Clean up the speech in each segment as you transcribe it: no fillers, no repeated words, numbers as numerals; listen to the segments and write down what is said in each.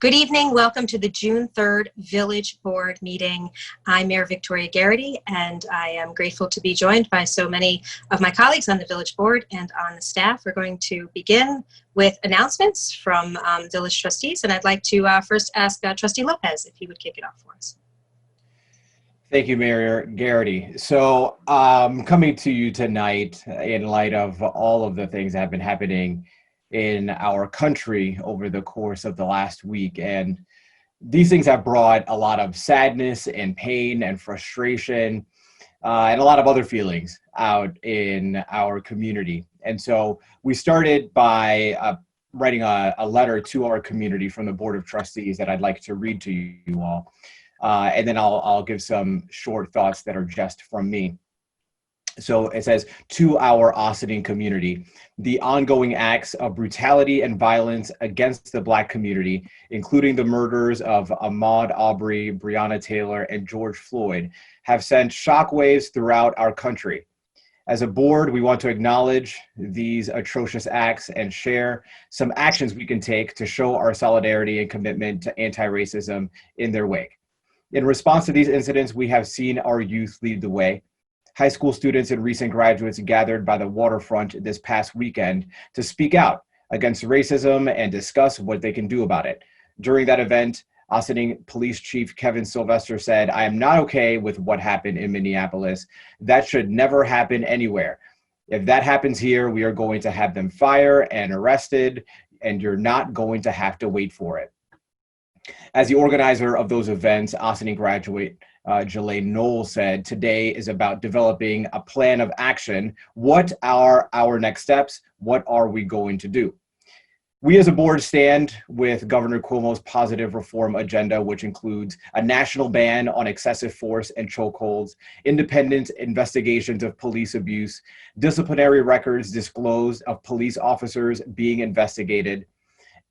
Good evening. Welcome to the June 3rd Village Board meeting. I'm Mayor Victoria Garrity, and I am grateful to be joined by so many of my colleagues on the Village Board and on the staff. We're going to begin with announcements from Village Trustees, and I'd like to first ask Trustee Lopez if he would kick it off for us. Thank you, Mayor Garrity. So coming to you tonight in light of all of the things that have been happening in our country over the course of the last week. And these things have brought a lot of sadness and pain and frustration and a lot of other feelings out in our community. And so we started by writing a letter to our community from the Board of Trustees that I'd like to read to you all. And then I'll give some short thoughts that are just from me. So it says, to our Austining community, the ongoing acts of brutality and violence against the Black community, including the murders of Ahmaud Arbery, Breonna Taylor, and George Floyd, have sent shockwaves throughout our country. As a board, we want to acknowledge these atrocious acts and share some actions we can take to show our solidarity and commitment to anti-racism in their wake. In response to these incidents, we have seen our youth lead the way. High school students and recent graduates gathered by the waterfront this past weekend to speak out against racism and discuss what they can do about it. During that event, Austining Police Chief Kevin Sylvester said, "I am not okay with what happened in Minneapolis. That should never happen anywhere. If that happens here, we are going to have them fired and arrested, and you're not going to have to wait for it." As the organizer of those events, Austining graduate Jelaine Knowles said, "Today is about developing a plan of action. What are our next steps? What are we going to do?" We as a board stand with Governor Cuomo's positive reform agenda, which includes a national ban on excessive force and chokeholds, independent investigations of police abuse, disciplinary records disclosed of police officers being investigated,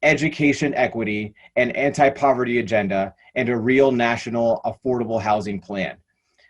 education equity, an anti-poverty agenda, and a real national affordable housing plan.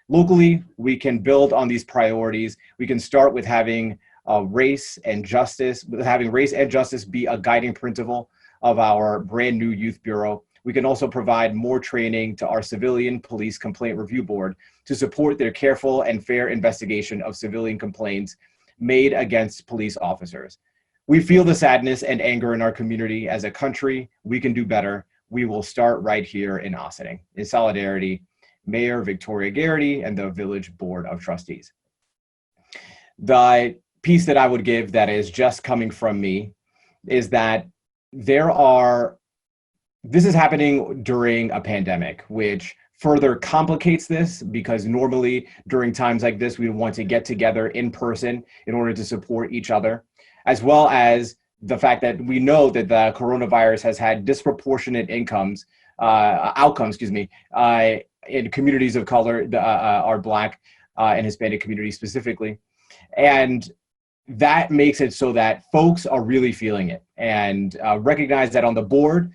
Locally, we can build on these priorities. We can start with having race and justice be a guiding principle of our brand new Youth Bureau. We can also provide more training to our Civilian Police Complaint Review Board to support their careful and fair investigation of civilian complaints made against police officers. We feel the sadness and anger in our community. As a country, we can do better. We will start right here in Austining. In solidarity, Mayor Victoria Garrity and the Village Board of Trustees. The piece that I would give that is just coming from me is that this is happening during a pandemic, which further complicates this because normally during times like this, we want to get together in person in order to support each other, as well as the fact that we know that the coronavirus has had disproportionate outcomes in communities of color, our Black and Hispanic communities specifically. And that makes it so that folks are really feeling it, and recognize that on the board,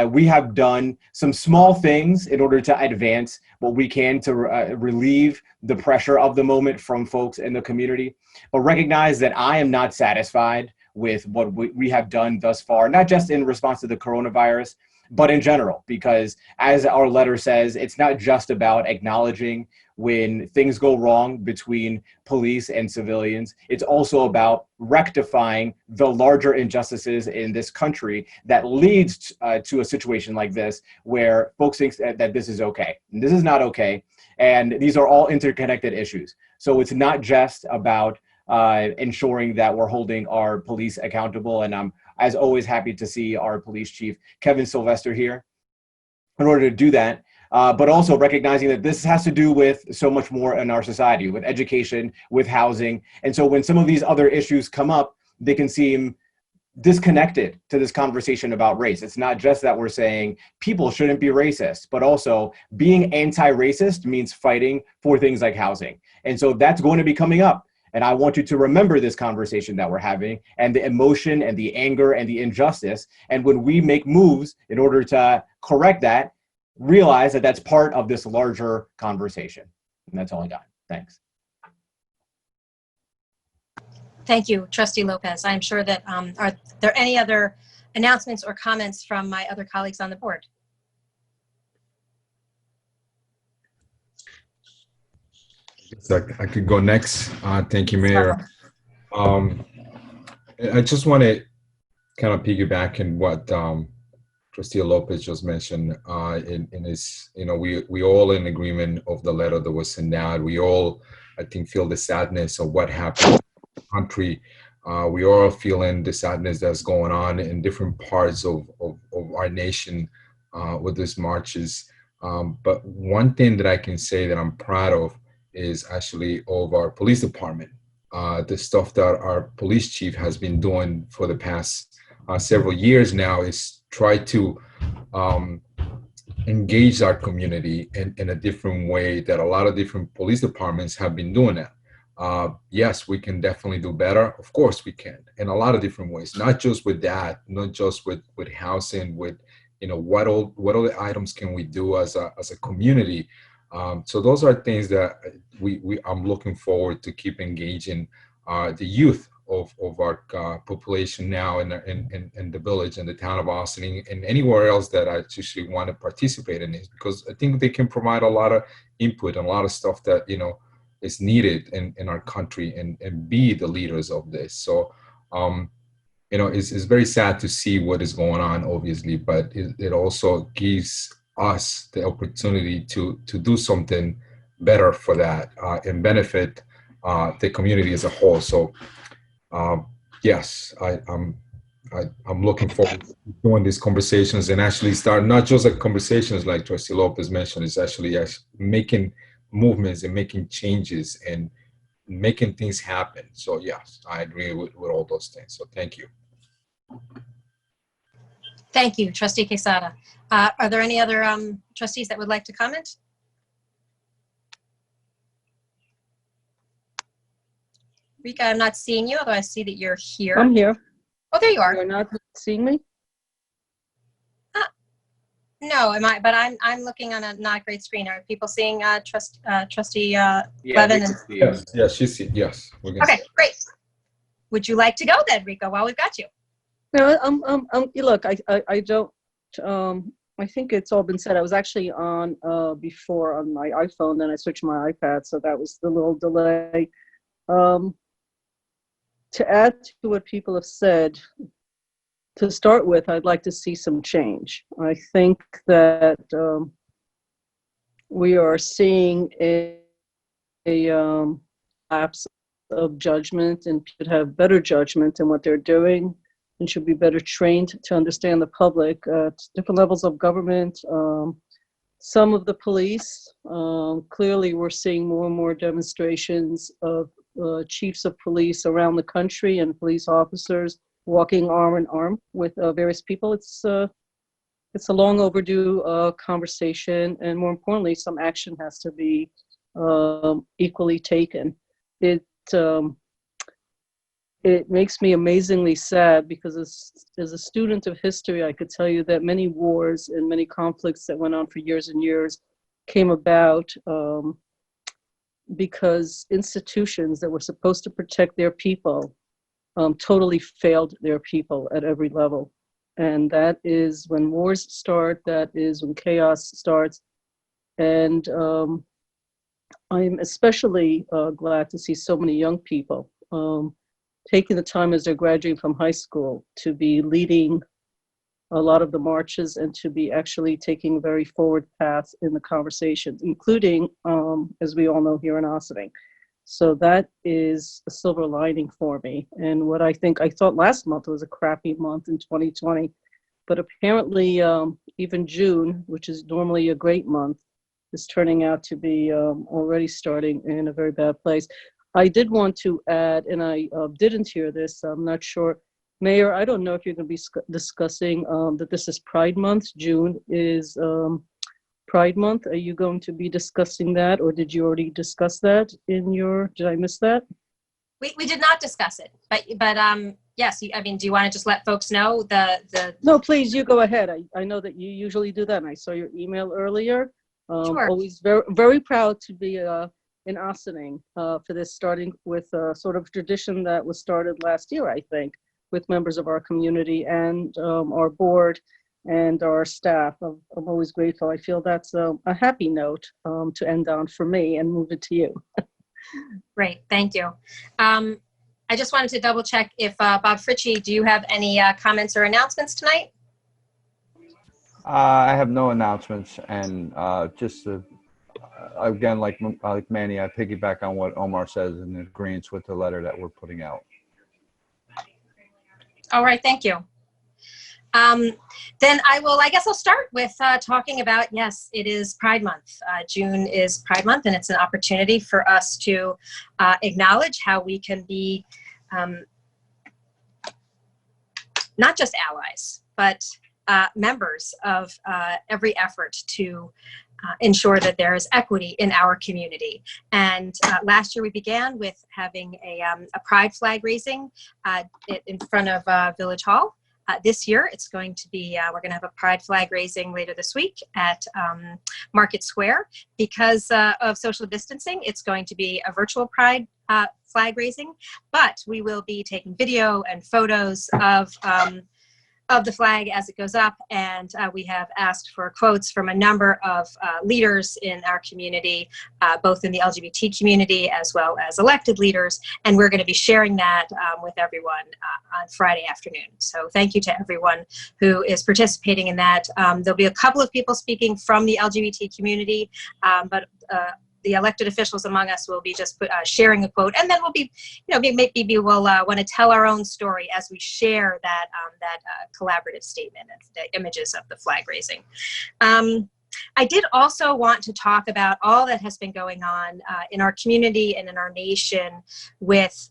we have done some small things in order to advance what we can to relieve the pressure of the moment from folks in the community, but recognize that I am not satisfied with what we have done thus far, not just in response to the coronavirus, but in general, because as our letter says, it's not just about acknowledging when things go wrong between police and civilians. It's also about rectifying the larger injustices in this country that leads to a situation like this, where folks think that this is okay. And this is not okay. And these are all interconnected issues. So it's not just about ensuring that we're holding our police accountable. And I'm, as always, happy to see our police chief, Kevin Sylvester, here in order to do that. But also recognizing that this has to do with so much more in our society, with education, with housing. And so when some of these other issues come up, they can seem disconnected to this conversation about race. It's not just that we're saying people shouldn't be racist, but also being anti-racist means fighting for things like housing. And so that's going to be coming up. And I want you to remember this conversation that we're having, and the emotion and the anger and the injustice. And when we make moves in order to correct that, realize that that's part of this larger conversation. And that's all I got. Thanks. Thank you, Trustee Lopez. I'm sure that, are there any other announcements or comments from my other colleagues on the board? So I could go next. Thank you, Mayor. I just want to kind of piggyback on what Trustee Lopez just mentioned. In his, we all in agreement of the letter that was sent out. We all, I think, feel the sadness of what happened in the country. We are feeling the sadness that's going on in different parts of our nation with these marches. But one thing that I can say that I'm proud of is actually of our police department. The stuff that our police chief has been doing for the past several years now is try to engage our community in a different way that a lot of different police departments have been doing that. Yes, we can definitely do better. Of course we can, in a lot of different ways, not just with that, not just with housing, with, what other items can we do as a community. So those are things that I'm looking forward to keep engaging the youth of our population now in the village and the town of Austin and anywhere else that I actually want to participate in this, because I think they can provide a lot of input and a lot of stuff that, is needed in our country and be the leaders of this. So, it's very sad to see what is going on, obviously, but it also gives us the opportunity to do something better for that and benefit the community as a whole. So yes, I'm looking forward to doing these conversations and actually start not just like conversations like Trustee Lopez mentioned, is actually making movements and making changes and making things happen. So yes, I agree with all those things. So thank you. Thank you, Trustee Quesada. Are there any other trustees that would like to comment? Rika, I'm not seeing you, although I see that you're here. I'm here. Oh, there you are. You're not seeing me? No, but I'm looking on a not great screen. Are people seeing Trustee Yeah, Levin? Yes, she's here. Yes. Okay, great. Would you like to go then, Rika, while we've got you? No, look, I don't, I think it's all been said. I was actually on before on my iPhone, then I switched my iPad, so that was the little delay. To add to what people have said, to start with, I'd like to see some change. I think that we are seeing a lapse of judgment, and should have better judgment in what they're doing and should be better trained to understand the public at different levels of government. Some of the police, clearly we're seeing more and more demonstrations of chiefs of police around the country and police officers walking arm in arm with various people. It's a long overdue conversation, and more importantly, some action has to be equally taken. It makes me amazingly sad, because as a student of history, I could tell you that many wars and many conflicts that went on for years and years came about because institutions that were supposed to protect their people totally failed their people at every level. And that is when wars start, that is when chaos starts. And I'm especially glad to see so many young people taking the time as they're graduating from high school to be leading a lot of the marches and to be actually taking a very forward path in the conversations, including, as we all know, here in Ossining. So that is a silver lining for me. And what I thought last month was a crappy month in 2020, but apparently even June, which is normally a great month, is turning out to be already starting in a very bad place. I did want to add, and I didn't hear this, I'm not sure. Mayor, I don't know if you're going to be discussing that this is Pride Month. June is Pride Month. Are you going to be discussing that, or did you already discuss that in your, did I miss that? We did not discuss it, but yes, I mean, do you want to just let folks know the? No, please, you go ahead. I know that you usually do that, and I saw your email earlier. Sure. Always very, very proud to be in Ossining for this, starting with sort of tradition that was started last year, I think. with members of our community and our board and our staff. I'm always grateful. I feel that's a happy note to end on for me, and move it to you. Great, thank you. I just wanted to double check if Bob Fritchie, do you have any comments or announcements tonight? I have no announcements, and just again, like Manny, I piggyback on what Omar says in agreement with the letter that we're putting out. All right, thank you. Then I guess I'll start with talking about, yes, it is Pride Month. June is Pride Month, and it's an opportunity for us to acknowledge how we can be not just allies, but members of every effort to ensure that there is equity in our community. And last year we began with having a pride flag raising in front of Village Hall. This year it's going to be, we're going to have a pride flag raising later this week at Market Square. Because of social distancing, it's going to be a virtual pride flag raising, but we will be taking video and photos of the flag as it goes up, and we have asked for quotes from a number of leaders in our community, both in the LGBT community as well as elected leaders, and we're going to be sharing that with everyone on Friday afternoon. So thank you to everyone who is participating in that. There'll be a couple of people speaking from the LGBT community, but the elected officials among us will be just sharing a quote, and then we'll be, maybe we'll want to tell our own story as we share that collaborative statement and the images of the flag raising. I did also want to talk about all that has been going on in our community and in our nation with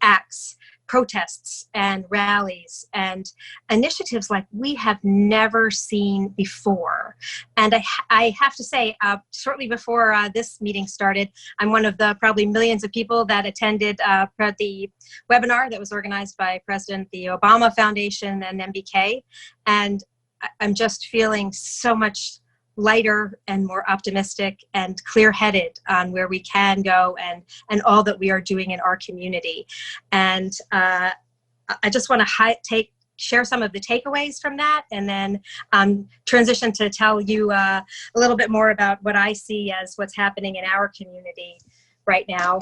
acts, protests and rallies and initiatives like we have never seen before. And I have to say, shortly before this meeting started, I'm one of the probably millions of people that attended the webinar that was organized by President the Obama Foundation and MBK. And I'm just feeling so much lighter and more optimistic and clear-headed on where we can go and all that we are doing in our community. And I just want to share some of the takeaways from that, and then transition to tell you a little bit more about what I see as what's happening in our community right now.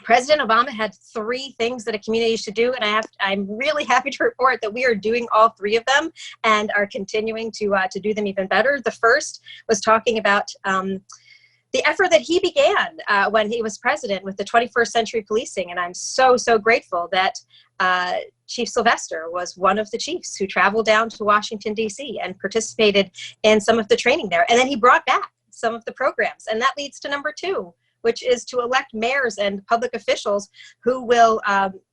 President Obama had 3 things that a community should do, and I'm really happy to report that we are doing all 3 of them and are continuing to do them even better. The first was talking about the effort that he began when he was president with the 21st Century Policing, and I'm so grateful that Chief Sylvester was one of the chiefs who traveled down to Washington, D.C. and participated in some of the training there, and then he brought back some of the programs, and that leads to number 2, which is to elect mayors and public officials who will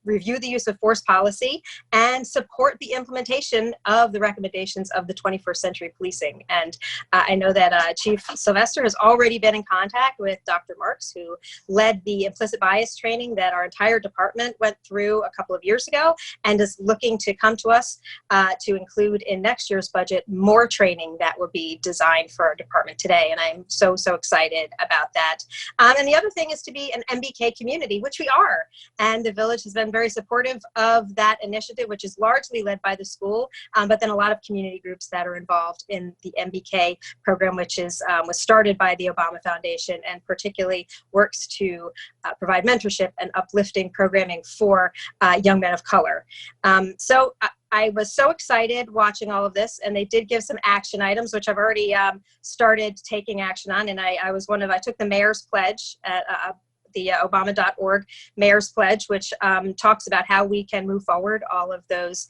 review the use of force policy and support the implementation of the recommendations of the 21st Century Policing. And I know that Chief Sylvester has already been in contact with Dr. Marks, who led the implicit bias training that our entire department went through a couple of years ago, and is looking to come to us to include in next year's budget more training that will be designed for our department today. And I'm so excited about that. And the other thing is to be an MBK community, which we are. And the village has been very supportive of that initiative, which is largely led by the school, but then a lot of community groups that are involved in the MBK program, which is was started by the Obama Foundation and particularly works to provide mentorship and uplifting programming for young men of color. So I was so excited watching all of this, and they did give some action items, which I've already started taking action on. And I took the mayor's pledge at the obama.org mayor's pledge, which talks about how we can move forward all of those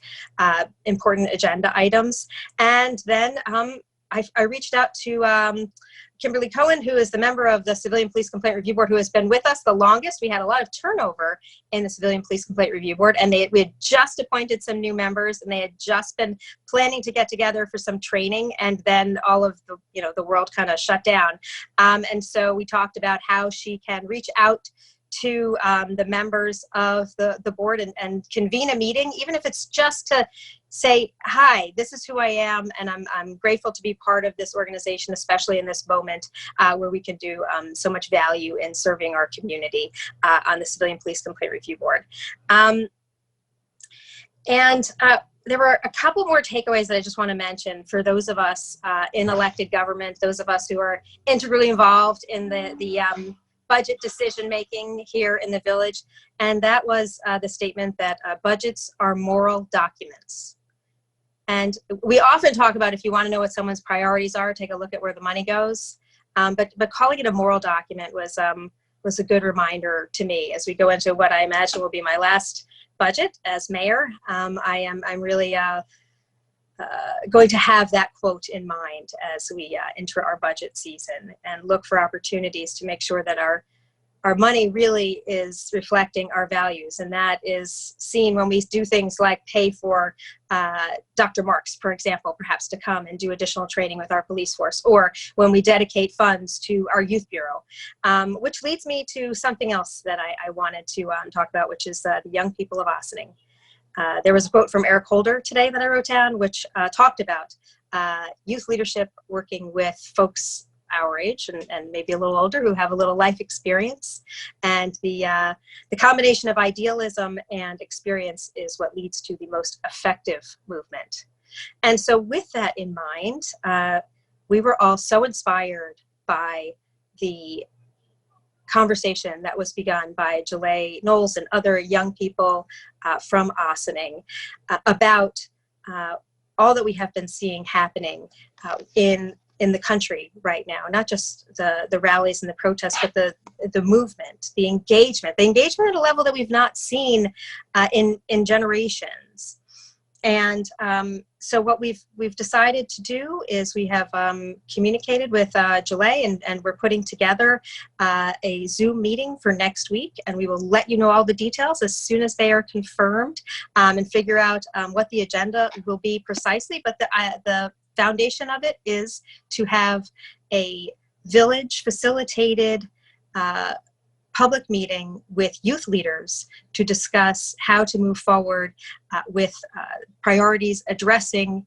important agenda items. And then I reached out to Kimberly Cohen, who is the member of the Civilian Police Complaint Review Board, who has been with us the longest. We had a lot of turnover in the Civilian Police Complaint Review Board, and we had just appointed some new members, and they had just been planning to get together for some training, and then all of the, the world kind of shut down. And so we talked about how she can reach out to the members of the board and convene a meeting, even if it's just to say, hi, this is who I am, and I'm grateful to be part of this organization, especially in this moment where we can do so much value in serving our community on the Civilian Police Complaint Review Board. And there were a couple more takeaways that I just want to mention for those of us in elected government, those of us who are integrally involved in the budget decision making here in the village. And that was the statement that budgets are moral documents. And we often talk about, if you want to know what someone's priorities are, take a look at where the money goes. But calling it a moral document was a good reminder to me as we go into what I imagine will be my last budget as mayor. I'm really going to have that quote in mind as we enter our budget season and look for opportunities to make sure that our money really is reflecting our values. And that is seen when we do things like pay for Dr. Marks, for example, perhaps to come and do additional training with our police force, or when we dedicate funds to our youth bureau, which leads me to something else that I wanted to talk about, which is the young people of Ossining. There was a quote from Eric Holder today that I wrote down, which talked about youth leadership working with folks our age and maybe a little older who have a little life experience, and the combination of idealism and experience is what leads to the most effective movement. And so with that in mind, we were all so inspired by the conversation that was begun by Jalay Knowles and other young people from Ossining about all that we have been seeing happening in the country right now, not just the rallies and the protests, but the movement, the engagement at a level that we've not seen in generations. And so what we've decided to do is we have communicated with Jalay, and we're putting together a Zoom meeting for next week, and we will let you know all the details as soon as they are confirmed, and figure out what the agenda will be precisely. But the foundation of it is to have a village facilitated public meeting with youth leaders to discuss how to move forward with priorities addressing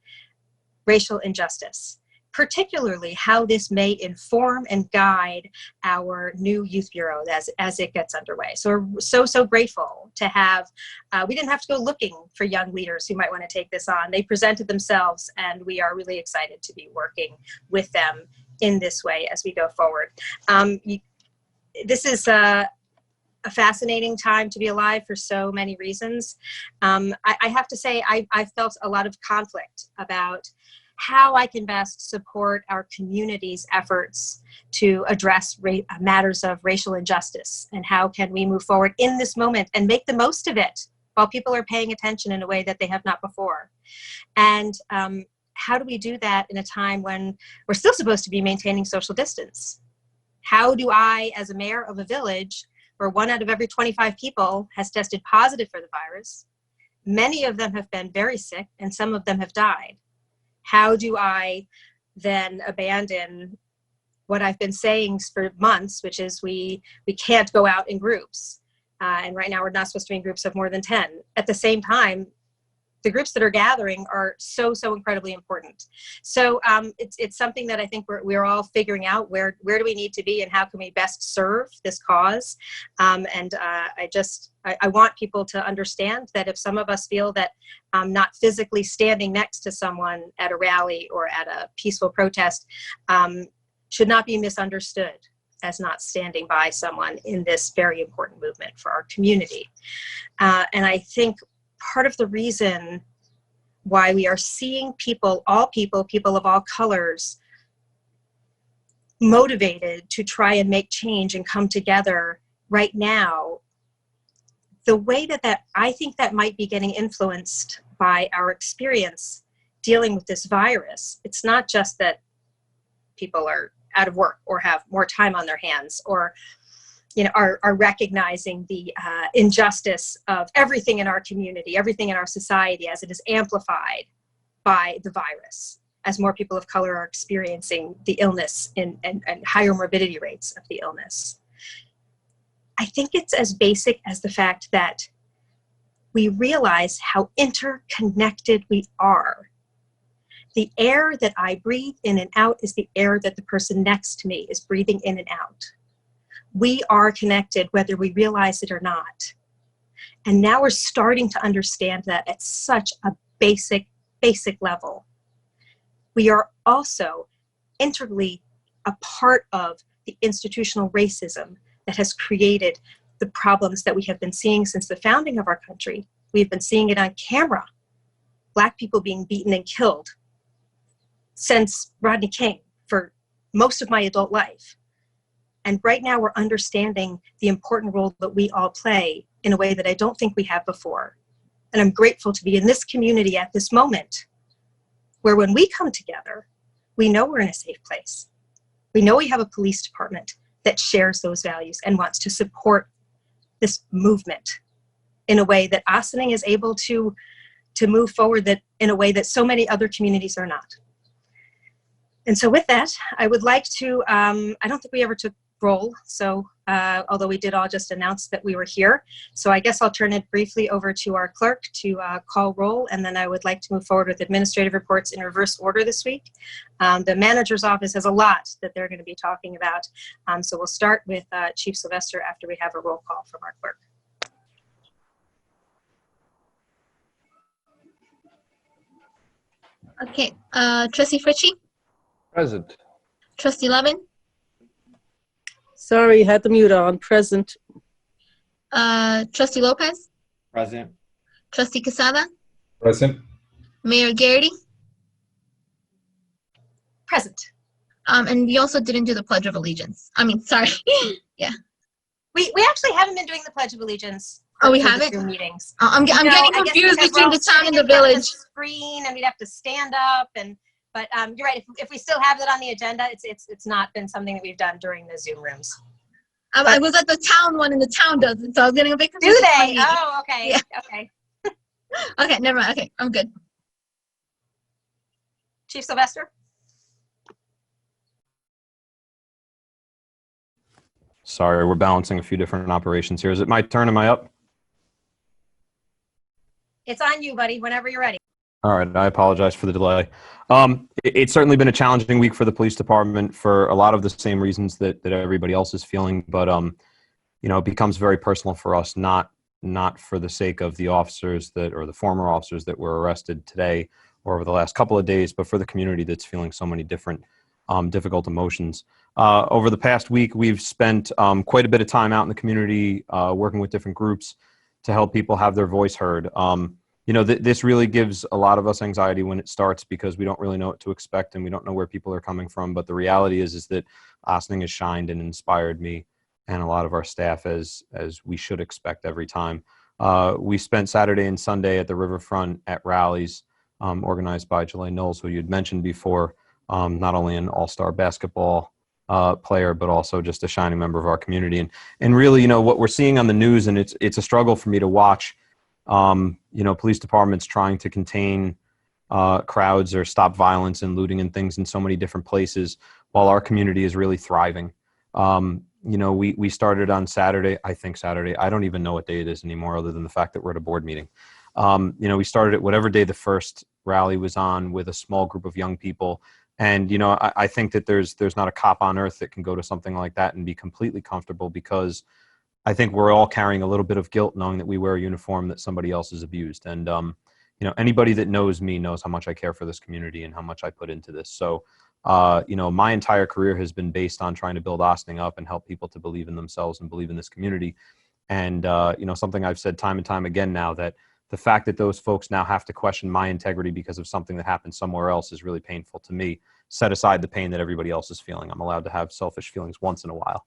racial injustice, particularly how this may inform and guide our new youth bureau as it gets underway. So we're so grateful to have, we didn't have to go looking for young leaders who might want to take this on. They presented themselves, and we are really excited to be working with them in this way as we go forward. This is a fascinating time to be alive for so many reasons. I have to say, I felt a lot of conflict about how I can best support our community's efforts to address matters of racial injustice, and how can we move forward in this moment and make the most of it while people are paying attention in a way that they have not before. And how do we do that in a time when we're still supposed to be maintaining social distance? How do I, as a mayor of a village where 1 out of every 25 people has tested positive for the virus, many of them have been very sick and some of them have died, how do I then abandon what I've been saying for months, which is we can't go out in groups. And right now we're not supposed to be in groups of more than 10. At the same time, the groups that are gathering are so incredibly important. So it's something that I think we're all figuring out, where do we need to be and how can we best serve this cause. And I want people to understand that if some of us feel that not physically standing next to someone at a rally or at a peaceful protest should not be misunderstood as not standing by someone in this very important movement for our community. And I think part of the reason why we are seeing people of all colors, motivated to try and make change and come together right now, the way that I think that might be getting influenced by our experience dealing with this virus. It's not just that people are out of work or have more time on their hands, or are recognizing the injustice of everything in our community, everything in our society, as it is amplified by the virus, as more people of color are experiencing the illness and higher morbidity rates of the illness. I think it's as basic as the fact that we realize how interconnected we are. The air that I breathe in and out is the air that the person next to me is breathing in and out. We are connected whether we realize it or not. And now we're starting to understand that at such a basic level. We are also integrally a part of the institutional racism that has created the problems that we have been seeing since the founding of our country. We've been seeing it on camera. Black people being beaten and killed since Rodney King for most of my adult life. And right now we're understanding the important role that we all play in a way that I don't think we have before. And I'm grateful to be in this community at this moment, where when we come together, we know we're in a safe place. We know we have a police department that shares those values and wants to support this movement in a way that Ossining is able to move forward, that in a way that so many other communities are not. And so with that, I would like to, I don't think we ever took roll, so although we did all just announce that we were here. So I guess I'll turn it briefly over to our clerk to call roll, and then I would like to move forward with administrative reports in reverse order this week. The manager's office has a lot that they're going to be talking about. So we'll start with Chief Sylvester after we have a roll call from our clerk. Okay, Trustee Fritchie, Present. Trustee Levin, Sorry, had the mute on. Present. Trustee Lopez, Present. Trustee Quesada, Present. Mayor Garrity, Present. and we also didn't do the Pledge of Allegiance. I mean, sorry. Yeah. We actually haven't been doing the Pledge of Allegiance. Oh, we for the haven't? Zoom meetings. I'm getting I guess confused because between we're the all town and sitting the in front of village. screen, and we'd have to stand up, but you're right. If we still have that on the agenda, it's not been something that we've done during the Zoom rooms. I was at the town one, and the town does it, so I was getting a bit Do confused. they? Oh, okay. Yeah. Okay. Okay, never mind. Okay, I'm good. Chief Sylvester? Sorry, we're balancing a few different operations here. Is it my turn? Am I up? It's on you, buddy, whenever you're ready. All right, I apologize for the delay. It's certainly been a challenging week for the police department for a lot of the same reasons that everybody else is feeling, but you know, it becomes very personal for us, not for the sake of the officers or the former officers that were arrested today or over the last couple of days, but for the community that's feeling so many different difficult emotions. Over the past week, we've spent quite a bit of time out in the community working with different groups to help people have their voice heard. You know, this really gives a lot of us anxiety when it starts because we don't really know what to expect and we don't know where people are coming from. But the reality is that Ossining has shined and inspired me and a lot of our staff as we should expect every time. We spent Saturday and Sunday at the riverfront at rallies organized by Jelaine Knowles, who you'd mentioned before, not only an all-star basketball player, but also just a shining member of our community. And really, you know, what we're seeing on the news, and it's a struggle for me to watch, you know, police departments trying to contain crowds or stop violence and looting and things in so many different places while our community is really thriving. You know, we started on Saturday, I don't even know what day it is anymore other than the fact that we're at a board meeting. You know, we started at whatever day the first rally was on with a small group of young people. And, you know, I think that there's not a cop on earth that can go to something like that and be completely comfortable, because I think we're all carrying a little bit of guilt knowing that we wear a uniform that somebody else has abused. And, you know, anybody that knows me knows how much I care for this community and how much I put into this. So, you know, my entire career has been based on trying to build Ossining up and help people to believe in themselves and believe in this community. And, you know, something I've said time and time again now, that the fact that those folks now have to question my integrity because of something that happened somewhere else is really painful to me. Set aside the pain that everybody else is feeling. I'm allowed to have selfish feelings once in a while.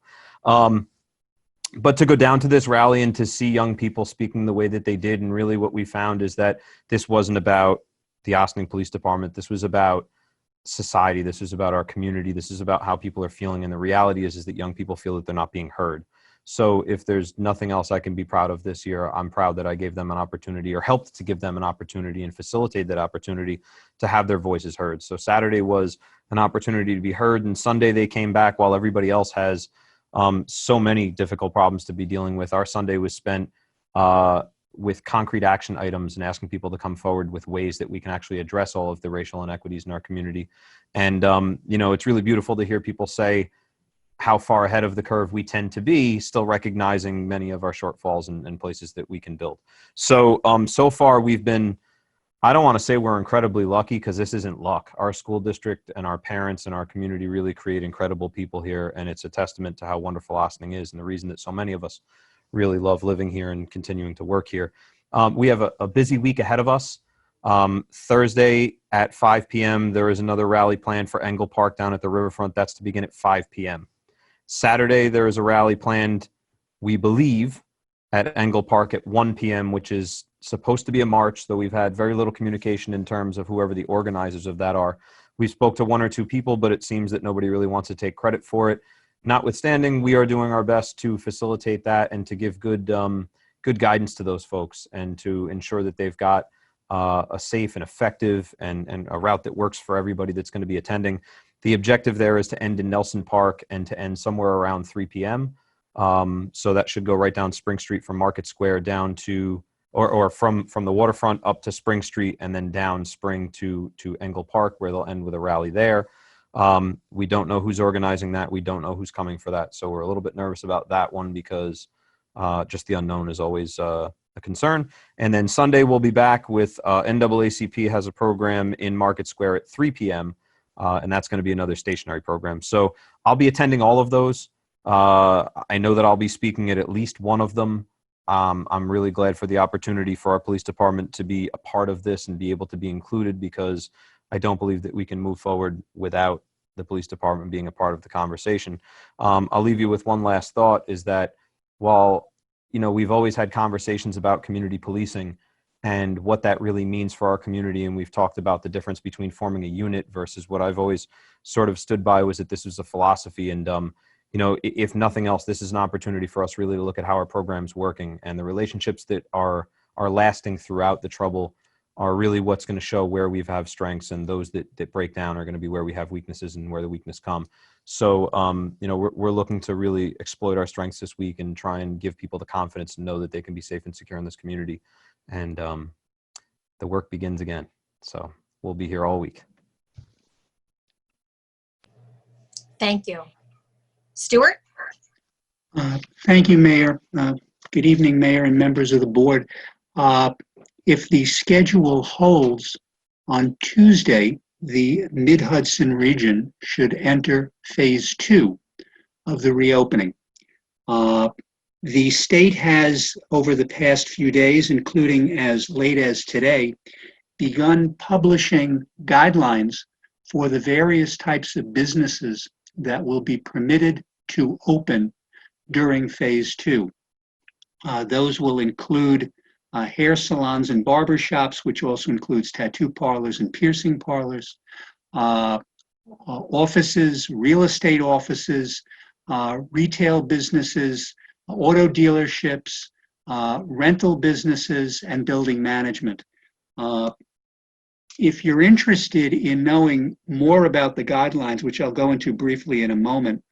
But to go down to this rally and to see young people speaking the way that they did, and really what we found is that this wasn't about the Ossining Police Department. This was about society. This is about our community. This is about how people are feeling. And the reality is that young people feel that they're not being heard. So if there's nothing else I can be proud of this year, I'm proud that I gave them an opportunity, or helped to give them an opportunity and facilitate that opportunity to have their voices heard. So Saturday was an opportunity to be heard, and Sunday they came back while everybody else has so many difficult problems to be dealing with. Our Sunday was spent with concrete action items and asking people to come forward with ways that we can actually address all of the racial inequities in our community. And, you know, it's really beautiful to hear people say, how far ahead of the curve we tend to be, still recognizing many of our shortfalls and places that we can build. So, so far we've been, I don't want to say we're incredibly lucky, because this isn't luck. Our school district and our parents and our community really create incredible people here, and it's a testament to how wonderful Ossining is and the reason that so many of us really love living here and continuing to work here. We have a busy week ahead of us. Thursday at 5 p.m. there is another rally planned for Engle Park down at the riverfront. That's to begin at 5 p.m. Saturday there is a rally planned, we believe, at Engle Park at 1 p.m., which is supposed to be a march, though we've had very little communication in terms of whoever the organizers of that are. We spoke to one or two people, but it seems that nobody really wants to take credit for it. Notwithstanding, we are doing our best to facilitate that and to give good guidance to those folks and to ensure that they've got a safe and effective and a route that works for everybody that's going to be attending. The objective there is to end in Nelson Park and to end somewhere around 3 p.m. So that should go right down Spring Street from Market Square down to, or from the waterfront up to Spring Street and then down Spring to Engle Park, where they'll end with a rally there. We don't know who's organizing that. We don't know who's coming for that. So we're a little bit nervous about that one, because just the unknown is always a concern. And then Sunday we'll be back with NAACP has a program in Market Square at 3 p.m. And that's going to be another stationary program. So I'll be attending all of those. I know that I'll be speaking at least one of them. I'm really glad for the opportunity for our police department to be a part of this and be able to be included, because I don't believe that we can move forward without the police department being a part of the conversation. I'll leave you with one last thought, is that while, you know, we've always had conversations about community policing and what that really means for our community, and we've talked about the difference between forming a unit versus what I've always sort of stood by was that this was a philosophy. And you know, if nothing else, this is an opportunity for us really to look at how our program's working, and the relationships that are lasting throughout the trouble are really what's going to show where we have strengths, and those that break down are going to be where we have weaknesses and where the weakness come. So, you know, we're looking to really exploit our strengths this week and try and give people the confidence to know that they can be safe and secure in this community. And the work begins again. So we'll be here all week. Thank you. Stuart? Thank you, Mayor. Good evening, Mayor and members of the board. If the schedule holds, on Tuesday, the Mid-Hudson region should enter phase 2 of the reopening. The state has, over the past few days, including as late as today, begun publishing guidelines for the various types of businesses that will be permitted to open during phase 2. Those will include hair salons and barber shops, which also includes tattoo parlors and piercing parlors, offices, real estate offices, retail businesses, auto dealerships, rental businesses, and building management. If you're interested in knowing more about the guidelines, which I'll go into briefly in a moment,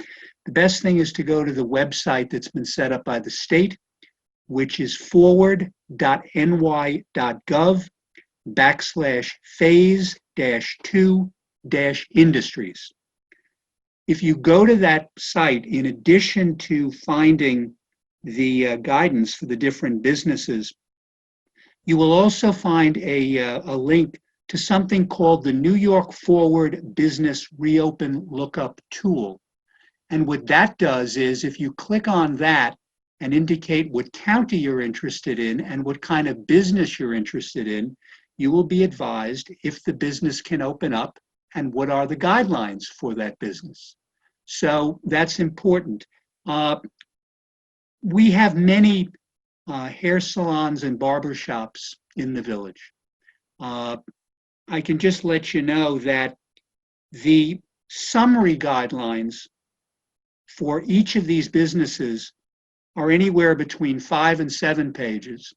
the best thing is to go to the website that's been set up by the state, which is forward.ny.gov/phase-2-industries. If you go to that site, in addition to finding the guidance for the different businesses, you will also find a link to something called the New York Forward Business Reopen Lookup tool. And what that does is, if you click on that and indicate what county you're interested in and what kind of business you're interested in, you will be advised if the business can open up and what are the guidelines for that business. So that's important. We have many hair salons and barber shops in the village. I can just let you know that the summary guidelines for each of these businesses are anywhere between 5 and 7 pages,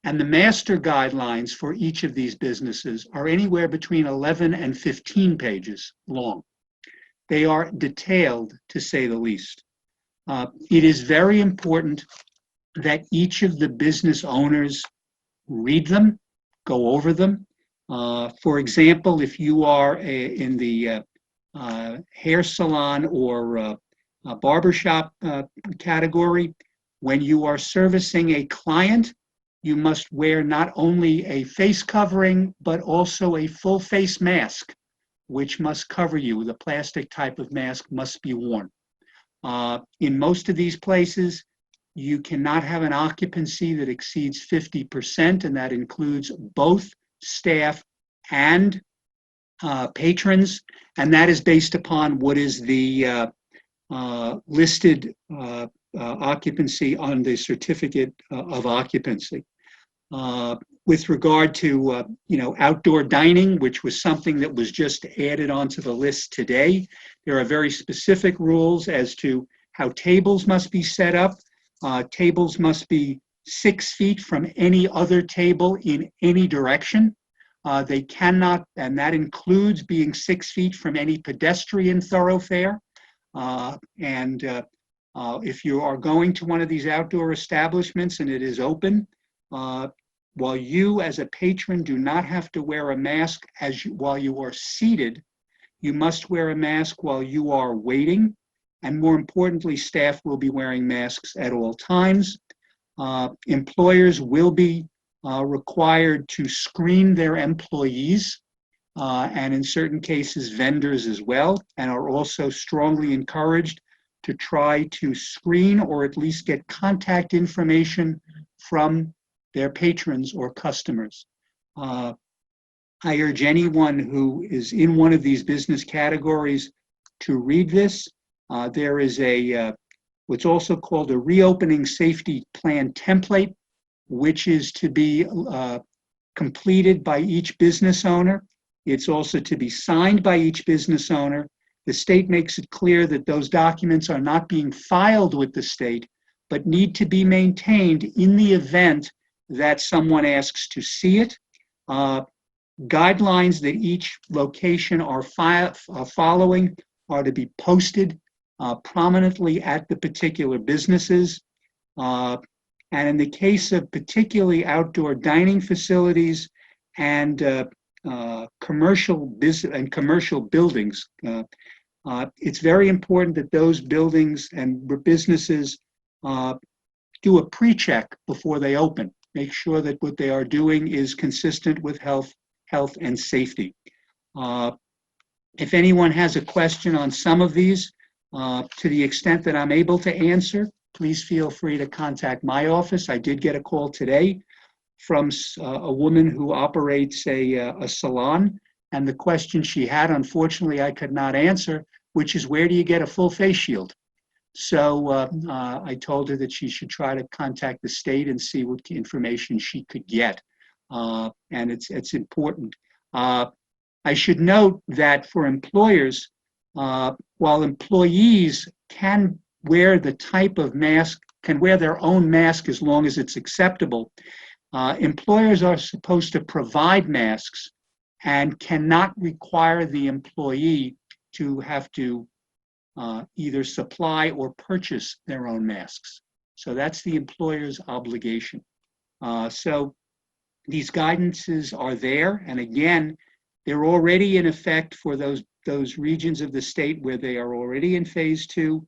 and the master guidelines for each of these businesses are anywhere between 11 and 15 pages long. They are detailed, to say the least. It is very important that each of the business owners read them, go over them. For example, if you are in the hair salon or barbershop category, when you are servicing a client, you must wear not only a face covering, but also a full face mask, which must cover you. The plastic type of mask must be worn. In most of these places, you cannot have an occupancy that exceeds 50%, and that includes both staff and patrons, and that is based upon what is the listed occupancy on the certificate of occupancy. With regard to outdoor dining, which was something that was just added onto the list today, there are very specific rules as to how tables must be set up. Tables must be 6 feet from any other table in any direction. They cannot, and that includes being 6 feet from any pedestrian thoroughfare. If you are going to one of these outdoor establishments and it is open, while you as a patron do not have to wear a mask while you are seated, you must wear a mask while you are waiting. And more importantly, staff will be wearing masks at all times. Employers will be required to screen their employees, and in certain cases, vendors as well, and are also strongly encouraged to try to screen or at least get contact information from their patrons or customers. I urge anyone who is in one of these business categories to read this. There is what's also called a reopening safety plan template, which is to be completed by each business owner. It's also to be signed by each business owner. The state makes it clear that those documents are not being filed with the state, but need to be maintained in the event that someone asks to see it. Guidelines that each location are following are to be posted prominently at the particular businesses. And in the case of particularly outdoor dining facilities and commercial buildings, it's very important that those buildings and businesses do a pre-check before they open. Make sure that what they are doing is consistent with health and safety. If anyone has a question on some of these, to the extent that I'm able to answer, please feel free to contact my office. I did get a call today from a woman who operates a salon, and the question she had, unfortunately, I could not answer, which is, where do you get a full face shield? So I told her that she should try to contact the state and see what information she could get. And it's important. I should note that for employers, while employees can wear the type of mask, can wear their own mask as long as it's acceptable, employers are supposed to provide masks and cannot require the employee to have to either supply or purchase their own masks. So that's the employer's obligation. So these guidances are there, and again, they're already in effect for those regions of the state where they are already in phase 2.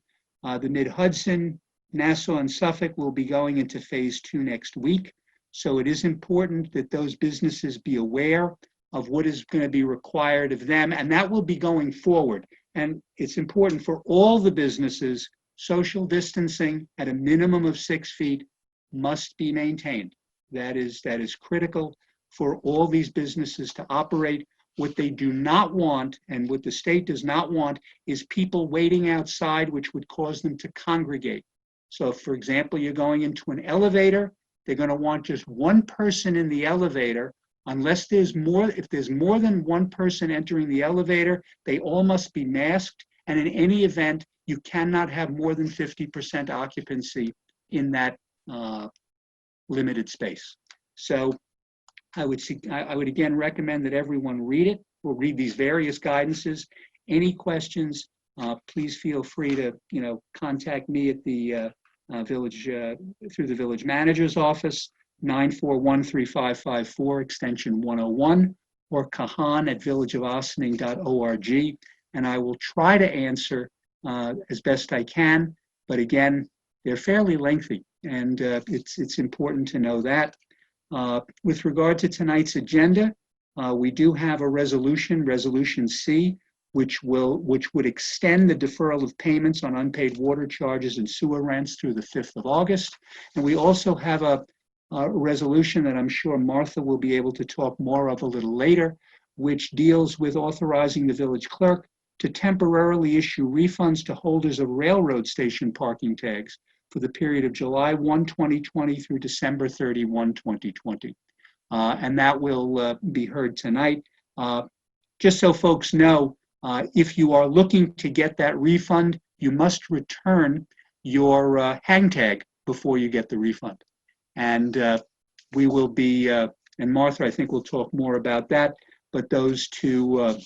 The Mid-Hudson, Nassau, and Suffolk will be going into phase 2 next week. So it is important that those businesses be aware of what is going to be required of them, and that will be going forward. And it's important for all the businesses, social distancing at a minimum of 6 feet must be maintained. That is critical for all these businesses to operate. What they do not want, and what the state does not want, is people waiting outside, which would cause them to congregate. So if, for example, you're going into an elevator, they're going to want just one person in the elevator. Unless there's more, if there's more than one person entering the elevator, they all must be masked. And in any event, you cannot have more than 50% occupancy in that limited space. So I would again recommend that everyone read it. We'll read these various guidances. Any questions, please feel free to contact me at the village through the village manager's office, 941-3554, extension 101, or Kahan at villageofossining.org, and I will try to answer as best I can. But again, they're fairly lengthy, and it's important to know that. With regard to tonight's agenda, we do have a resolution, Resolution C, which would extend the deferral of payments on unpaid water charges and sewer rents through the 5th of August. And we also have a resolution that I'm sure Martha will be able to talk more of a little later, which deals with authorizing the village clerk to temporarily issue refunds to holders of railroad station parking tags for the period of July 1, 2020 through December 31, 2020. And that will be heard tonight. Just so folks know, if you are looking to get that refund, you must return your hang tag before you get the refund. And we will be, and Martha, I think, will talk more about that, but those two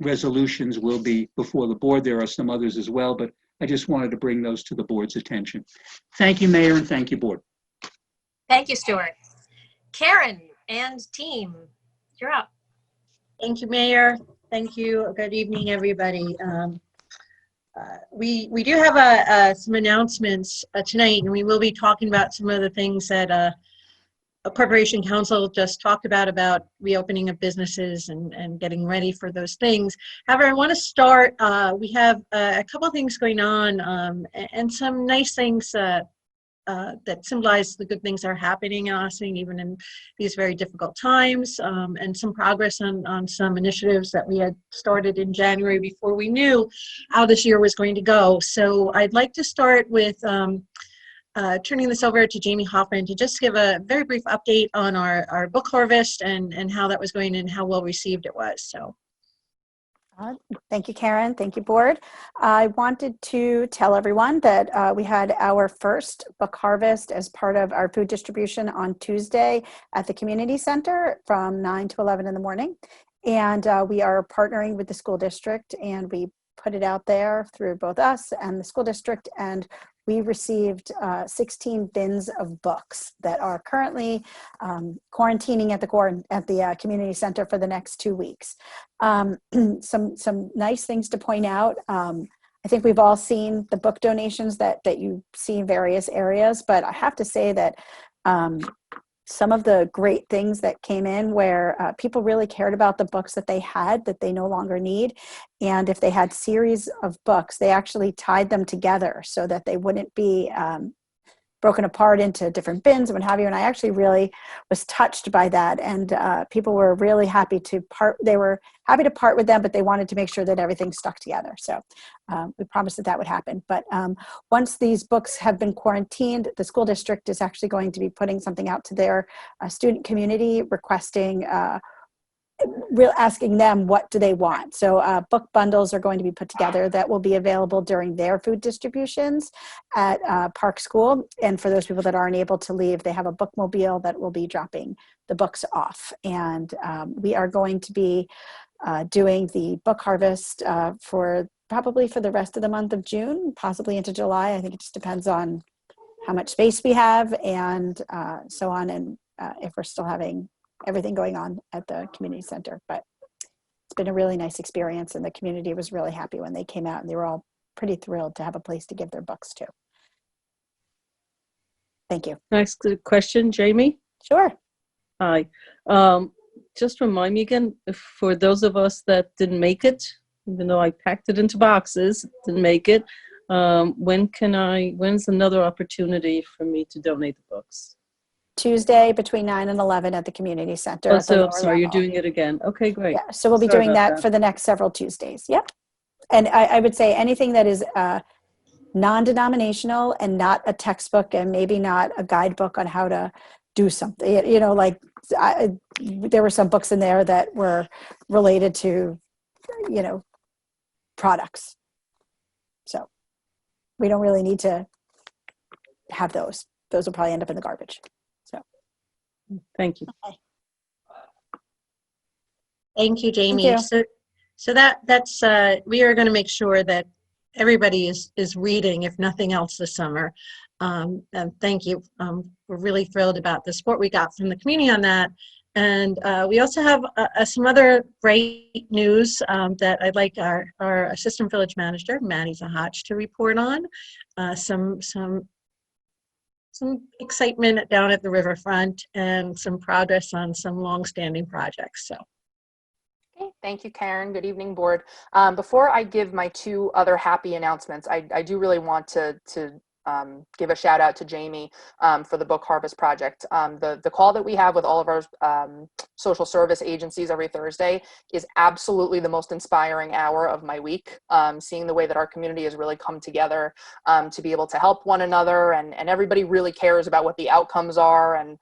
resolutions will be before the board. There are some others as well, but I just wanted to bring those to the board's attention. Thank you, Mayor, and thank you, board. Thank you, Stuart. Karen and team, you're up. Thank you, Mayor. Thank you. Good evening, everybody. We do have some announcements tonight, and we will be talking about some of the things that Corporation Counsel just talked about reopening of businesses and getting ready for those things. However, I want to start, we have a couple of things going on and some nice things that symbolize the good things that are happening in Austin, even in these very difficult times, and some progress on some initiatives that we had started in January before we knew how this year was going to go. So I'd like to start with turning this over to Jamie Hoffman to just give a very brief update on our book harvest and how that was going and how well received it was. So. Thank you, Karen. Thank you, board. I wanted to tell everyone that we had our first book harvest as part of our food distribution on Tuesday at the community center from 9 to 11 in the morning. And we are partnering with the school district, and we put it out there through both us and the school district, and we received 16 bins of books that are currently quarantining at the community center for the next 2 weeks. Some nice things to point out. I think we've all seen the book donations that you see in various areas, but I have to say that some of the great things that came in where people really cared about the books that they had that they no longer need. And if they had series of books, they actually tied them together so that they wouldn't be broken apart into different bins and what have you. And I actually really was touched by that. And people were really happy to part. They were happy to part with them, but they wanted to make sure that everything stuck together. So we promised that would happen. But once these books have been quarantined, the school district is actually going to be putting something out to their student community requesting asking them what do they want. So book bundles are going to be put together that will be available during their food distributions at Park School. And for those people that aren't able to leave, they have a bookmobile that will be dropping the books off. And we are going to be doing the book harvest probably for the rest of the month of June, possibly into July. I think it just depends on how much space we have and so on, and if we're still having everything going on at the community center. But it's been a really nice experience, and the community was really happy when they came out, and they were all pretty thrilled to have a place to give their books to. Thank you. Next question, Jamie. Sure. Hi. Just remind me again, for those of us that didn't make it, even though I packed it into boxes, didn't make it, when's another opportunity for me to donate the books? Tuesday between 9 and 11 at the community center. Oh, so sorry, you're doing it again. Okay, great. Yeah, so we'll be doing that for the next several Tuesdays. Yep. And I would say anything that is non-denominational and not a textbook and maybe not a guidebook on how to do something. You know, like there were some books in there that were related to, you know, products. So we don't really need to have those. Those will probably end up in the garbage. Thank you. Okay. Thank you, Jamie. Thank you. So that's we are going to make sure that everybody is reading, if nothing else, this summer. And thank you. We're really thrilled about the support we got from the community on that, And we also have some other great news that I'd like our Assistant Village Manager, Maddie Zahatch, to report on. Some excitement down at the riverfront and some progress on some long-standing projects. So. Okay, thank you, Karen. Good evening, board. Before I give my two other happy announcements, I do really want to give a shout out to Jamie for the Book Harvest Project. The call that we have with all of our social service agencies every Thursday is absolutely the most inspiring hour of my week. Seeing the way that our community has really come together to be able to help one another, and everybody really cares about what the outcomes are, and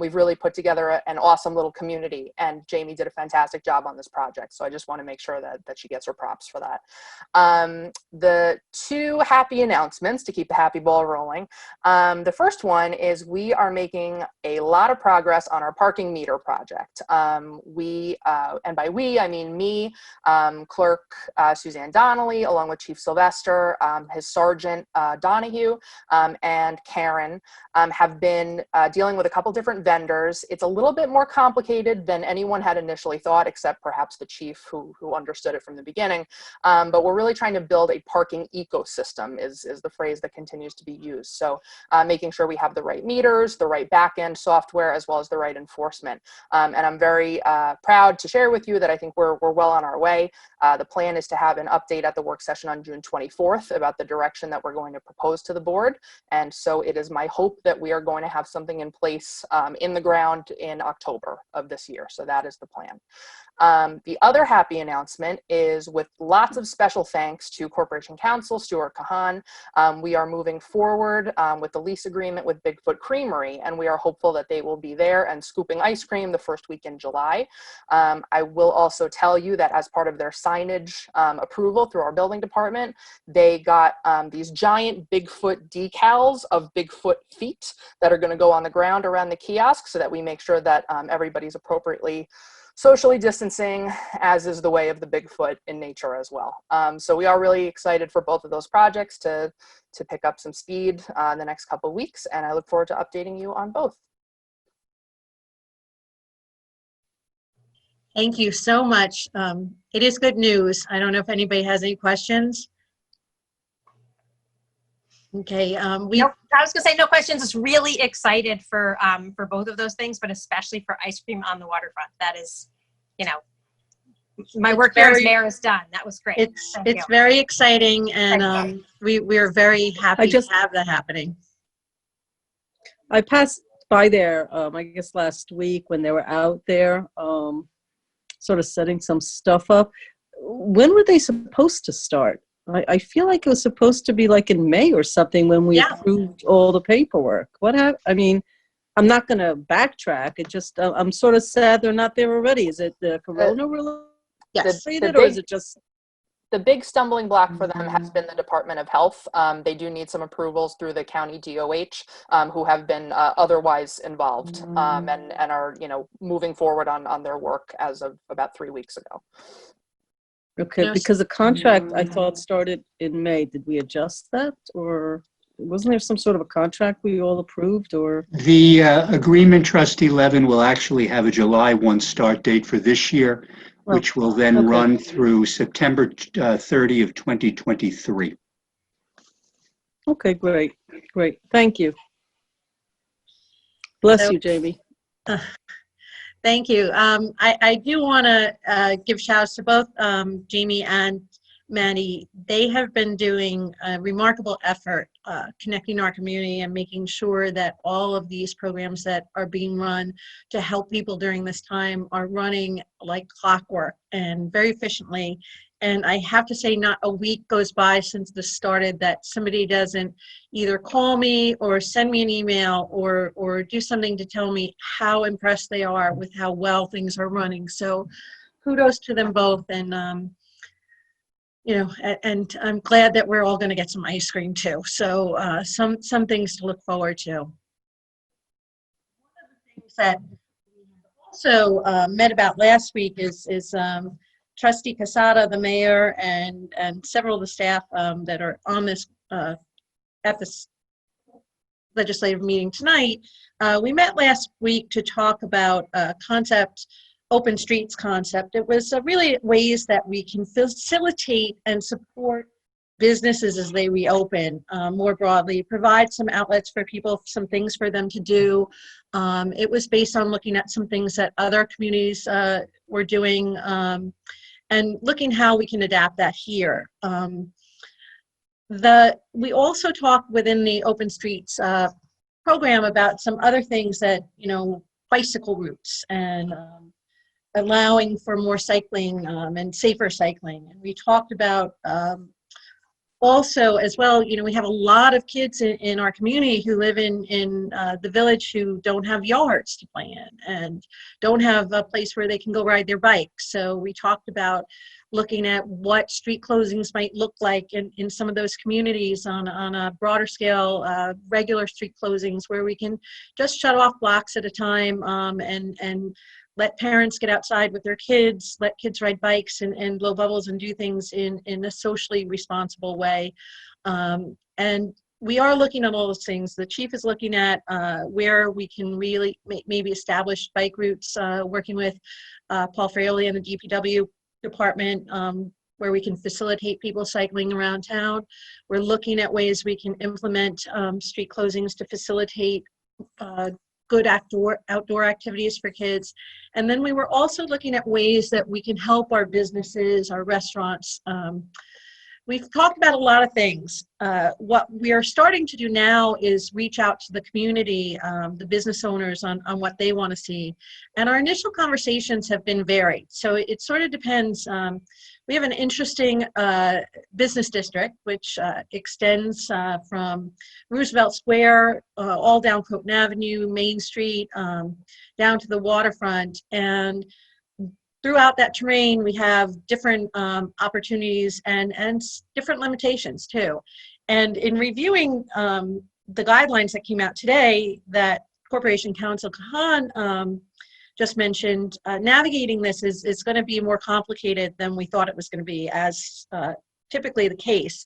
we've really put together an awesome little community, and Jamie did a fantastic job on this project, so I just want to make sure that she gets her props for that. The two happy announcements to keep the happy ball rolling. The first one is we are making a lot of progress on our parking meter project. And by we, I mean me, Clerk Suzanne Donnelly, along with Chief Sylvester, his Sergeant Donahue, and Karen have been dealing with a couple different vendors. It's a little bit more complicated than anyone had initially thought, except perhaps the chief who understood it from the beginning. But we're really trying to build a parking ecosystem is the phrase that continues to be used. So making sure we have the right meters, the right back-end software, as well as the right enforcement. And I'm very proud to share with you that I think we're well on our way. The plan is to have an update at the work session on June 24th about the direction that we're going to propose to the board. And so it is my hope that we are going to have something in place in the ground in October of this year. So that is the plan. The other happy announcement is, with lots of special thanks to Corporation Counsel, Stuart, Kahan, we are moving forward with the lease agreement with Bigfoot Creamery, and we are hopeful that they will be there and scooping ice cream the first week in July. I will also tell you that as part of their signage approval through our building department, they got these giant Bigfoot decals of Bigfoot feet that are going to go on the ground around the kiosk, so that we make sure that everybody's appropriately socially distancing, as is the way of the Bigfoot in nature as well. So we are really excited for both of those projects to pick up some speed in the next couple of weeks, and I look forward to updating you on both. Thank you so much. It is good news. I don't know if anybody has any questions. Okay. Nope, I was gonna say no questions. Just really excited for both of those things, but especially for ice cream on the waterfront. That is, you know, my work there as mayor is done. That was great. It's very exciting, and we are very happy to have that happening. I passed by there, I guess last week when they were out there, sort of setting some stuff up. When were they supposed to start? I feel like it was supposed to be like in May or something when we approved all the paperwork. What happened? I mean, I'm not going to backtrack. It just, I'm sort of sad they're not there already. Is it the corona related, or is it just? The big stumbling block for them has been the Department of Health. They do need some approvals through the county DOH, who have been otherwise involved and are, you know, moving forward on their work as of about 3 weeks ago. Okay, because the contract I thought started in May. Did we adjust that, or wasn't there some sort of a contract we all approved? Or The agreement, Trustee Levin, will actually have a July 1 start date for this year, which will then run through September 30 of 2023. Okay, great. Thank you. Bless you, Jamie. Thank you. I do want to give shout outs to both Jamie and Maddie. They have been doing a remarkable effort connecting our community and making sure that all of these programs that are being run to help people during this time are running like clockwork and very efficiently. And I have to say, not a week goes by since this started that somebody doesn't either call me or send me an email or do something to tell me how impressed they are with how well things are running. So kudos to them both. And, you know, and I'm glad that we're all going to get some ice cream too. So some things to look forward to. One of the things that we also met about last week is Trustee Casada, the mayor, and several of the staff that are on this at the legislative meeting tonight, we met last week to talk about a concept, open streets concept. It was really ways that we can facilitate and support businesses as they reopen more broadly, provide some outlets for people, some things for them to do. It was based on looking at some things that other communities were doing and looking how we can adapt that here. We also talked within the Open Streets program about some other things that, bicycle routes and allowing for more cycling and safer cycling. And we talked about also as well, we have a lot of kids in our community who live in the village who don't have yards to play in and don't have a place where they can go ride their bikes. So we talked about looking at what street closings might look like in some of those communities on a broader scale, regular street closings where we can just shut off blocks at a time and let parents get outside with their kids, let kids ride bikes and blow bubbles and do things in a socially responsible way. And we are looking at all those things. The chief is looking at where we can really maybe establish bike routes, working with Paul Fraioli and the DPW department, where we can facilitate people cycling around town. We're looking at ways we can implement street closings to facilitate good outdoor activities for kids. And then we were also looking at ways that we can help our businesses, our restaurants. We've talked about a lot of things. What we are starting to do now is reach out to the community, the business owners on what they want to see. And our initial conversations have been varied. So it sort of depends. We have an interesting business district, which extends from Roosevelt Square, all down Croton Avenue, Main Street, down to the waterfront. And throughout that terrain, we have different opportunities and different limitations too. And in reviewing the guidelines that came out today that Corporation Counsel Kahan just mentioned, navigating this is going to be more complicated than we thought it was going to be, as typically the case.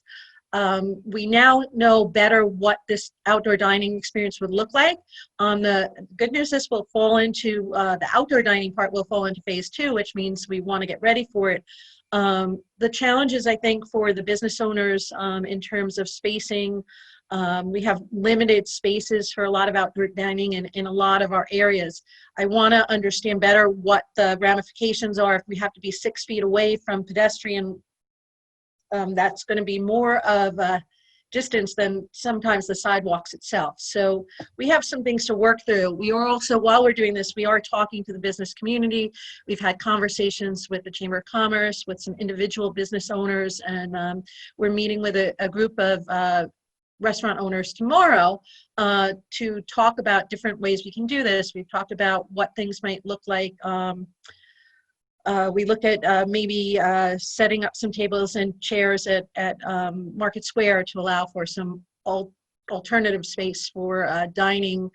We now know better what this outdoor dining experience would look like. The good news is will fall into, the outdoor dining part will fall into phase 2, which means we want to get ready for it. The challenges, I think, for the business owners in terms of spacing, we have limited spaces for a lot of outdoor dining in a lot of our areas. I want to understand better what the ramifications are if we have to be 6 feet away from pedestrian. That's going to be more of a distance than sometimes the sidewalks itself. So we have some things to work through. We are also, while we're doing this, we are talking to the business community. We've had conversations with the Chamber of Commerce, with some individual business owners, and we're meeting with a group of restaurant owners tomorrow to talk about different ways we can do this. We've talked about what things might look like. We looked at maybe setting up some tables and chairs at Market Square to allow for some alternative space for dining.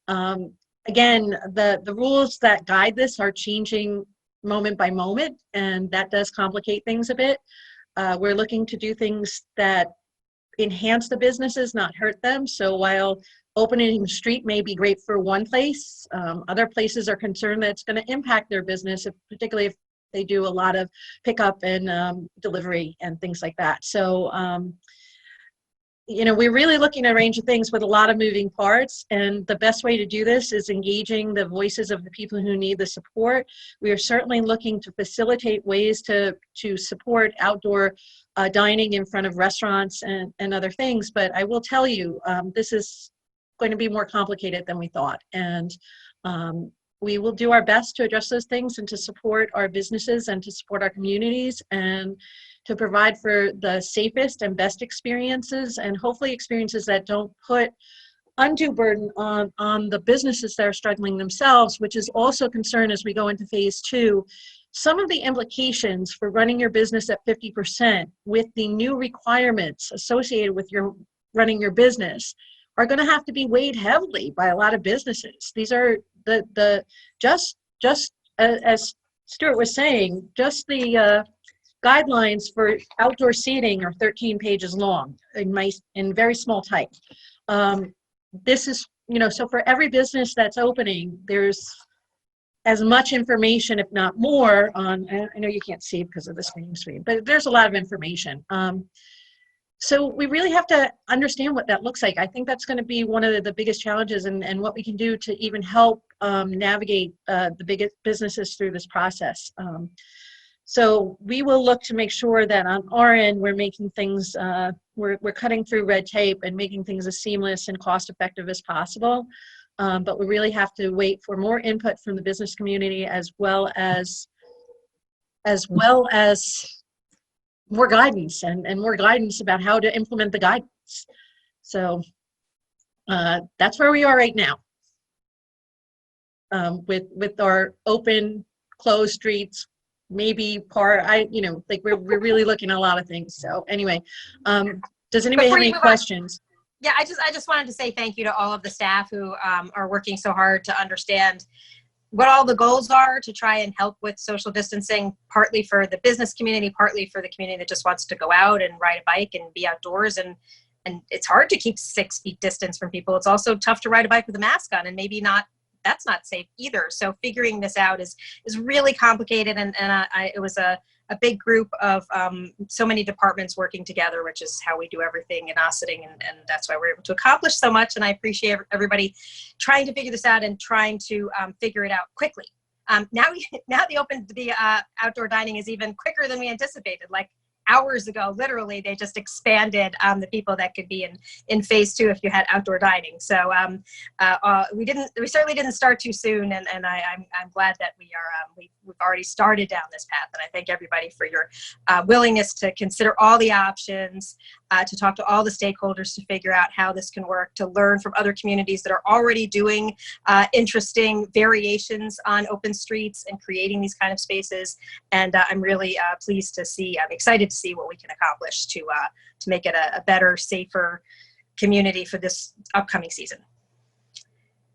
Again, the rules that guide this are changing moment by moment, and that does complicate things a bit. We're looking to do things that enhance the businesses, not hurt them. So while opening the street may be great for one place, other places are concerned that it's going to impact their business, particularly if they do a lot of pickup and delivery and things like that. So, we're really looking at a range of things with a lot of moving parts, and the best way to do this is engaging the voices of the people who need the support. We are certainly looking to facilitate ways to support outdoor dining in front of restaurants and other things, but I will tell you, this is going to be more complicated than we thought, and we will do our best to address those things and to support our businesses and to support our communities and to provide for the safest and best experiences, and hopefully experiences that don't put undue burden on the businesses that are struggling themselves, which is also a concern as we go into phase 2. Some of the implications for running your business at 50% with the new requirements associated with running your business are going to have to be weighed heavily by a lot of businesses. These are just as Stuart was saying, just the guidelines for outdoor seating are 13 pages long in very small type. this is, so for every business that's opening, there's as much information, if not more, on, I know you can't see because of the screen, but there's a lot of information. So we really have to understand what that looks like. I think that's going to be one of the biggest challenges, and what we can do to even help navigate the biggest businesses through this process. So we will look to make sure that on our end, we're making things, we're cutting through red tape and making things as seamless and cost effective as possible. But we really have to wait for more input from the business community, as well as more guidance and more guidance about how to implement the guidance. So that's where we are right now with our open, closed streets. Maybe like we're really looking at a lot of things. So anyway, does anybody have any questions? Yeah, I just wanted to say thank you to all of the staff who are working so hard to understand what all the goals are to try and help with social distancing, partly for the business community, partly for the community that just wants to go out and ride a bike and be outdoors. And it's hard to keep 6 feet distance from people. It's also tough to ride a bike with a mask on, and maybe that's not safe either. So figuring this out is really complicated. And it was a big group of so many departments working together, which is how we do everything in Ossiting, and that's why we're able to accomplish so much. And I appreciate everybody trying to figure this out and trying to figure it out quickly. Now the outdoor dining is even quicker than we anticipated. Like hours ago, literally, they just expanded the people that could be in phase 2 if you had outdoor dining. So we certainly didn't start too soon, and I'm glad that we've already started down this path. And I thank everybody for your willingness to consider all the options, to talk to all the stakeholders to figure out how this can work, to learn from other communities that are already doing interesting variations on open streets and creating these kind of spaces. And I'm really pleased to see, I'm excited to see what we can accomplish to make it a better, safer community for this upcoming season.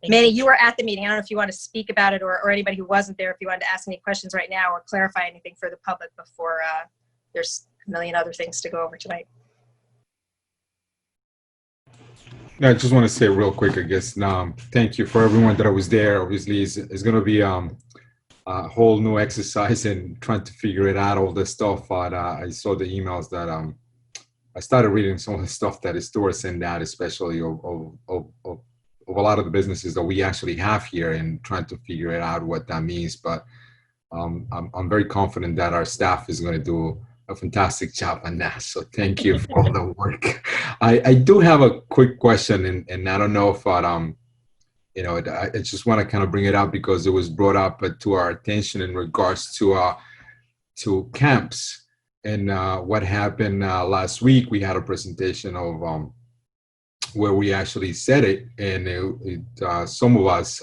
Manny, you were at the meeting. I don't know if you want to speak about it, or anybody who wasn't there, if you wanted to ask any questions right now or clarify anything for the public before there's a million other things to go over tonight. No, I just want to say real quick, I guess, thank you for everyone that was there. Obviously, it's going to be a whole new exercise in trying to figure it out, all this stuff. But I saw the emails that I started reading some of the stuff that Stuart sent out, especially of a lot of the businesses that we actually have here, and trying to figure it out what that means. But I'm very confident that our staff is going to do a fantastic job on that. So thank you for all the work. I do have a quick question, and I don't know if I just want to kind of bring it up because it was brought up to our attention in regards to camps. And what happened last week, we had a presentation of where we actually said it, and some of us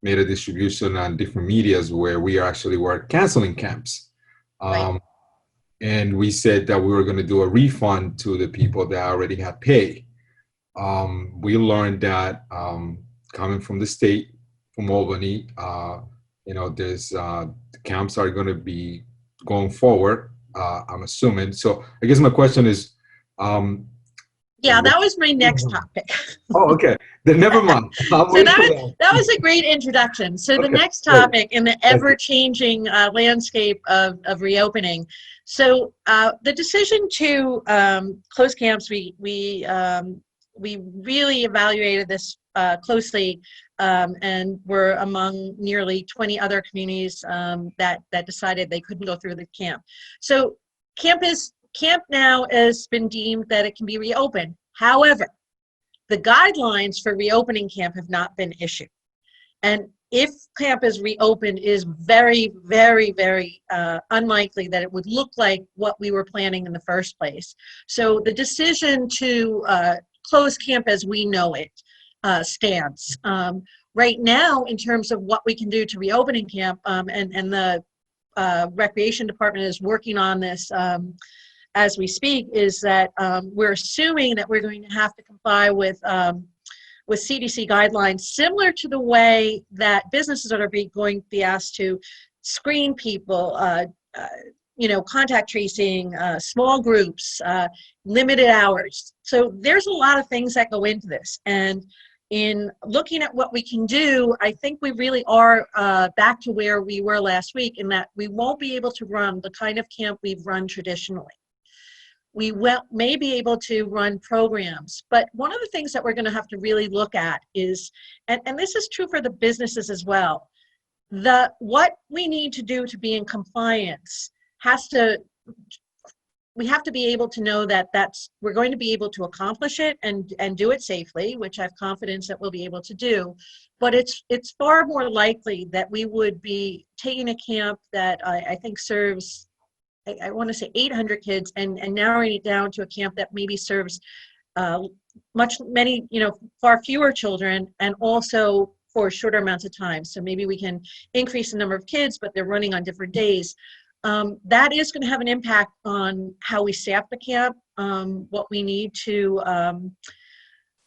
made a distribution on different medias where we were canceling camps. Right. And we said that we were going to do a refund to the people that already had paid. We learned that coming from the state, from Albany, there's the camps are going to be going forward, I'm assuming. So I guess my question is, yeah, that was my next topic. Oh, okay. Then never mind. So that was a great introduction. So the next topic in the ever-changing landscape of reopening. So the decision to close camps, we really evaluated this closely, and were among nearly 20 other communities that decided they couldn't go through the camp. So camp now has been deemed that it can be reopened. However, the guidelines for reopening camp have not been issued. And if camp is reopened, it is very, very, very unlikely that it would look like what we were planning in the first place. So the decision to close camp as we know it stands. Right now, in terms of what we can do to reopening camp, and the Recreation Department is working on this as we speak, is that we're assuming that we're going to have to comply with CDC guidelines, similar to the way that businesses are going to be asked to screen people, contact tracing, small groups, limited hours. So there's a lot of things that go into this. And in looking at what we can do, I think we really are back to where we were last week, in that we won't be able to run the kind of camp we've run traditionally. We may be able to run programs, but one of the things that we're going to have to really look at is, and this is true for the businesses as well, what we need to do to be in compliance we have to be able to know that we're going to be able to accomplish it and do it safely, which I have confidence that we'll be able to do. But it's far more likely that we would be taking a camp that I think serves, I want to say 800 kids, and narrowing it down to a camp that maybe serves far fewer children, and also for shorter amounts of time. So maybe we can increase the number of kids, but they're running on different days. That is going to have an impact on how we staff the camp, what we need to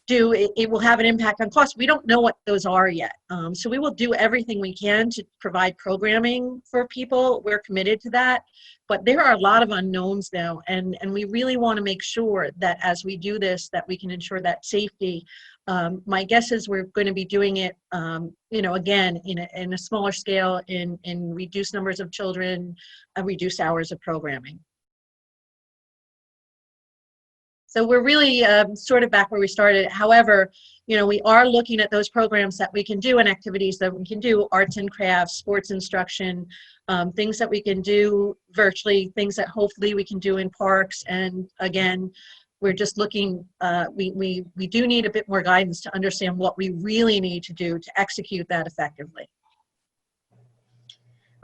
do. It will have an impact on costs. We don't know what those are yet. So we will do everything we can to provide programming for people. We're committed to that. But there are a lot of unknowns now, and we really want to make sure that as we do this, that we can ensure that safety. My guess is we're going to be doing it, again, in a smaller scale, in reduced numbers of children, reduced hours of programming. So we're really sort of back where we started. However, we are looking at those programs that we can do and activities that we can do, arts and crafts, sports instruction, things that we can do virtually, things that hopefully we can do in parks. And again, we're just looking, we do need a bit more guidance to understand what we really need to do to execute that effectively.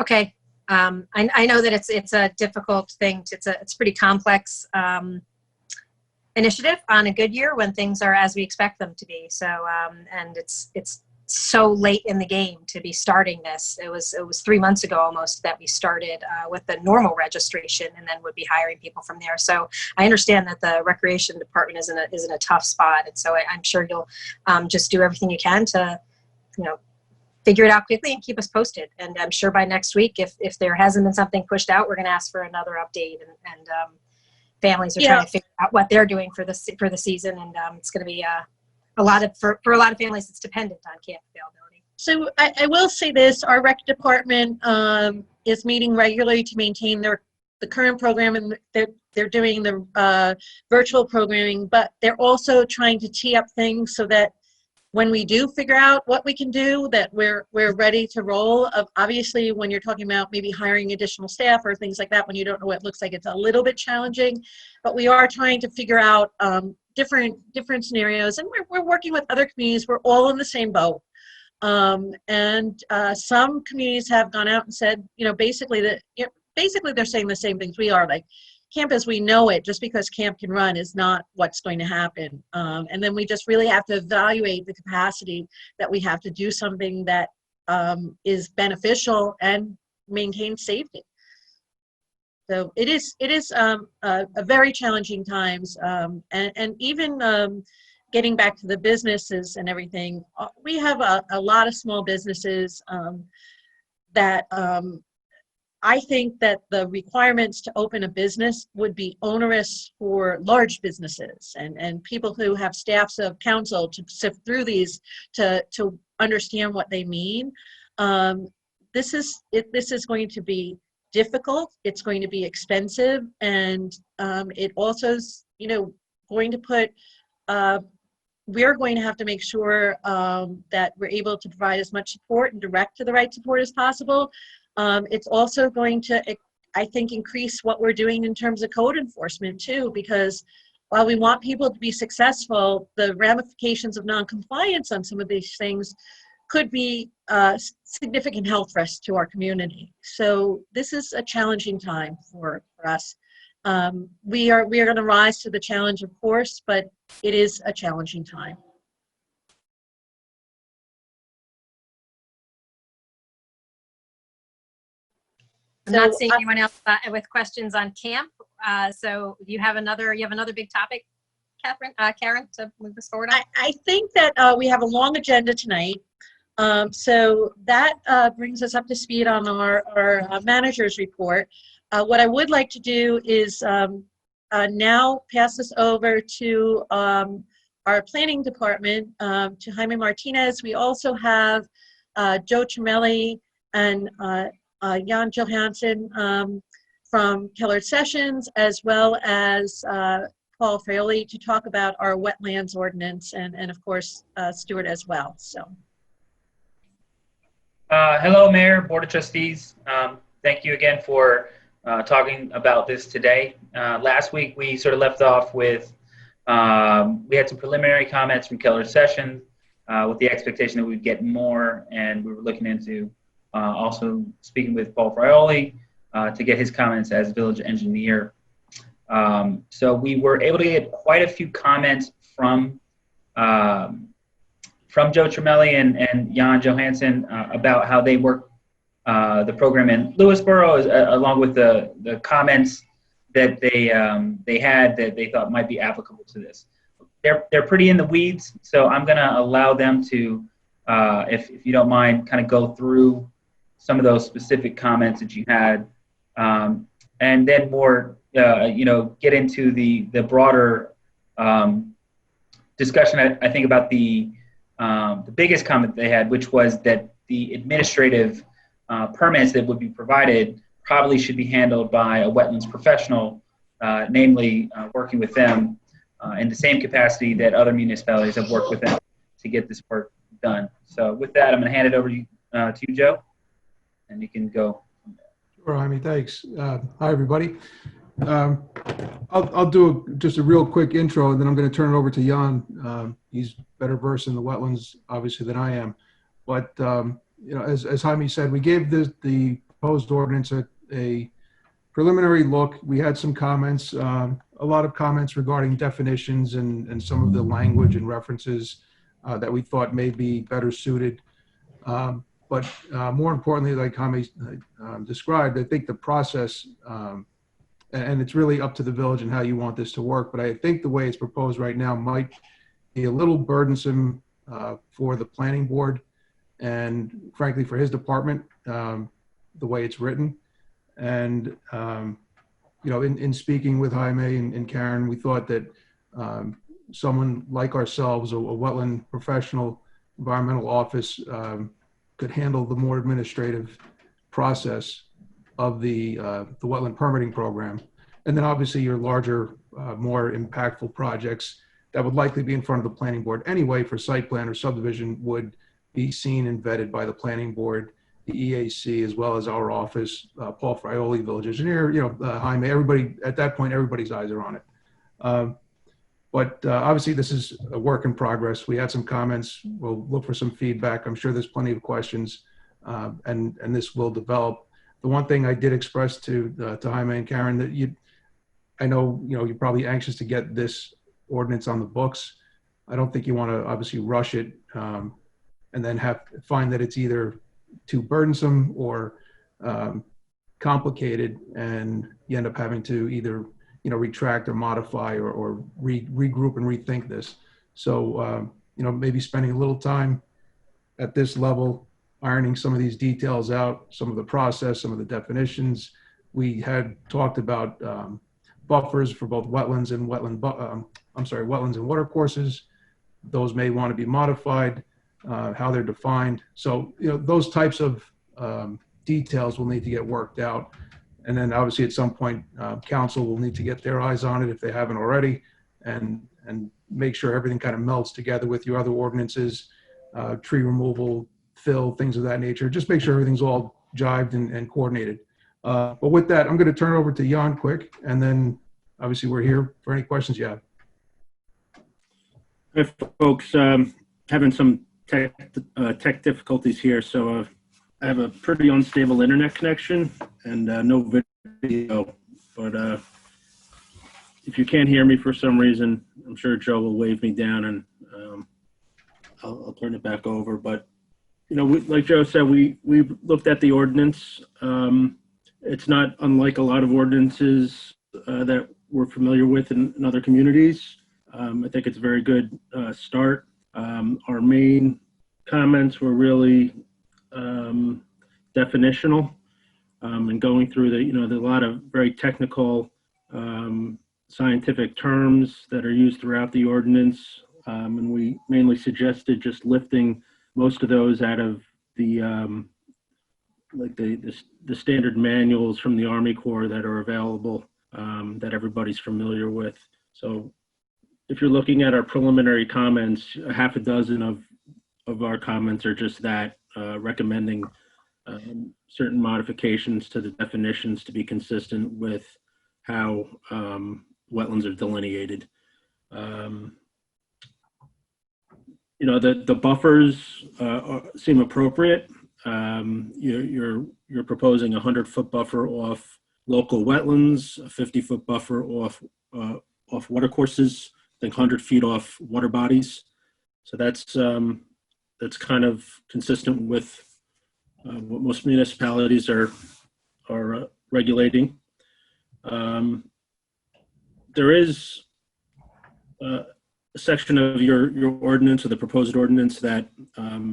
Okay, I know that it's a difficult thing. It's pretty complex initiative on a good year when things are as we expect them to be. So and it's so late in the game to be starting this. It was 3 months ago almost that we started with the normal registration, and then would be hiring people from there. So I understand that the recreation department is in a tough spot, and so I'm sure you'll just do everything you can to figure it out quickly and keep us posted. And I'm sure by next week, if there hasn't been something pushed out, we're going to ask for another update, and families are trying to figure out what they're doing for the season, and it's going to be for a lot of families, it's dependent on camp availability. So I will say this: our rec department is meeting regularly to maintain the current program, and they're doing the virtual programming, but they're also trying to tee up things so that when we do figure out what we can do, that we're ready to roll. Obviously, when you're talking about maybe hiring additional staff or things like that, when you don't know what it looks like, it's a little bit challenging. But we are trying to figure out different scenarios, and we're working with other communities. We're all in the same boat. And some communities have gone out and said, basically they're saying the same things we are, like, camp as we know it, just because camp can run, is not what's going to happen. And then we just really have to evaluate the capacity that we have to do something that is beneficial and maintain safety. So it is a very challenging times. And even getting back to the businesses and everything, we have a lot of small businesses that I think that the requirements to open a business would be onerous for large businesses and people who have staffs of counsel to sift through these to understand what they mean. This is going to be difficult. It's going to be expensive, and it also is, going to put. We're going to have to make sure that we're able to provide as much support and direct to the right support as possible. It's also going to, I think, increase what we're doing in terms of code enforcement too, because while we want people to be successful, the ramifications of non-compliance on some of these things could be significant health risks to our community. So this is a challenging time for us. We are going to rise to the challenge, of course, but it is a challenging time. I'm not seeing anyone else with questions on camp. So you have another big topic, Karen, to move us forward on? I think that we have a long agenda tonight. So that brings us up to speed on our manager's report. What I would like to do is now pass this over to our planning department, to Jaime Martinez. We also have Joe Tremelli and Jan Johansson from Keller Sessions, as well as Paul Fraioli to talk about our wetlands ordinance, and of course, Stuart as well. So. Hello, Mayor, Board of Trustees. Thank you again for talking about this today. Last week, we sort of left off with, we had some preliminary comments from Keller Sessions with the expectation that we'd get more, and we were looking into also speaking with Paul Fraioli to get his comments as village engineer. So we were able to get quite a few comments from Joe Tremelli and Jan Johansson about how they work the program in Lewisboro, along with the comments that they had that they thought might be applicable to this. They're pretty in the weeds, so I'm going to allow them to, if you don't mind, kind of go through some of those specific comments that you had, and then more, get into the broader discussion. I think about the biggest comment they had, which was that the administrative permits that would be provided probably should be handled by a wetlands professional, namely working with them in the same capacity that other municipalities have worked with them to get this work done. So with that, I'm going to hand it over to you, Joe, and you can go. Sure, Jaime, thanks. Hi, everybody. I'll do just a real quick intro, and then I'm going to turn it over to Jan. He's better versed in the wetlands, obviously, than I am. But as Jaime said, we gave the proposed ordinance a preliminary look. We had some comments, a lot of comments regarding definitions and some of the language and references that we thought may be better suited. But more importantly, like Jaime described, I think the process, and it's really up to the village and how you want this to work, but I think the way it's proposed right now might be a little burdensome for the planning board and frankly for his department, the way it's written. And in speaking with Jaime and Karen, we thought that someone like ourselves, a wetland professional, environmental office, could handle the more administrative process of the wetland permitting program. And then obviously your larger, more impactful projects that would likely be in front of the planning board anyway for site plan or subdivision would be seen and vetted by the planning board, the EAC, as well as our office, Paul Fraioli, village engineer, Jaime, everybody, at that point, everybody's eyes are on it. But obviously this is a work in progress. We had some comments. We'll look for some feedback. I'm sure there's plenty of questions, and this will develop. The one thing I did express to Jaime and Karen that I know you're probably anxious to get this ordinance on the books. I don't think you want to obviously rush it and then find that it's either too burdensome or complicated, and you end up having to either retract or modify or regroup and rethink this. So maybe spending a little time at this level, ironing some of these details out, some of the process, some of the definitions. We had talked about buffers for both wetlands and wetlands and water courses. Those may want to be modified, how they're defined. So those types of details will need to get worked out. And then obviously at some point, council will need to get their eyes on it if they haven't already, and make sure everything kind of melds together with your other ordinances, tree removal, fill, things of that nature. Just make sure everything's all jived and coordinated. But with that, I'm going to turn it over to Jan quick, and then obviously we're here for any questions you have. Hi, folks. Having some tech difficulties here, so I have a pretty unstable internet connection and no video. But if you can't hear me for some reason, I'm sure Joe will wave me down, and I'll turn it back over. But like Joe said, we looked at the ordinance. It's not unlike a lot of ordinances that we're familiar with in other communities. I think it's a very good start. Our main comments were really definitional. and going through the a lot of very technical scientific terms that are used throughout the ordinance. And we mainly suggested just lifting most of those out of the like the standard manuals from the Army Corps that are available, that everybody's familiar with. So if you're looking at our preliminary comments, a half a dozen of our comments are just that, recommending certain modifications to the definitions to be consistent with how wetlands are delineated. The buffers seem appropriate. You're proposing a 100-foot buffer off local wetlands, a 50-foot buffer off watercourses, I think 100 feet off water bodies. So that's kind of consistent with what most municipalities are regulating. There is a section of your ordinance, or the proposed ordinance, that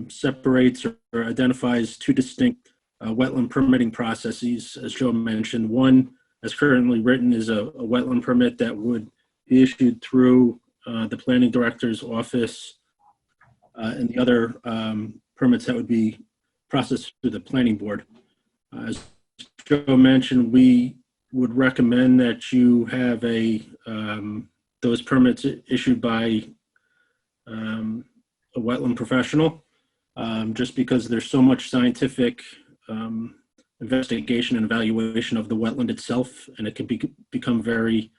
separates or identifies two distinct wetland permitting processes, as Joe mentioned. One, as currently written, is a wetland permit that would be issued through the planning director's office, and the other permits that would be processed through the planning board. As Joe mentioned, we would recommend that you have those permits issued by a wetland professional, just because there's so much scientific investigation and evaluation of the wetland itself, and it can become very,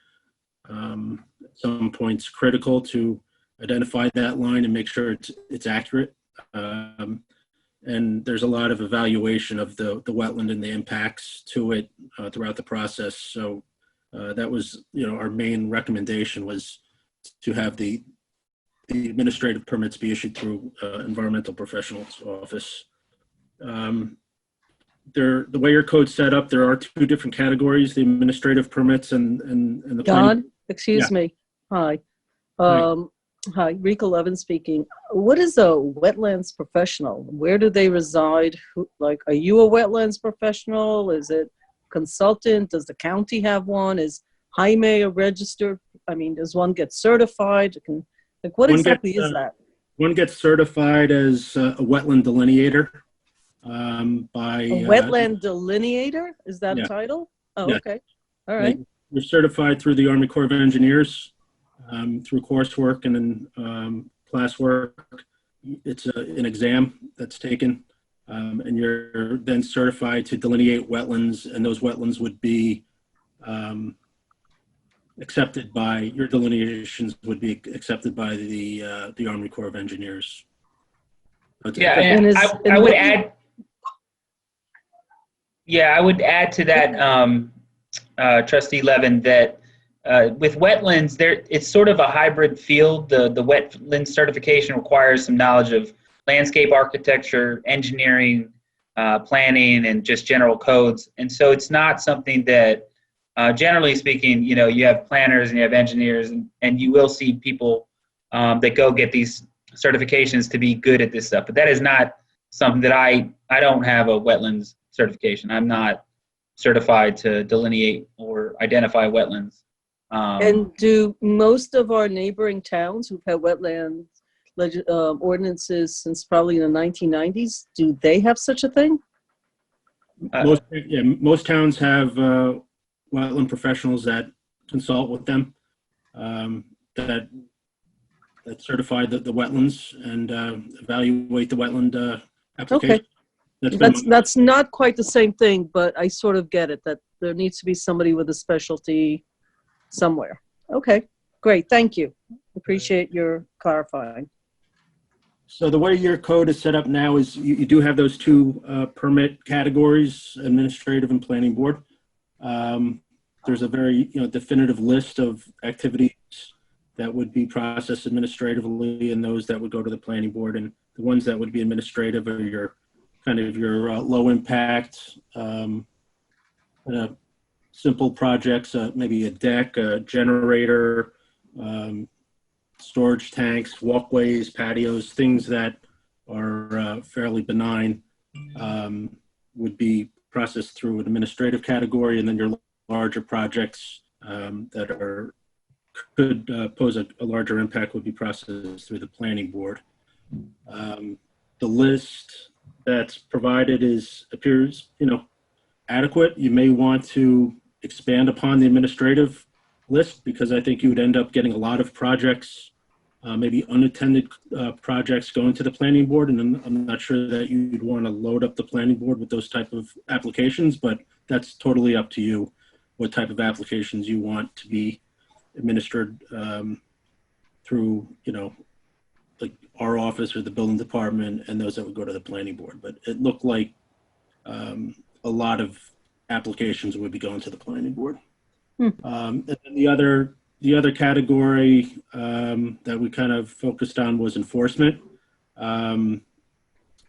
at some points, critical to identify that line and make sure it's accurate. And there's a lot of evaluation of the wetland and the impacts to it throughout the process. So that was, our main recommendation was to have the administrative permits be issued through environmental professional's office. The way your code's set up, there are two different categories: the administrative permits and the Don, excuse Yeah. me. Hi. Hi. Hi, Rika Levin speaking. What is a wetlands professional? Where do they reside? Are you a wetlands professional? Is it consultant? Does the county have one? Is Jaime a registered? Does one get certified? What exactly is that? One gets certified as a wetland delineator by A wetland delineator? Is that Yeah. a title? Oh, Yeah. okay. All right. You're certified through the Army Corps of Engineers, through coursework and then classwork. It's an exam that's taken, and you're then certified to delineate wetlands, and those wetlands would be accepted by, your delineations would be accepted by the Army Corps of Engineers. Yeah, and I would add. Yeah, I would add to that, Trustee Levin, that with wetlands, it's sort of a hybrid field. The wetland certification requires some knowledge of landscape architecture, engineering, planning, and just general codes. And so it's not something that, generally speaking, you have planners and you have engineers, and you will see people that go get these certifications to be good at this stuff. But that is not something that I don't have a wetlands certification. I'm not certified to delineate or identify wetlands. And do most of our neighboring towns who've had wetland ordinances since probably the 1990s, do they have such a thing? Most towns have wetland professionals that consult with them, that certify the wetlands and evaluate the wetland application. Okay. That's not quite the same thing, but I sort of get it, that there needs to be somebody with a specialty somewhere. Okay, great. Thank you. Appreciate your clarifying. So the way your code is set up now is you do have those two permit categories, administrative and planning board. There's a very definitive list of activities that would be processed administratively and those that would go to the planning board. And the ones that would be administrative are your low impact, simple projects, maybe a deck, a generator, storage tanks, walkways, patios, things that are fairly benign, would be processed through an administrative category, and then your larger projects that could pose a larger impact would be processed through the planning board. The list that's provided appears, adequate. You may want to expand upon the administrative list, because I think you would end up getting a lot of projects, maybe unattended projects going to the planning board, and I'm not sure that you'd want to load up the planning board with those type of applications, but that's totally up to you what type of applications you want to be administered through, like our office or the building department, and those that would go to the planning board. But it looked like a lot of applications would be going to the planning board. And then the other category that we kind of focused on was enforcement.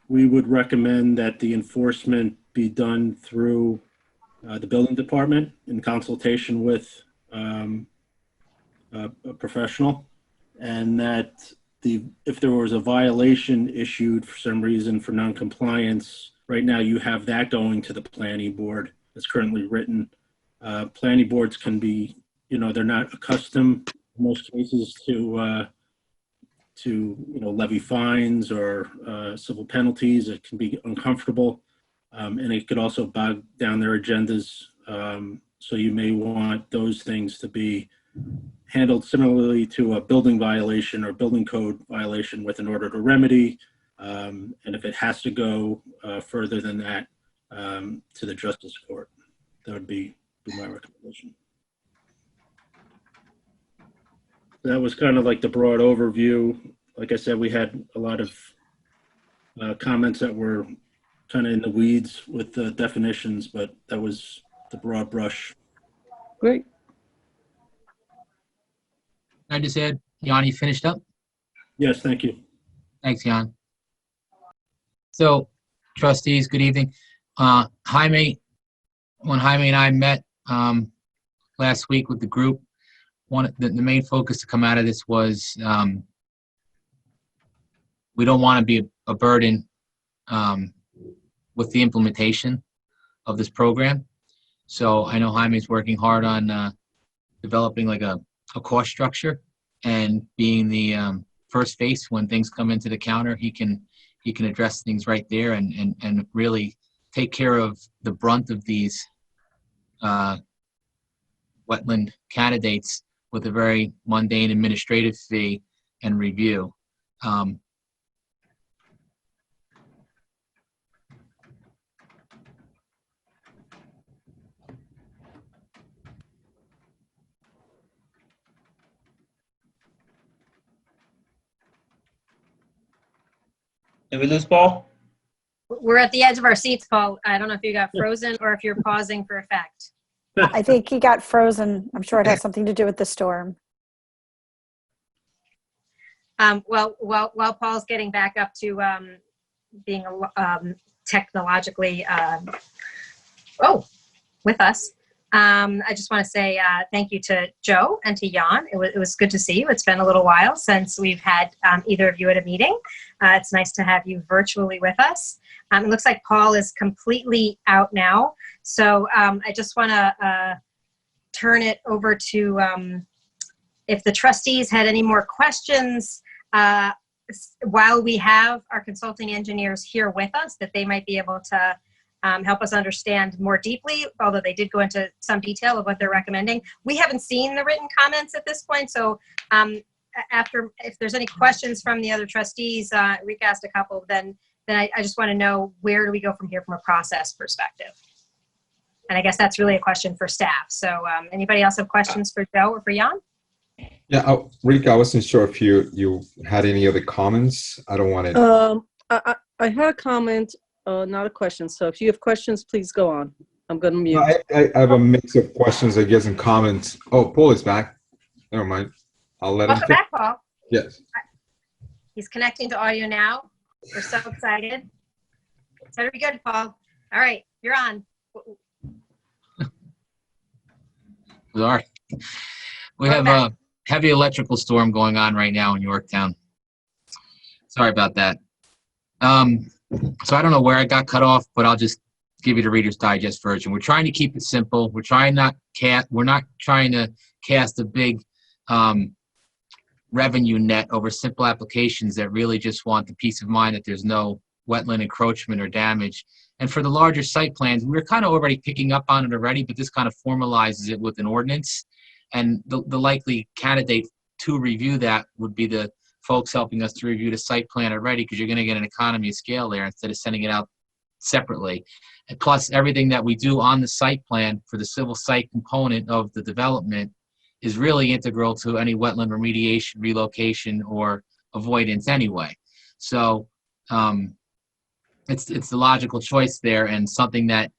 We would recommend that the enforcement be done through the building department in consultation with a professional, and that if there was a violation issued for some reason for non-compliance, right now you have that going to the planning board. It's currently written. Planning boards can be, they're not accustomed in most cases to levy fines or civil penalties. It can be uncomfortable, and it could also bog down their agendas. So you may want those things to be handled similarly to a building violation or building code violation with an order to remedy. And if it has to go further than that, to the justice court, that would be my recommendation. That was kind of like the broad overview. Like I said, we had a lot of comments that were kind of in the weeds with the definitions, but that was the broad brush. Great. I just add, Jan, you finished up? Yes, thank you. Thanks, Jan. So, trustees, good evening. Jaime, when Jaime and I met last week with the group, the main focus to come out of this was we don't want to be a burden with the implementation of this program. So I know Jaime's working hard on developing like a cost structure, and being the first face when things come into the counter, he can address things right there and really take care of the brunt of these wetland candidates with a very mundane administrative fee and review. Did we lose Paul? We're at the edge of our seats, Paul. I don't know if you got frozen or if you're pausing for effect. I think he got frozen. I'm sure it has something to do with the storm. Well, while Paul's getting back up to being technologically with us, I just want to say thank you to Joe and to Jan. It was good to see you. It's been a little while since we've had either of you at a meeting. It's nice to have you virtually with us. It looks like Paul is completely out now. So I just want to turn it over to if the trustees had any more questions while we have our consulting engineers here with us, that they might be able to help us understand more deeply, although they did go into some detail of what they're recommending. We haven't seen the written comments at this point, so if there's any questions from the other trustees, Rick asked a couple, then I just want to know, where do we go from here from a process perspective? And I guess that's really a question for staff. So anybody else have questions for Joe or for Jan? Yeah, Rick, I wasn't sure if you had any other comments. I don't want to. I had a comment, not a question. So if you have questions, please go on. I'm going to mute. No, I have a mix of questions, I guess, and comments. Oh, Paul is back. Never mind. I'll let him. Welcome back, Paul. Yes. He's connecting to audio now. We're so excited. It's going to be good, Paul. All right, you're on. Sorry. We have a heavy electrical storm going on right now in Yorktown. Sorry about that. So I don't know where I got cut off, but I'll just give you the Reader's Digest version. We're trying to keep it simple. We're not trying to cast a big revenue net over simple applications that really just want the peace of mind that there's no wetland encroachment or damage. And for the larger site plans, we're kind of already picking up on it already, but this kind of formalizes it with an ordinance. And the likely candidate to review that would be the folks helping us to review the site plan already, because you're going to get an economy of scale there instead of sending it out separately. And plus, everything that we do on the site plan for the civil site component of the development is really integral to any wetland remediation, relocation, or avoidance anyway. So it's the logical choice there, and something that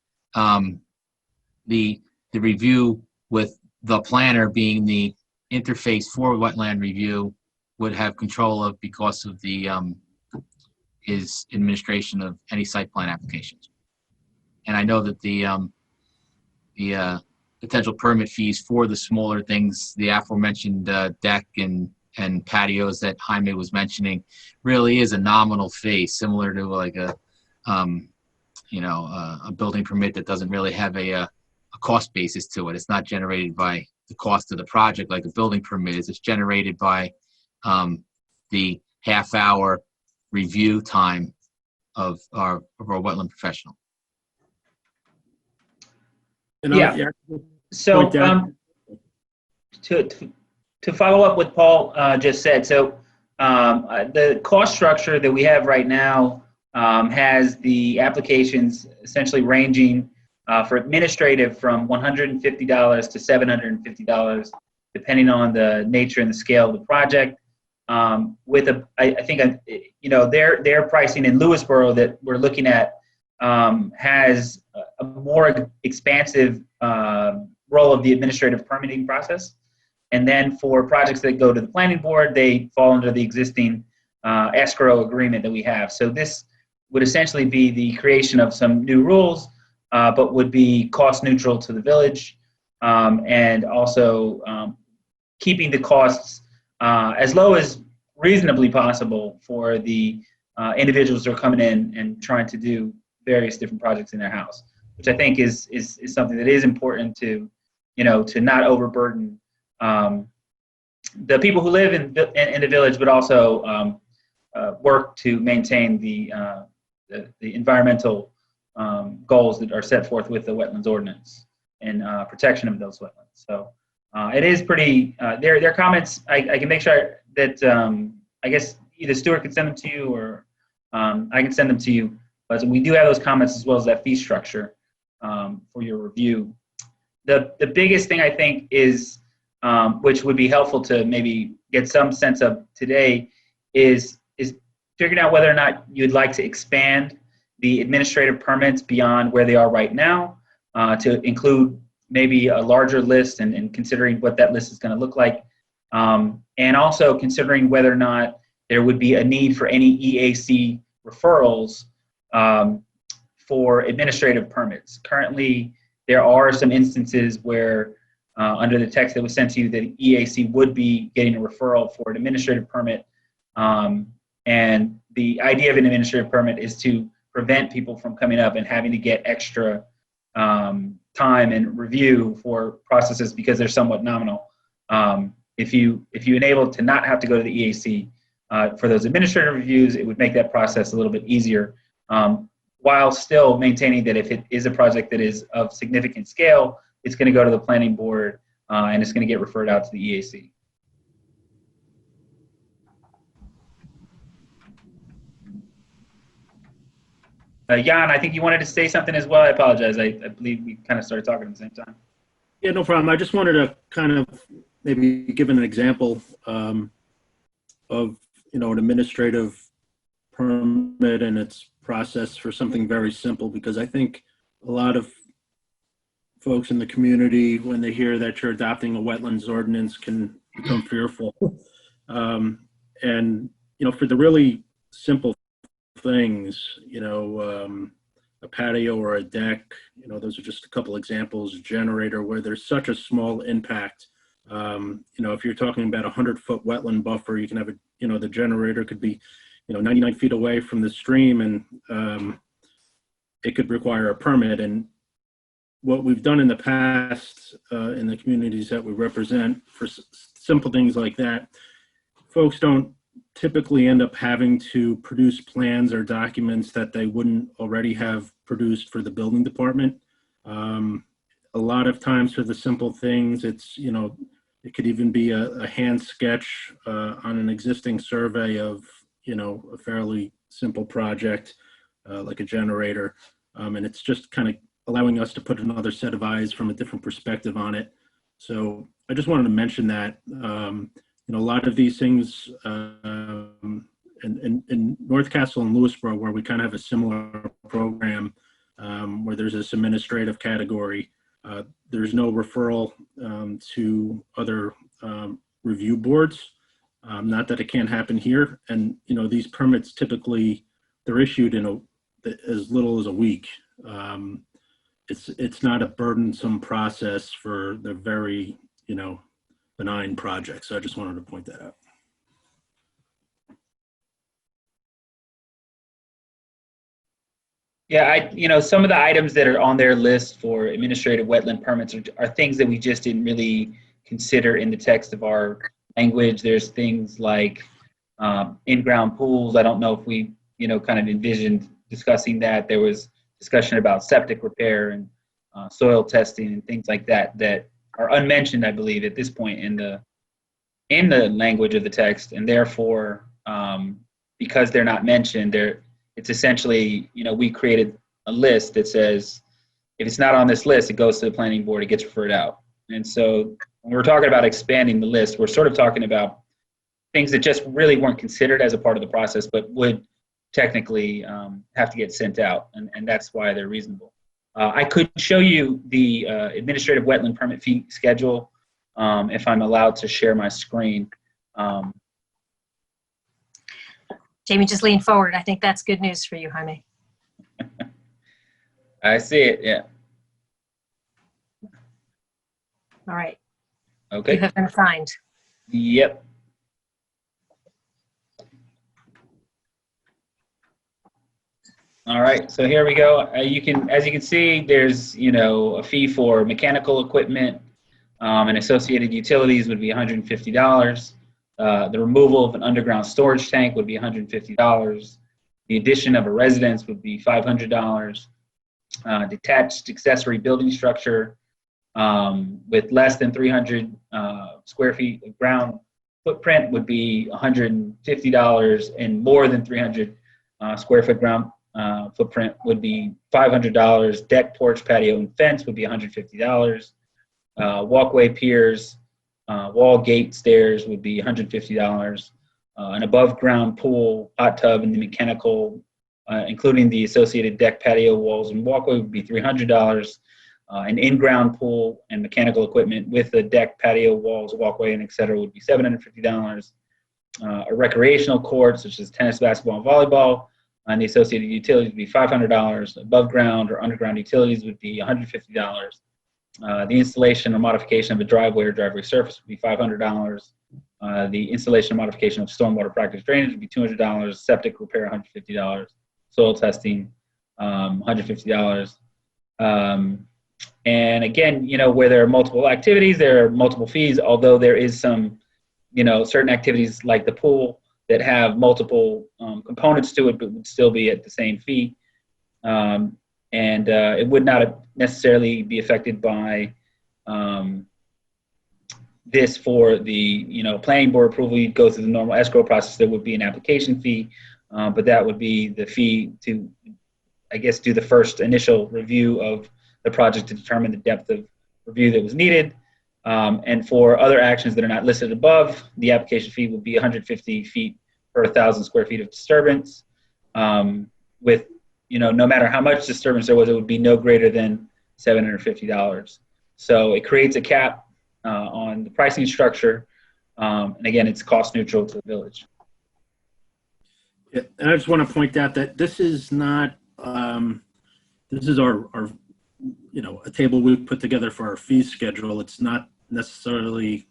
the review with the planner being the interface for wetland review would have control of, because of the his administration of any site plan applications. And I know that the potential permit fees for the smaller things, the aforementioned deck and patios that Jaime was mentioning, really is a nominal fee, similar to like a building permit that doesn't really have a cost basis to it. It's not generated by the cost of the project like a building permit is. It's generated by the half-hour review time of our wetland professional. Yeah. So to follow up what Paul just said, so the cost structure that we have right now has the applications essentially ranging for administrative from $150 to $750, depending on the nature and the scale of the project. With I think their pricing in Lewisboro that we're looking at has a more expansive role of the administrative permitting process. And then for projects that go to the planning board, they fall under the existing escrow agreement that we have. So this would essentially be the creation of some new rules, but would be cost neutral to the village, and also keeping the costs as low as reasonably possible for the individuals that are coming in and trying to do various different projects in their house, which I think is something that is important to, to not overburden the people who live in the village, but also work to maintain the environmental goals that are set forth with the Wetlands Ordinance and protection of those wetlands. So it is pretty, their comments, I can make sure that, I guess either Stuart can send them to you or I can send them to you, but we do have those comments as well as that fee structure for your review. The biggest thing I think is, which would be helpful to maybe get some sense of today, is figuring out whether or not you'd like to expand the administrative permits beyond where they are right now, to include maybe a larger list, and considering what that list is going to look like, and also considering whether or not there would be a need for any EAC referrals for administrative permits. Currently, there are some instances where under the text that was sent to you, that EAC would be getting a referral for an administrative permit. And the idea of an administrative permit is to prevent people from coming up and having to get extra time and review for processes because they're somewhat nominal. If you enable to not have to go to the EAC for those administrative reviews, it would make that process a little bit easier, while still maintaining that if it is a project that is of significant scale, it's going to go to the planning board and it's going to get referred out to the EAC. Jan, I think you wanted to say something as well. I apologize. I believe we kind of started talking at the same time. Yeah, no problem. I just wanted to kind of maybe give an example of, an administrative permit and its process for something very simple, because I think a lot of folks in the community, when they hear that you're adopting a wetlands ordinance, can become fearful. And, for the really simple things, a patio or a deck, those are just a couple examples. Generator, where there's such a small impact. If you're talking about 100-foot wetland buffer, you can have the generator could be, 99 feet away from the stream, and it could require a permit. And what we've done in the past in the communities that we represent for simple things like that, folks don't typically end up having to produce plans or documents that they wouldn't already have produced for the building department. A lot of times for the simple things, it's, you know, it could even be a hand sketch on an existing survey of, you know, a fairly simple project like a generator. And it's just kind of allowing us to put another set of eyes from a different perspective on it. So I just wanted to mention that, you know, a lot of these things in North Castle and Lewisboro, where we kind of have a similar program where there's this administrative category, there's no referral to other review boards. Not that it can't happen here. And, you know, these permits typically, they're issued in as little as a week. It's not a burdensome process for the very, you know, benign projects. So I just wanted to point that out. Yeah, you know, some of the items that are on their list for administrative wetland permits are things that we just didn't really consider in the text of our language. There's things like in-ground pools. I don't know if we, you know, kind of envisioned discussing that. There was discussion about septic repair and soil testing and things like that that are unmentioned, I believe, at this point in the language of the text, and therefore, because they're not mentioned, it's essentially, you know, we created a list that says if it's not on this list, it goes to the planning board, it gets referred out. And so when we're talking about expanding the list, we're sort of talking about things that just really weren't considered as a part of the process, but would technically have to get sent out, and that's why they're reasonable. I could show you the administrative wetland permit fee schedule if I'm allowed to share my screen. Jamie, just lean forward. I think that's good news for you, Jaime. I see it, yeah. All right. Okay. You have been assigned. Yep. All right, so here we go. As you can see, there's, you know, a fee for mechanical equipment and associated utilities would be $150. The removal of an underground storage tank would be $150. The addition of a residence would be $500. Detached accessory building structure with less than 300 square feet of ground footprint would be $150, and more than 300 square foot ground footprint would be $500. Deck, porch, patio, and fence would be $150. Walkway, piers, wall, gate, stairs would be $150. An above ground pool, hot tub, and the mechanical, including the associated deck, patio, walls, and walkway would be $300. An in-ground pool and mechanical equipment with the deck, patio, walls, walkway, and etc. would be $750. A recreational court, such as tennis, basketball, and volleyball, and the associated utilities would be $500. Above ground or underground utilities would be $150. The installation or modification of a driveway or driveway surface would be $500. The installation or modification of stormwater practice drainage would be $200. Septic repair, $150. Soil testing, $150. And again, you know, where there are multiple activities, there are multiple fees, although there is some, you know, certain activities like the pool that have multiple components to it, but would still be at the same fee. And it would not necessarily be affected by this for the, you know, planning board approval. You'd go through the normal escrow process. There would be an application fee, but that would be the fee to, I guess, do the first initial review of the project to determine the depth of review that was needed. And for other actions that are not listed above, the application fee would be 150 feet per 1,000 square feet of disturbance. With, you know, no matter how much disturbance there was, it would be no greater than $750. So it creates a cap on the pricing structure. And again, it's cost neutral to the village. Yeah, and I just want to point out that this is not, this is our, you know, a table we put together for our fee schedule. It's not necessarily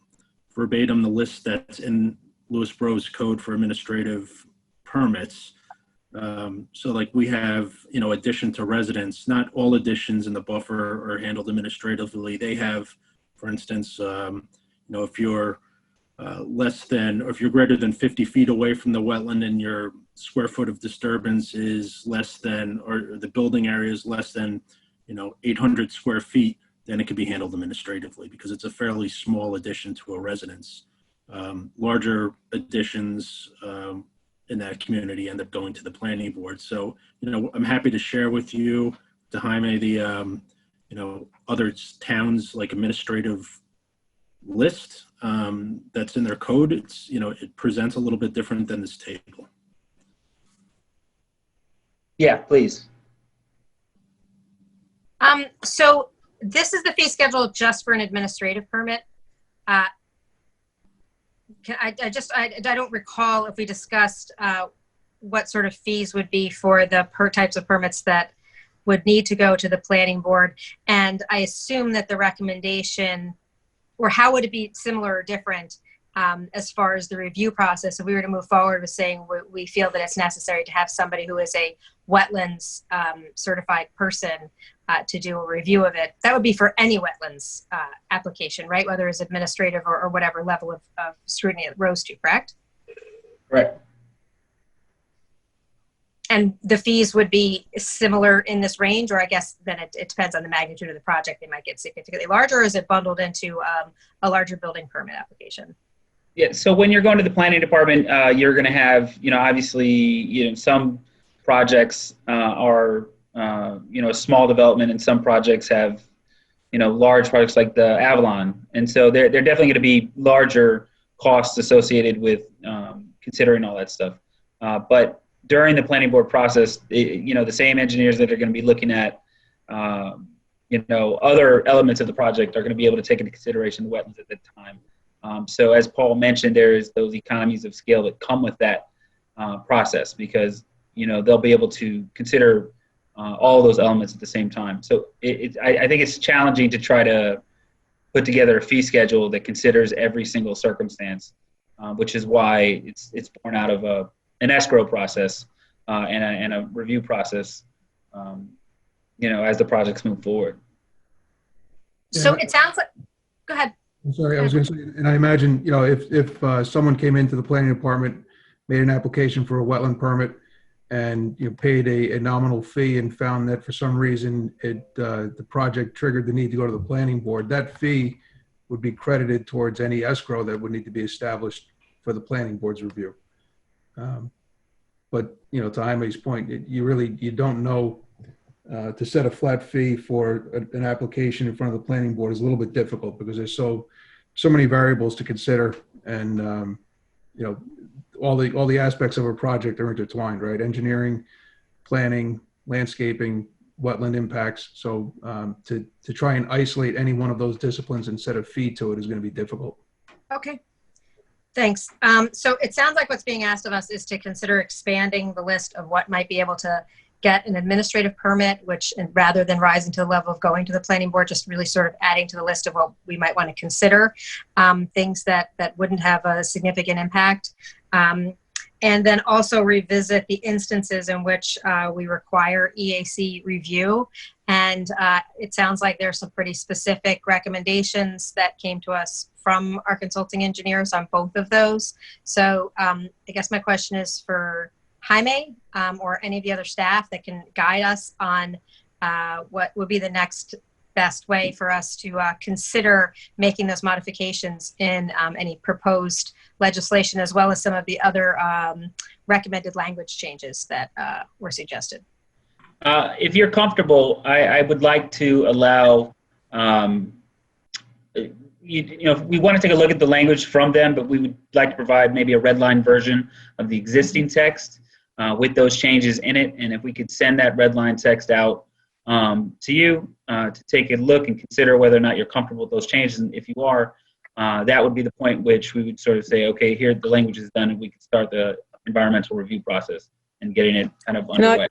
verbatim the list that's in Lewisboro's code for administrative permits. So like we have, addition to residents, not all additions in the buffer are handled administratively. They have, for instance, if you're less than, or if you're greater than 50 feet away from the wetland and your square foot of disturbance is less than, or the building area is less than, 800 square feet, then it can be handled administratively because it's a fairly small addition to a residence. Larger additions in that community end up going to the planning board. So, I'm happy to share with you, to Jaime, the, other towns like administrative list that's in their code. It's, it presents a little bit different than this table. Yeah, please. So this is the fee schedule just for an administrative permit. I don't recall if we discussed what sort of fees would be for the types of permits that would need to go to the planning board. And I assume that the recommendation, or how would it be similar or different as far as the review process if we were to move forward with saying we feel that it's necessary to have somebody who is a wetlands certified person to do a review of it. That would be for any wetlands application, right? Whether it's administrative or whatever level of scrutiny it rose to, correct? Correct. And the fees would be similar in this range, or I guess then it depends on the magnitude of the project. They might get significantly larger, or is it bundled into a larger building permit application? Yeah, so when you're going to the planning department, you're going to have, obviously, some projects are, small development, and some projects have, large projects like the Avalon. And so they're definitely going to be larger costs associated with considering all that stuff. But during the planning board process, the same engineers that are going to be looking at, other elements of the project are going to be able to take into consideration the wetlands at that time. So as Paul mentioned, there is those economies of scale that come with that process because, they'll be able to consider all those elements at the same time. So I think it's challenging to try to put together a fee schedule that considers every single circumstance, which is why it's born out of an escrow process and a review process, as the projects move forward. So it sounds like, go ahead. I'm sorry, I was going to say, and I imagine, if someone came into the planning department, made an application for a wetland permit, and paid a nominal fee and found that for some reason the project triggered the need to go to the planning board, that fee would be credited towards any escrow that would need to be established for the planning board's review. But to Jaime's point, you don't know. To set a flat fee for an application in front of the planning board is a little bit difficult because there's so many variables to consider, and all the aspects of a project are intertwined, right? Engineering, planning, landscaping, wetland impacts. So to try and isolate any one of those disciplines and set a fee to it is going to be difficult. Okay. Thanks. So it sounds like what's being asked of us is to consider expanding the list of what might be able to get an administrative permit, which, and rather than rising to the level of going to the planning board, just really sort of adding to the list of what we might want to consider, things that wouldn't have a significant impact. And then also revisit the instances in which we require EAC review. And it sounds like there's some pretty specific recommendations that came to us from our consulting engineers on both of those. So I guess my question is for Jaime or any of the other staff that can guide us on what would be the next best way for us to consider making those modifications in any proposed legislation, as well as some of the other recommended language changes that were suggested. If you're comfortable, I would like to allow, we want to take a look at the language from them, but we would like to provide maybe a red line version of the existing text with those changes in it. And if we could send that red line text out to you to take a look and consider whether or not you're comfortable with those changes. And if you are, that would be the point which we would sort of say, okay, here the language is done, and we can start the environmental review process and getting it kind of underway.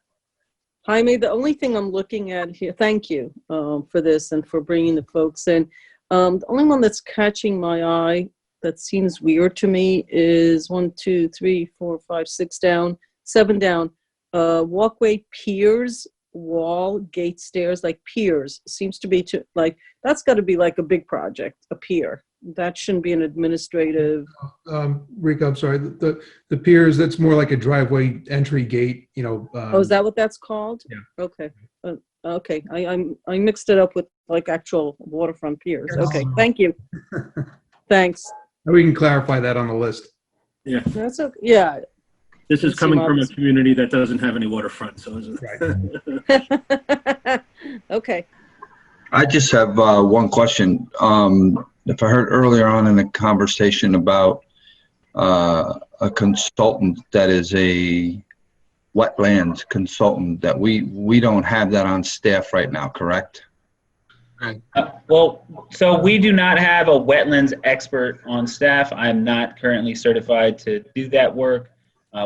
Jaime, the only thing I'm looking at here, thank you for this and for bringing the folks in. The only one that's catching my eye that seems weird to me is 1, 2, 3, 4, 5, 6 down, 7 down. walkway, piers, wall, gate, stairs, like piers seems to be like, that's got to be like a big project, a pier. That shouldn't be an administrative. Rika, I'm sorry. The piers, that's more like a driveway entry gate, you know. Oh, is that what that's called? Yeah. Okay. Okay. I mixed it up with like actual waterfront piers. Okay. Thank you. Thanks. We can clarify that on the list. Yeah. That's okay. Yeah. This is coming from a community that doesn't have any waterfront, so is it? Okay. I just have one question. If I heard earlier on in the conversation about a consultant that is a wetlands consultant, that we don't have that on staff right now, correct? Well, so we do not have a wetlands expert on staff. I'm not currently certified to do that work.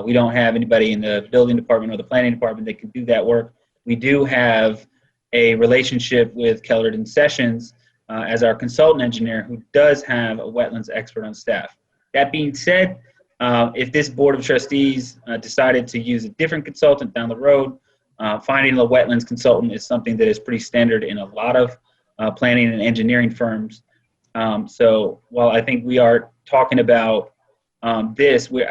We don't have anybody in the building department or the planning department that can do that work. We do have a relationship with Kellard and Sessions as our consultant engineer, who does have a wetlands expert on staff. That being said, if this board of trustees decided to use a different consultant down the road, finding a wetlands consultant is something that is pretty standard in a lot of planning and engineering firms. So while I think we are talking about I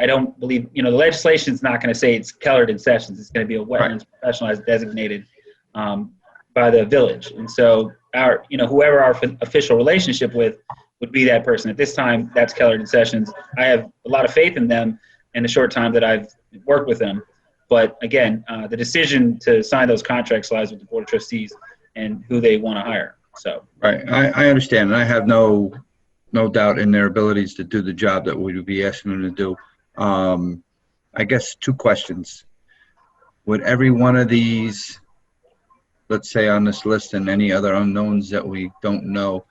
don't believe, the legislation is not going to say it's Kellard and Sessions. It's going to be a wetlands professional as designated by the village. And so whoever our official relationship with would be that person. At this time, that's Kellard and Sessions. I have a lot of faith in them in the short time that I've worked with them. But again, the decision to sign those contracts lies with the board of trustees and who they want to hire. So right, I understand, and I have no doubt in their abilities to do the job that we would be asking them to do. I guess two questions. Would every one of these, let's say on this list, and any other unknowns that we don't know,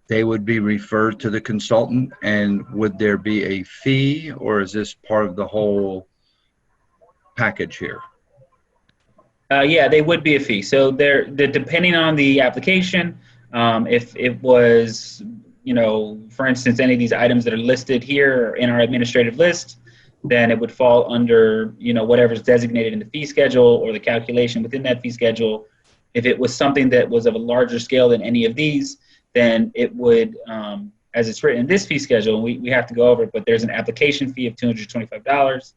they would be referred to the consultant, and would there be a fee, or is this part of the whole package here? Yeah, they would be a fee. So they're depending on the application. If it was, for instance, any of these items that are listed here in our administrative list, then it would fall under, whatever's designated in the fee schedule or the calculation within that fee schedule. If it was something that was of a larger scale than any of these, then it would, as it's written in this fee schedule, we have to go over it, but there's an application fee of $225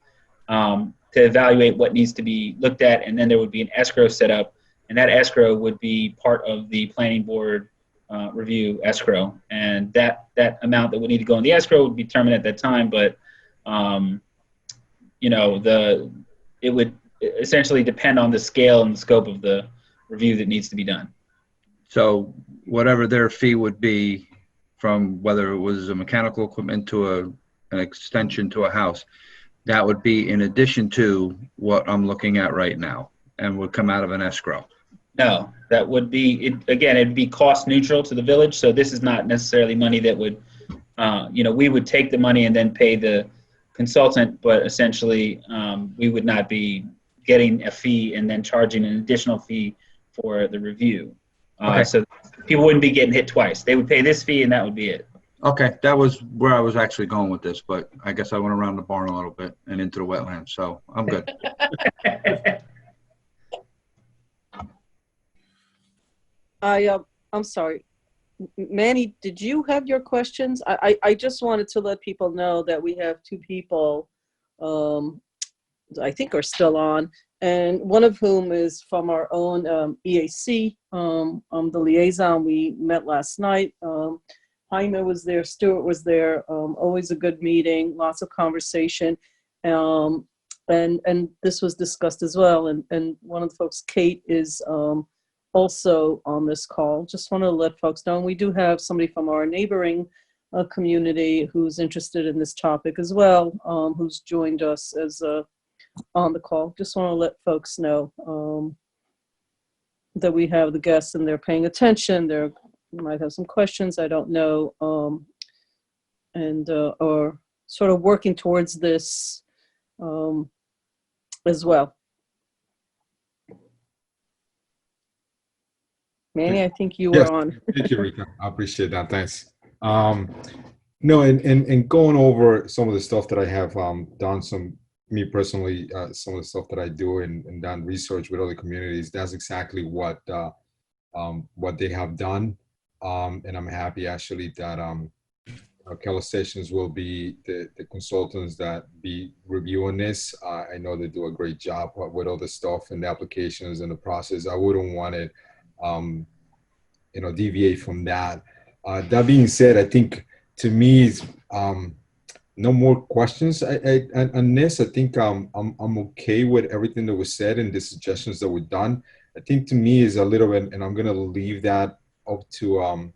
to evaluate what needs to be looked at, and then there would be an escrow set up, and that escrow would be part of the planning board review escrow, and that amount that would need to go in the escrow would be determined at that time, but it would essentially depend on the scale and the scope of the review that needs to be done. So whatever their fee would be, from whether it was a mechanical equipment to an extension to a house, that would be in addition to what I'm looking at right now, and would come out of an escrow. No, that would be, it'd be cost neutral to the village. So this is not necessarily money that would, we would take the money and then pay the consultant, but essentially we would not be getting a fee and then charging an additional fee for the review. Okay. So people wouldn't be getting hit twice. They would pay this fee and that would be it. Okay, that was where I was actually going with this, but I guess I went around the barn a little bit and into the wetlands, so I'm good. I'm sorry. Manny, did you have your questions? I just wanted to let people know that we have two people I think are still on, and one of whom is from our own EAC, the liaison. We met last night. Jaime was there, Stuart was there, always a good meeting, lots of conversation. And this was discussed as well. And one of the folks, Kate, is also on this call. Just want to let folks know. And we do have somebody from our neighboring community who's interested in this topic as well, who's joined us as on the call. Just want to let folks know that we have the guests and they're paying attention. They're might have some questions, I don't know, or sort of working towards this as well. Manny, I think you were on. Thank you, Rika. I appreciate that. Thanks. No, and going over some of the stuff that I have done some me personally, some of the stuff that I do and done research with other communities, that's exactly what they have done. And I'm happy actually that Keller Stations will be the consultants that be reviewing this. I know they do a great job with all the stuff and the applications and the process. I wouldn't want to, deviate from that. That being said, I think to me, it's, no more questions on this. I think I'm okay with everything that was said and the suggestions that were done. I think to me is a little bit, and I'm gonna leave that up to I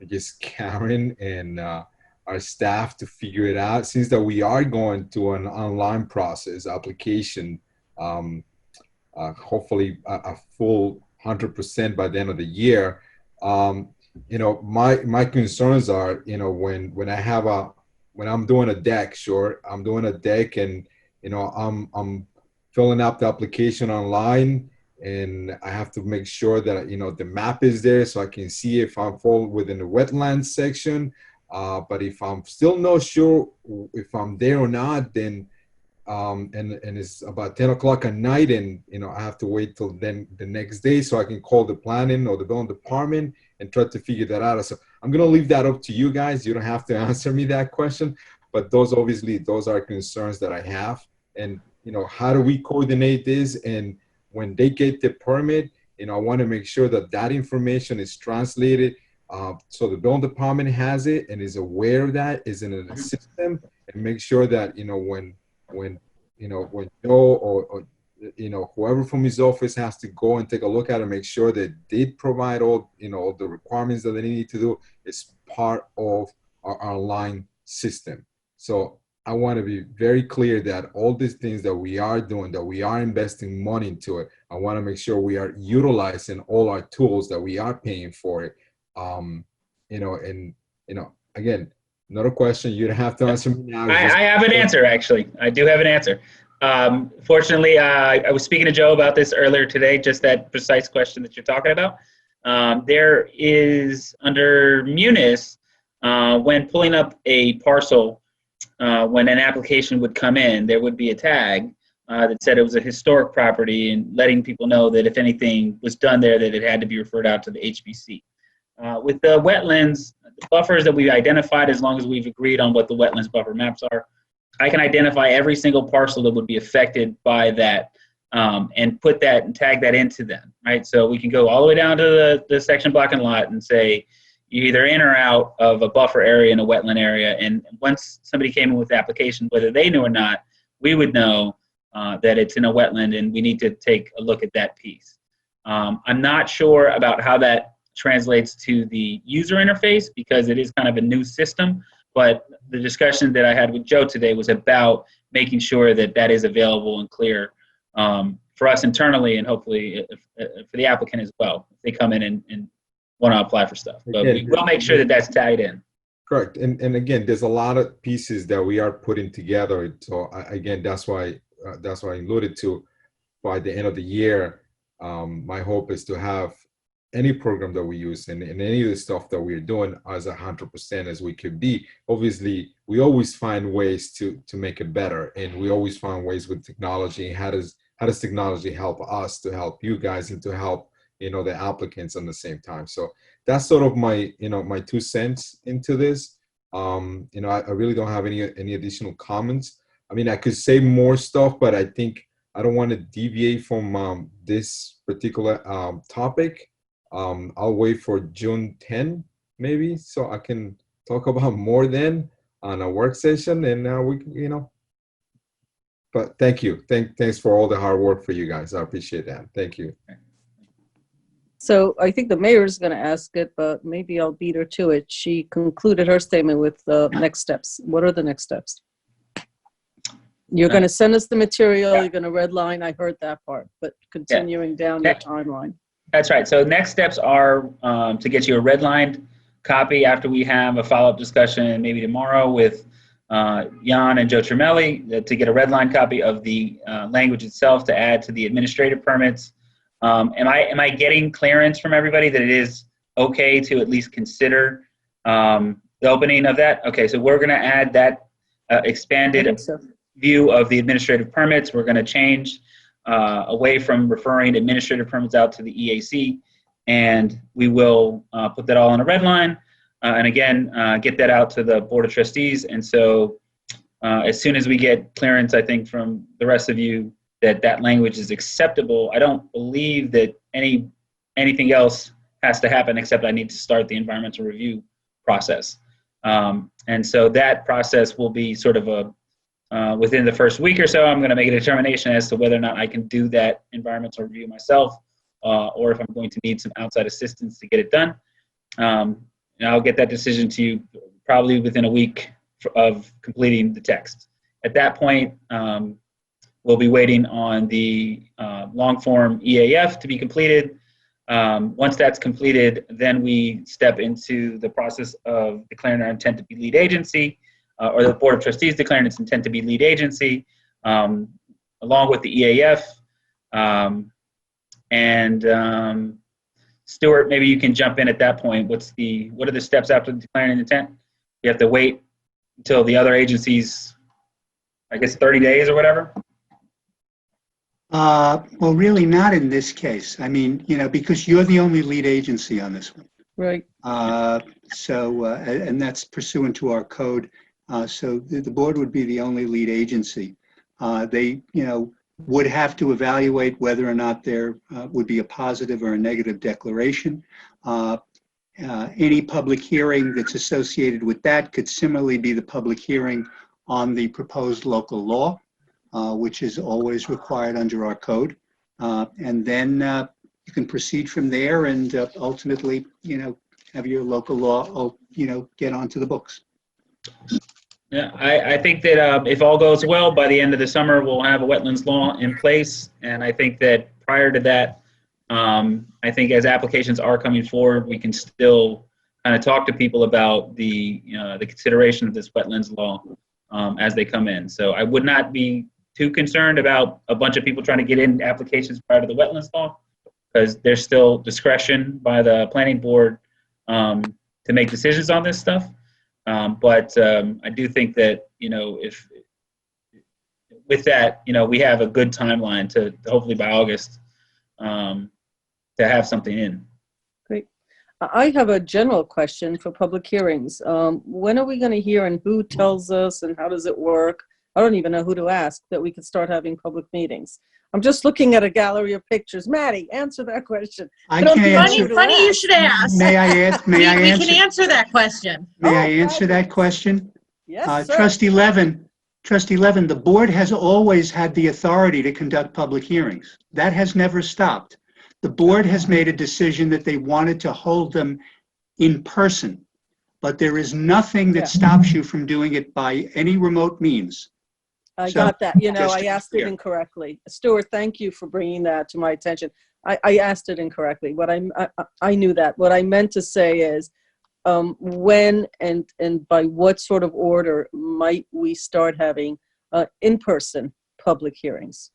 guess Karen and our staff to figure it out. Since that we are going to an online process application, hopefully a full 100% by the end of the year. My concerns are, when I'm doing a deck, I'm doing a deck and, I'm filling out the application online and I have to make sure that, the map is there so I can see if I fall within the wetlands section. But if I'm still not sure if I'm there or not, then, and it's about 10 o'clock at night and, I have to wait till then the next day so I can call the planning or the building department and try to figure that out. So I'm going to leave that up to you guys. You don't have to answer me that question, but those are concerns that I have. And, how do we coordinate this? And when they get the permit, I want to make sure that that information is translated. So the building department has it and is aware of that, is in the system, and make sure that, when Joe or whoever from his office has to go and take a look at it, make sure that they provide all the requirements that they need to do is part of our online system. So I want to be very clear that all these things that we are doing, that we are investing money into it, I want to make sure we are utilizing all our tools, that we are paying for it. Again, another question. You don't have to answer me now. I have an answer, actually. I do have an answer. Fortunately, I was speaking to Joe about this earlier today, just that precise question that you're talking about. There is, under Munis, when pulling up a parcel, when an application would come in, there would be a tag that said it was a historic property and letting people know that if anything was done there, that it had to be referred out to the HBC. With the wetlands, the buffers that we identified, as long as we've agreed on what the wetlands buffer maps are, I can identify every single parcel that would be affected by that and put that and tag that into them, right? So we can go all the way down to the section, block, and lot and say you're either in or out of a buffer area in a wetland area. And once somebody came in with the application, whether they knew or not, we would know that it's in a wetland and we need to take a look at that piece. I'm not sure about how that translates to the user interface because it is kind of a new system. But the discussion that I had with Joe today was about making sure that that is available and clear for us internally and hopefully for the applicant as well, if they come in and want to apply for stuff. But we will make sure that that's tied in. Correct. And again, there's a lot of pieces that we are putting together. So again, that's why I alluded to by the end of the year, my hope is to have any program that we use and any of the stuff that we're doing as 100% as we could be. Obviously, we always find ways to make it better, and we always find ways with technology. How does technology help us to help you guys and to help the applicants at the same time? So that's sort of my my 2 cents into this. I really don't have any additional comments. I mean, I could say more stuff, but I think I don't want to deviate from this particular topic. I'll wait for June 10 maybe so I can talk about more then on a work session, and but thank you. Thanks for all the hard work for you guys. I appreciate that. Thank you. So I think the mayor is going to ask it, but maybe I'll beat her to it. She concluded her statement with the next steps. What are the next steps? You're going to send us the material. You're going to redline. I heard that part, but continuing down your timeline. That's right. So next steps are to get you a redlined copy after we have a follow-up discussion maybe tomorrow with Jan and Joe Tremelli to get a redlined copy of the language itself to add to the administrative permits. Am I getting clearance from everybody that it is okay to at least consider the opening of that? Okay, so we're going to add that expanded view of the administrative permits. We're going to change away from referring administrative permits out to the EAC, and we will put that all on a red line, and again, get that out to the Board of Trustees. And so as soon as we get clearance, I think, from the rest of you that that language is acceptable, I don't believe that anything else has to happen except I need to start the environmental review process. And so that process will be sort of within the first week or so. I'm going to make a determination as to whether or not I can do that environmental review myself, or if I'm going to need some outside assistance to get it done. And I'll get that decision to you probably within a week of completing the text. At that point, we'll be waiting on the long form EAF to be completed. Once that's completed, then we step into the process of declaring our intent to be lead agency, or the Board of Trustees declaring its intent to be lead agency, along with the EAF. Stuart, maybe you can jump in at that point. What are the steps after declaring an intent? You have to wait until the other agencies, I guess, 30 days or whatever? Well, really not in this case. I mean, because you're the only lead agency on this one. Right. And that's pursuant to our code. So the board would be the only lead agency. They, would have to evaluate whether or not there would be a positive or a negative declaration. Any public hearing that's associated with that could similarly be the public hearing on the proposed local law, which is always required under our code. And then you can proceed from there and ultimately, have your local law, get onto the books. Yeah, I think that if all goes well, by the end of the summer, we'll have a wetlands law in place. And I think that prior to that, I think as applications are coming forward, we can still kind of talk to people about the consideration of this wetlands law as they come in. So I would not be too concerned about a bunch of people trying to get in applications prior to the wetlands law, because there's still discretion by the planning board to make decisions on this stuff. But I do think that, if with that, we have a good timeline to hopefully by August to have something in. Great. I have a general question for public hearings. When are we going to hear, and who tells us, and how does it work? I don't even know who to ask that we could start having public meetings. I'm just looking at a gallery of pictures. Maddie, answer that question. I can't answer. Funny you should ask. May I answer? We can answer that question. May I answer that question? Yes, sir. Trustee Levin, the board has always had the authority to conduct public hearings. That has never stopped. The board has made a decision that they wanted to hold them in person, but there is nothing that stops you from doing it by any remote means. I got that. I asked it incorrectly. Stuart, thank you for bringing that to my attention. I asked it incorrectly. I knew that. What I meant to say is, when and by what sort of order might we start having in-person public hearings?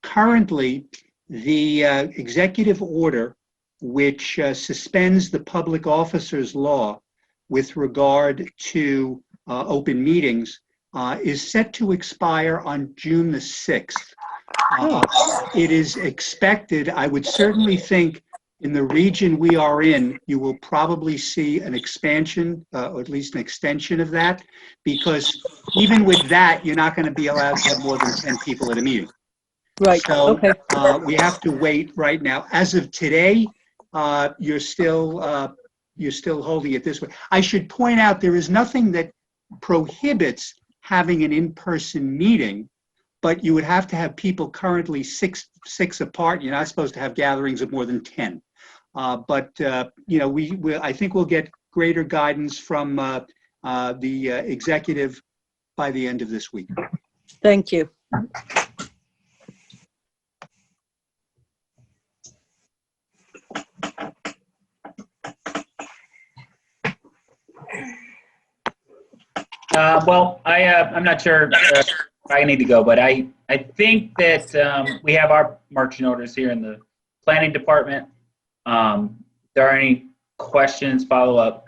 Currently, the executive order, which suspends the public officers law with regard to open meetings, is set to expire on June the 6th. It is expected, I would certainly think, in the region we are in, you will probably see an expansion, or at least an extension of that, because even with that, you're not going to be allowed to have more than 10 people at a meeting. Right. So Okay. we have to wait right now. As of today, you're still holding it this way. I should point out there is nothing that prohibits having an in-person meeting, but you would have to have people currently six apart. You're not supposed to have gatherings of more than 10. But I think we'll get greater guidance from the executive by the end of this week. Thank you. Well, I'm not sure if I need to go, but I think that we have our marching orders here in the planning department. If there are any questions, follow up,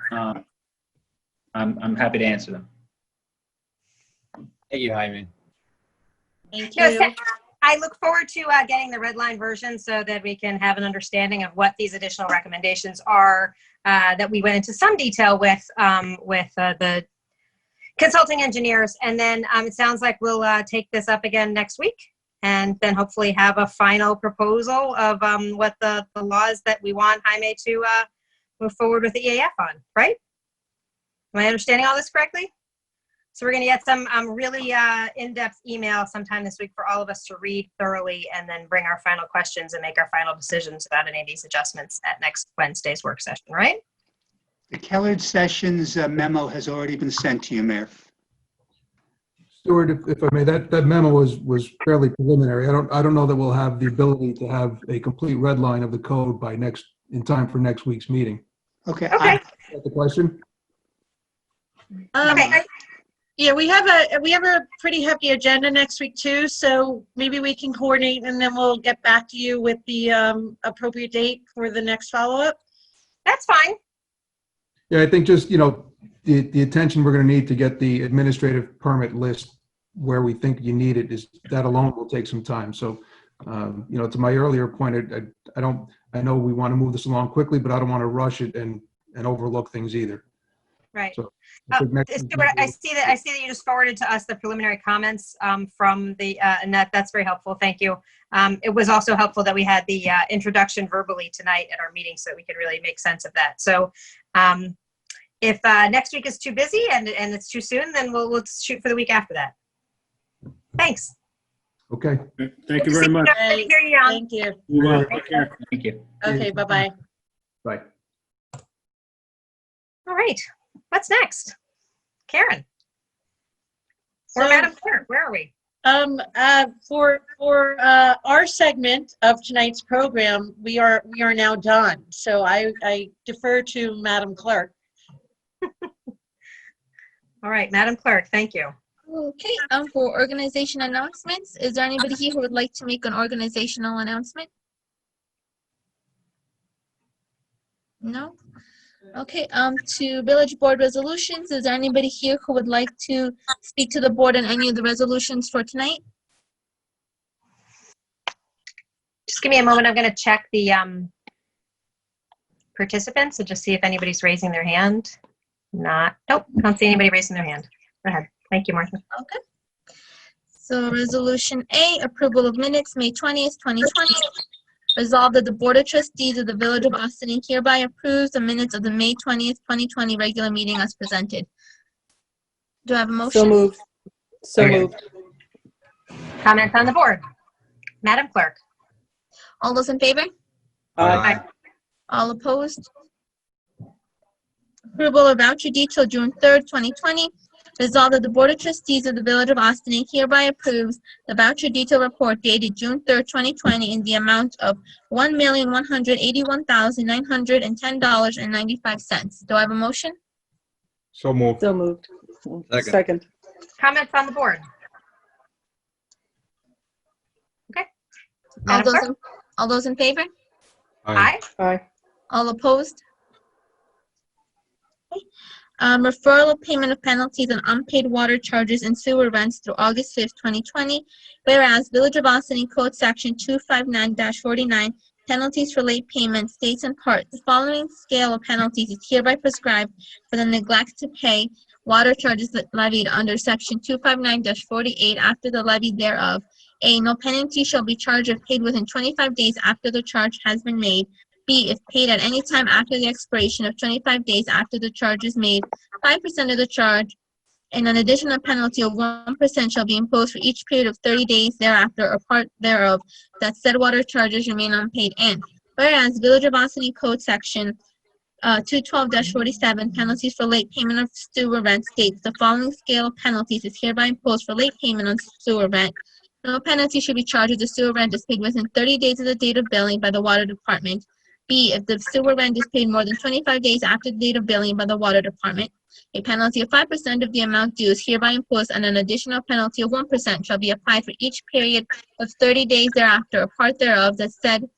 I'm happy to answer them. Thank you, Hyman. Thank No, you. I look forward to getting the red line version so that we can have an understanding of what these additional recommendations are that we went into some detail with the consulting engineers. And then it sounds like we'll take this up again next week and then hopefully have a final proposal of what the laws that we want Jaime to move forward with the EAF on, right? Am I understanding all this correctly? So we're going to get some really in-depth email sometime this week for all of us to read thoroughly and then bring our final questions and make our final decisions about any of these adjustments at next Wednesday's work session, right? The Kellard Sessions memo has already been sent to you, Mayor. Stuart, if I may, that memo was fairly preliminary. I don't know that we'll have the ability to have a complete red line of the code by in time for next week's meeting. Okay. Okay. Is that the question? Okay. Yeah, we have a pretty heavy agenda next week too, so maybe we can coordinate and then we'll get back to you with the appropriate date for the next follow-up. That's fine. Yeah, I think just, the attention we're going to need to get the administrative permit list where we think you need it is that alone will take some time. So, to my earlier point, I know we want to move this along quickly, but I don't want to rush it and overlook things either. Right. So, Stuart, I see that you just forwarded to us the preliminary comments from the and that's very helpful. Thank you. It was also helpful that we had the introduction verbally tonight at our meeting, so we could really make sense of that. So, if next week is too busy and it's too soon, then we'll shoot for the week after that. Thanks. Okay. Thank you very much. Thank you. You will. Take care. Thank you. Okay, bye-bye. Bye. All right. What's next? Karen. Or So, Madam Clerk, where are we? For our segment of tonight's program, we are now done. So I defer to Madam Clerk. All right, Madam Clerk, thank you. Okay, for organization announcements, is there anybody here who would like to make an organizational announcement? No? Okay, to village board resolutions, is there anybody here who would like to speak to the board on any of the resolutions for tonight? Just give me a moment. I'm going to check the participants and just see if anybody's raising their hand. Nope, I don't see anybody raising their hand. Go ahead. Thank you, Martha. Okay. So resolution A, approval of minutes, May 20th, 2020. Resolved that the Board of Trustees of the Village of Austin hereby approves the minutes of the May 20th, 2020 regular meeting as presented. Do I have a motion? So moved. So moved. Comments on the board? Madam Clerk. All those in favor? Aye. All opposed? Approval of voucher detail June 3rd, 2020. Resolved that the Board of Trustees of the Village of Austin hereby approves the voucher detail report dated June 3rd, 2020 in the amount of $1,181,910.95. Do I have a motion? So moved. So moved. Second. Comments on the board? Okay. Madam Clerk? All those in favor? Aye. Aye. All opposed? Okay. Referral of payment of penalties on unpaid water charges and sewer rents through August 5th, 2020. Whereas Village of Austin Code Section 259-49, penalties for late payment, states in part, the following scale of penalties is hereby prescribed for the neglect to pay water charges that levied under Section 259-48 after the levy thereof. A, no penalty shall be charged if paid within 25 days after the charge has been made. B, if paid at any time after the expiration of 25 days after the charge is made, 5% of the charge and an additional penalty of 1% shall be imposed for each period of 30 days thereafter or part thereof that said water charges remain unpaid. And whereas Village of Austin Code Section 212-47, penalties for late payment of sewer rent states the following scale of penalties is hereby imposed for late payment on sewer rent. No penalty should be charged if the sewer rent is paid within 30 days of the date of billing by the Water Department. B, if the sewer rent is paid more than 25 days after the date of billing by the Water Department, a penalty of 5% of the amount due is hereby imposed and an additional penalty of 1% shall be applied for each period of 30 days thereafter or part thereof that said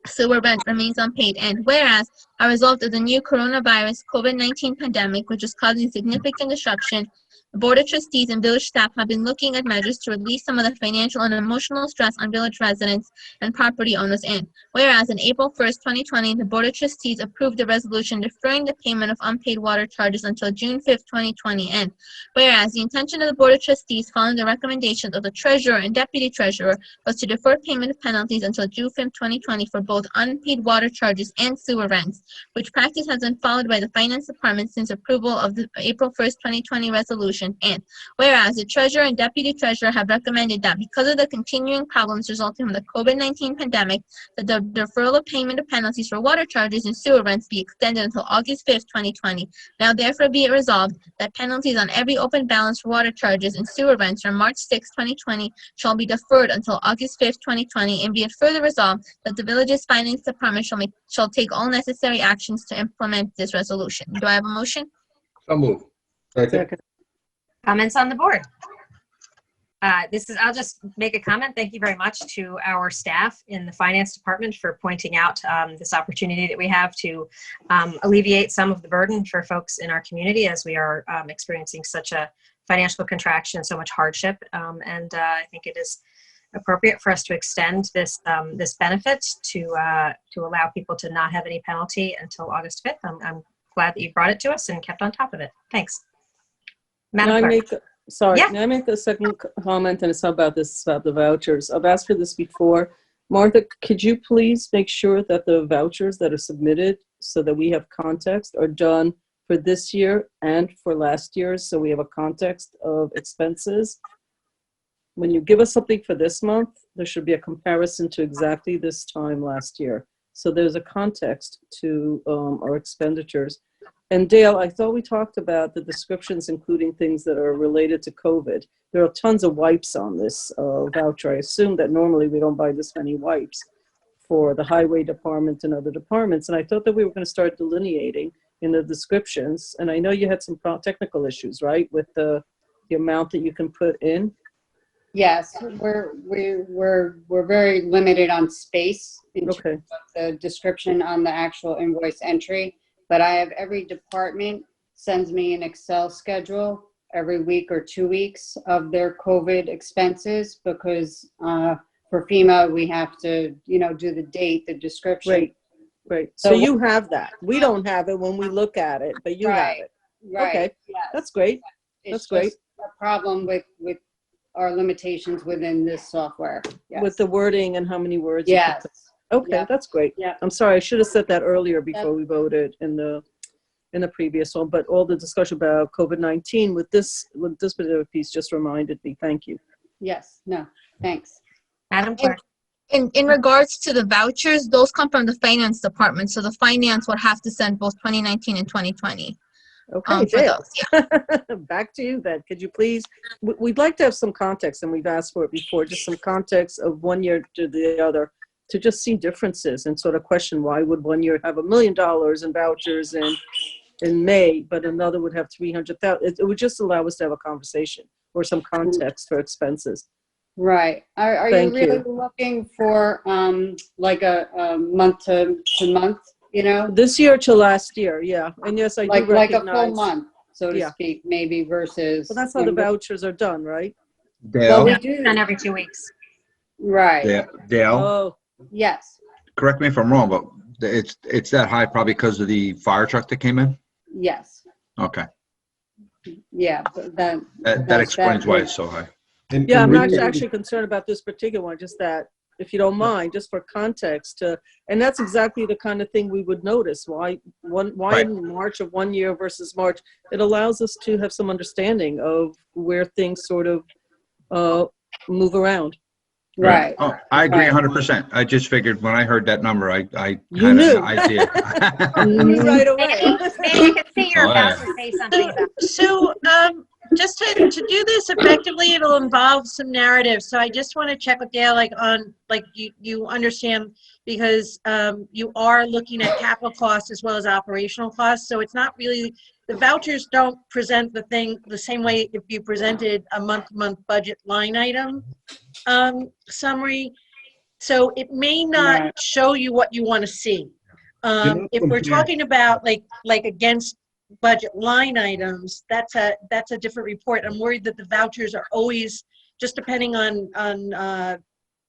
sewer rent remains unpaid. And whereas, a result of the new coronavirus COVID-19 pandemic, which is causing significant disruption the Board of Trustees and village staff have been looking at measures to release some of the financial and emotional stress on village residents and property owners. And whereas on April 1st, 2020, the Board of Trustees approved a resolution deferring the payment of unpaid water charges until June 5th, 2020. And whereas the intention of the Board of Trustees, following the recommendations of the Treasurer and Deputy Treasurer, was to defer payment of penalties until June 5th, 2020 for both unpaid water charges and sewer rents, which practice has been followed by the Finance Department since approval of the April 1st, 2020 resolution. And whereas the Treasurer and Deputy Treasurer have recommended that because of the continuing problems resulting from the COVID-19 pandemic, that the deferral of payment of penalties for water charges and sewer rents be extended until August 5th, 2020. Now therefore be it resolved that penalties on every open balance for water charges and sewer rents from March 6, 2020 shall be deferred until August 5th, 2020, and be it further resolved that the village's finance department shall take all necessary actions to implement this resolution. Do I have a motion? So move. Second. Comments on the board? I'll just make a comment. Thank you very much to our staff in the finance department for pointing out this opportunity that we have to alleviate some of the burden for folks in our community as we are experiencing such a financial contraction, so much hardship. And I think it is appropriate for us to extend this this benefit to allow people to not have any penalty until August 5th. I'm glad that you brought it to us and kept on top of it. Thanks. Madam Clerk. Can I make a second comment, and it's about the vouchers. I've asked for this before. Martha, could you please make sure that the vouchers that are submitted so that we have context are done for this year and for last year, so we have a context of expenses? When you give us something for this month, there should be a comparison to exactly this time last year. So there's a context to our expenditures. And Dale, I thought we talked about the descriptions, including things that are related to COVID. There are tons of wipes on this voucher. I assume that normally we don't buy this many wipes for the highway department and other departments. And I thought that we were going to start delineating in the descriptions. And I know you had some technical issues, right, with the amount that you can put in. Yes, we're very limited on space in terms Okay. of the description on the actual invoice entry. But I have every department sends me an Excel schedule every week or 2 weeks of their COVID expenses, because for FEMA we have to, do the date, the description. Right. So you have that. We don't have it when we look at it, but you have it. Right. Okay. Yes. That's great. It's just a problem with our limitations within this software. Yes. With the wording and how many words. you Yes. can put. Okay, Yeah. that's great. Yeah. I'm sorry, I should have said that earlier before we voted in the previous one, but all the discussion about COVID-19 with this particular piece just reminded me. Thank you. Yes. No, thanks. Madam Clerk. In regards to the vouchers, those come from the finance department, so the finance would have to send both 2019 and 2020. Okay, For Dale. those, Back to you then. Could you please, we'd like to have some context, and we've asked for it before, just some context of one year to the other, to just see differences and sort of question why would one year have $1 million in vouchers in May, but another would have 300,000. It would just allow us to have a conversation or some context for expenses. Right. Are you really looking for like a month to month, This year to last year, yeah. And yes, I do like a recognize. full month, so to speak, maybe versus. Well, that's how the vouchers are done, right? Well, we Yeah, do. done every 2 weeks. Right. Dale, Oh, Yes. correct me if I'm wrong, but it's that high probably because of the fire truck that came in? Yes. Okay. Yeah. But That explains why it's so high. yeah, I'm not actually concerned about this particular one, just that, if you don't mind, just for context, and that's exactly the kind of thing we would notice. Why in March of one year versus March? It allows us to have some understanding of where things sort of move around. Right. Oh, I agree 100%. I just figured when I heard that number, I You had knew. an idea. Right away. Maybe you could see you're Oh, about yeah. to say something about So, just to do this effectively, it'll involve some narrative. So I just want to check with Dale, you understand, because you are looking at capital costs as well as operational costs. So it's not really, the vouchers don't present the thing the same way if you presented a month-to-month budget line item summary. So it may not show you what you want to see. If we're talking about like against budget line items, that's a different report. I'm worried that the vouchers are always, just depending on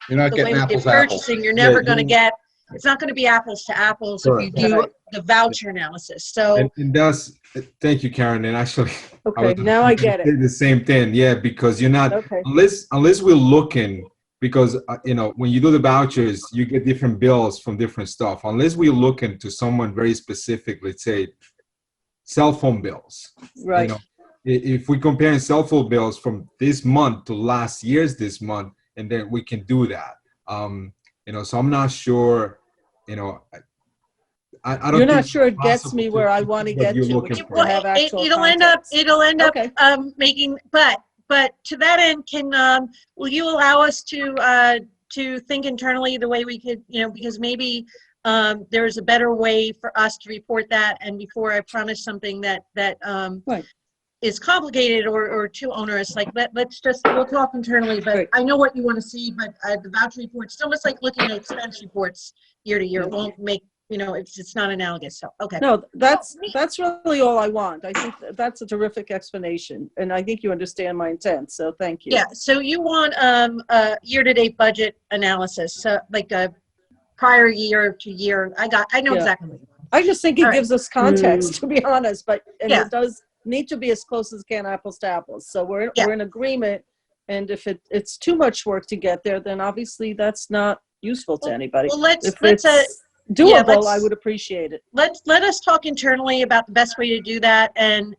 You're not the way getting we get apples to apples. purchasing, you're never Yeah, going to get, it's not going to be apples to apples if you Correct. do the voucher analysis. So, And that's, thank you, Karen. And actually, Okay, now I get it. The same thing. Yeah, because you're not, Okay. unless we're looking, because, when you do the vouchers, you get different bills from different stuff. Unless we're looking to someone very specific, let's say, cell phone bills. Right. If we're comparing cell phone bills from this month to last year's this month, and then we can do that. So I'm not sure, I don't You're not think sure it it's gets possible me where I want to what get you're to, looking which is for. to have actual it'll end up Okay. making, but to that end, will you allow us to think internally the way we could, because maybe there's a better way for us to report that, and before I promise something that Right. is complicated or too onerous, like we'll talk internally, but Right. I know what you want to see, but the voucher reports, it's almost like looking at expense reports year to year, won't make, it's not analogous, so, okay. No, that's really all I want. I think that's a terrific explanation, and I think you understand my intent, so thank you. Yeah, so you want a year-to-date budget analysis, so like a prior year to year. I know Yeah. exactly what you want. I just think it All right. gives us context, to be honest, but Yeah. it does need to be as close as can apples to apples. So we're in agreement, and if it's too much work to get there, then obviously that's not useful to anybody. Well, let's doable, I would appreciate it. Let us talk internally about the best way to do that, and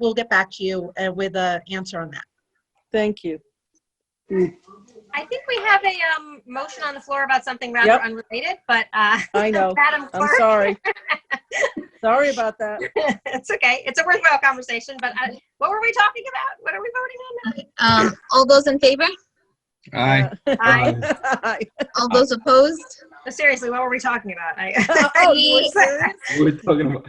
we'll get back to you with an answer on that. Thank you. I think we have a motion on the floor about something rather unrelated, but I know. Madam Clerk. I'm sorry. Sorry about that. It's okay. It's a worthwhile conversation, but what were we talking about? What are we voting on now? All those in favor? Aye. Aye. All those opposed? Seriously, what were we talking about? We're talking about.